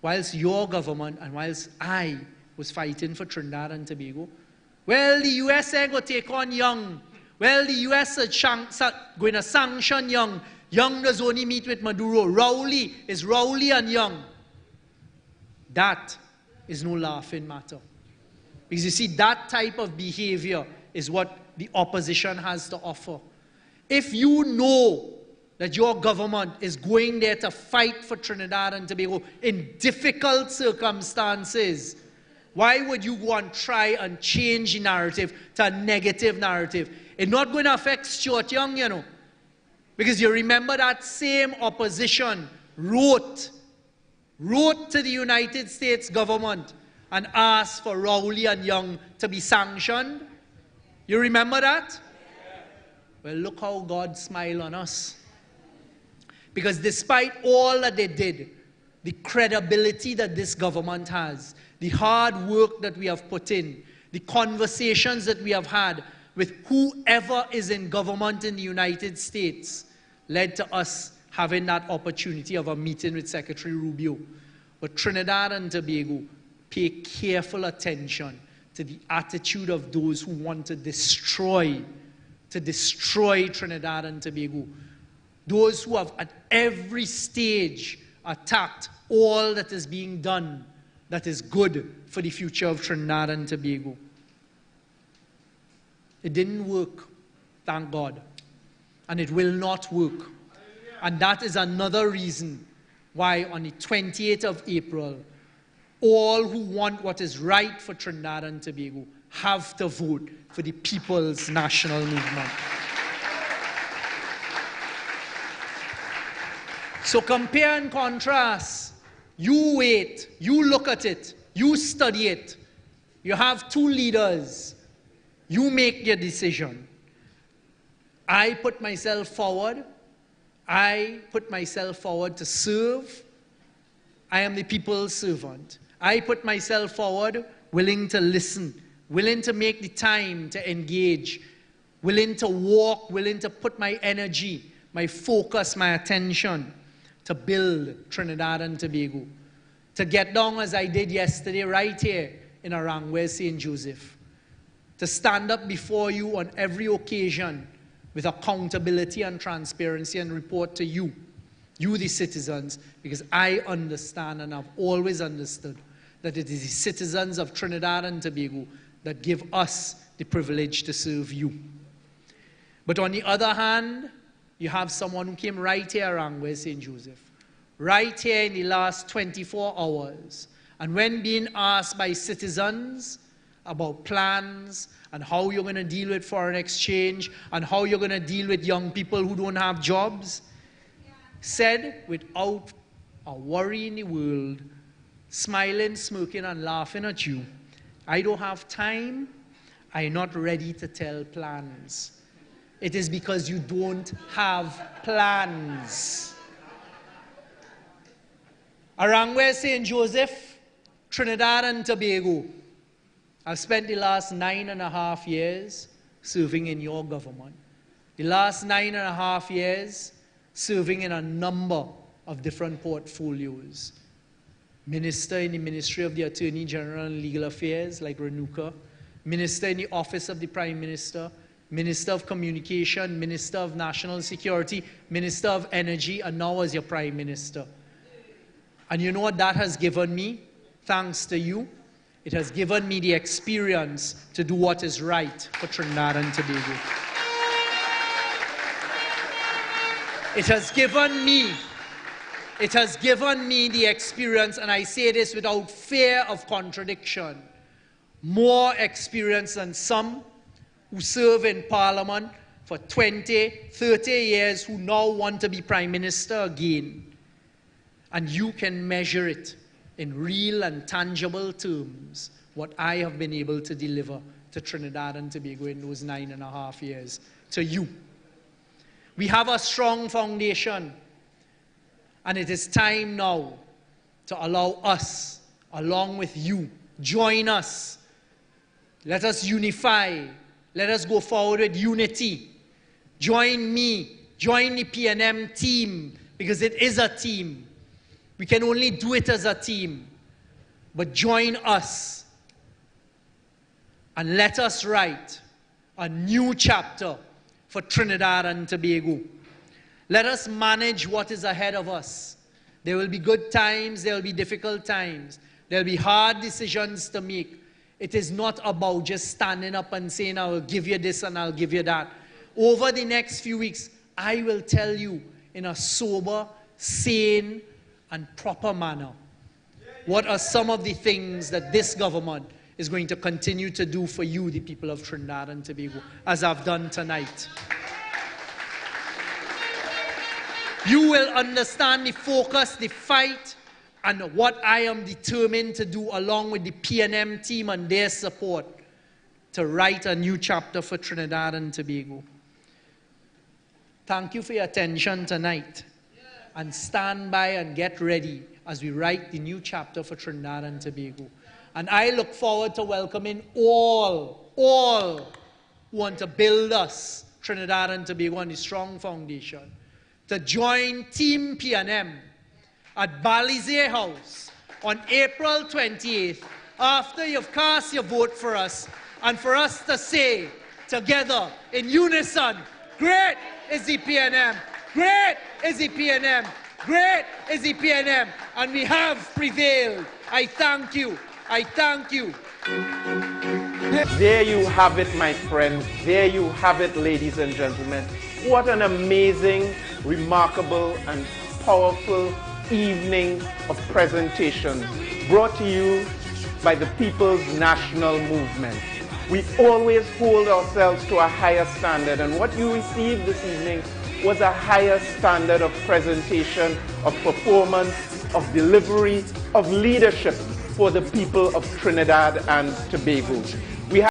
Whilst your government and whilst I was fighting for Trinidad and Tobago, well, the US ain't going to take on Young. Well, the US are going to sanction Young. Young does only meet with Maduro. Rowley is Rowley and Young. That is no laughing matter. Because you see, that type of behavior is what the opposition has to offer. If you know that your government is going there to fight for Trinidad and Tobago in difficult circumstances, why would you go and try and change the narrative to a negative narrative? It's not going to affect Stuart Young, you know. Because you remember that same opposition wrote to the United States government and asked for Rowley and Young to be sanctioned. You remember that? Well, look how God smiled on us. Because despite all that they did, the credibility that this government has, the hard work that we have put in, the conversations that we have had with whoever is in government in the United States, led to us having that opportunity of a meeting with Secretary Rubio. But Trinidad and Tobago pay careful attention to the attitude of those who want to destroy Trinidad and Tobago. those who have at every stage attacked all that is being done that is good for the future of Trinidad and Tobago. It didn't work, thank God. And it will not work. And that is another reason why on the 28th of April, all who want what is right for Trinidad and Tobago have to vote for the People's National Movement. So compare and contrast. You wait, you look at it, you study it. You have two leaders. You make your decision. I put myself forward. I put myself forward to serve. I am the people's servant. I put myself forward, willing to listen, willing to make the time to engage, willing to walk, willing to put my energy, my focus, my attention to build Trinidad and Tobago. To get down as I did yesterday right here in Arangwe, St. Joseph. To stand up before you on every occasion with accountability and transparency and report to you, the citizens, because I understand and have always understood that it is the citizens of Trinidad and Tobago that give us the privilege to serve you. But on the other hand, you have someone who came right here around where St. Joseph, right here in the last 24 hours, and when being asked by citizens about plans and how you're going to deal with foreign exchange and how you're going to deal with young people who don't have jobs, said without a worry in the world, smiling, smirking, and laughing at you, I don't have time, I'm not ready to tell plans. It is because you don't have plans. Arangwe, St. Joseph, Trinidad and Tobago, I've spent the last 9.5 years serving in your government. The last 9.5 years serving in a number of different portfolios. Minister in the Ministry of the Attorney General and Legal Affairs, like Renuka. Minister in the Office of the Prime Minister. Minister of Communication, Minister of National Security, Minister of Energy, and now as your Prime Minister. And you know what that has given me? Thanks to you. It has given me the experience to do what is right for Trinidad and Tobago. It has given me the experience, and I say this without fear of contradiction, more experience than some who serve in Parliament for 20, 30 years who now want to be Prime Minister again. And you can measure it in real and tangible terms, what I have been able to deliver to Trinidad and Tobago in those 9.5 years, to you. We have a strong foundation, and it is time now to allow us, along with you, join us. Let us unify. Let us go forward with unity. Join me, join the PNM team, because it is a team. We can only do it as a team. But join us and let us write a new chapter for Trinidad and Tobago. Let us manage what is ahead of us. There will be good times, there will be difficult times. There will be hard decisions to make. It is not about just standing up and saying, I will give you this and I'll give you that. Over the next few weeks, I will tell you in a sober, sane, and proper manner what are some of the things that this government is going to continue to do for you, the people of Trinidad and Tobago, as I've done tonight. You will understand the focus, the fight, and what I am determined to do along with the PNM team and their support to write a new chapter for Trinidad and Tobago. Thank you for your attention tonight. And stand by and get ready as we write the new chapter for Trinidad and Tobago. And I look forward to welcoming all who want to build us, Trinidad and Tobago, on the strong foundation, to join Team PNM at Balizé House on April 28th, after you've cast your vote for us, and for us to say together in unison, great is the PNM. Great is the PNM. Great is the PNM. And we have prevailed. I thank you. I thank you. There you have it, my friends. There you have it, ladies and gentlemen. What an amazing, remarkable, and powerful evening of presentations brought to you by the People's National Movement. We always hold ourselves to a higher standard, and what you received this evening was a higher standard of presentation, of performance, of delivery, of leadership for the people of Trinidad and Tobago.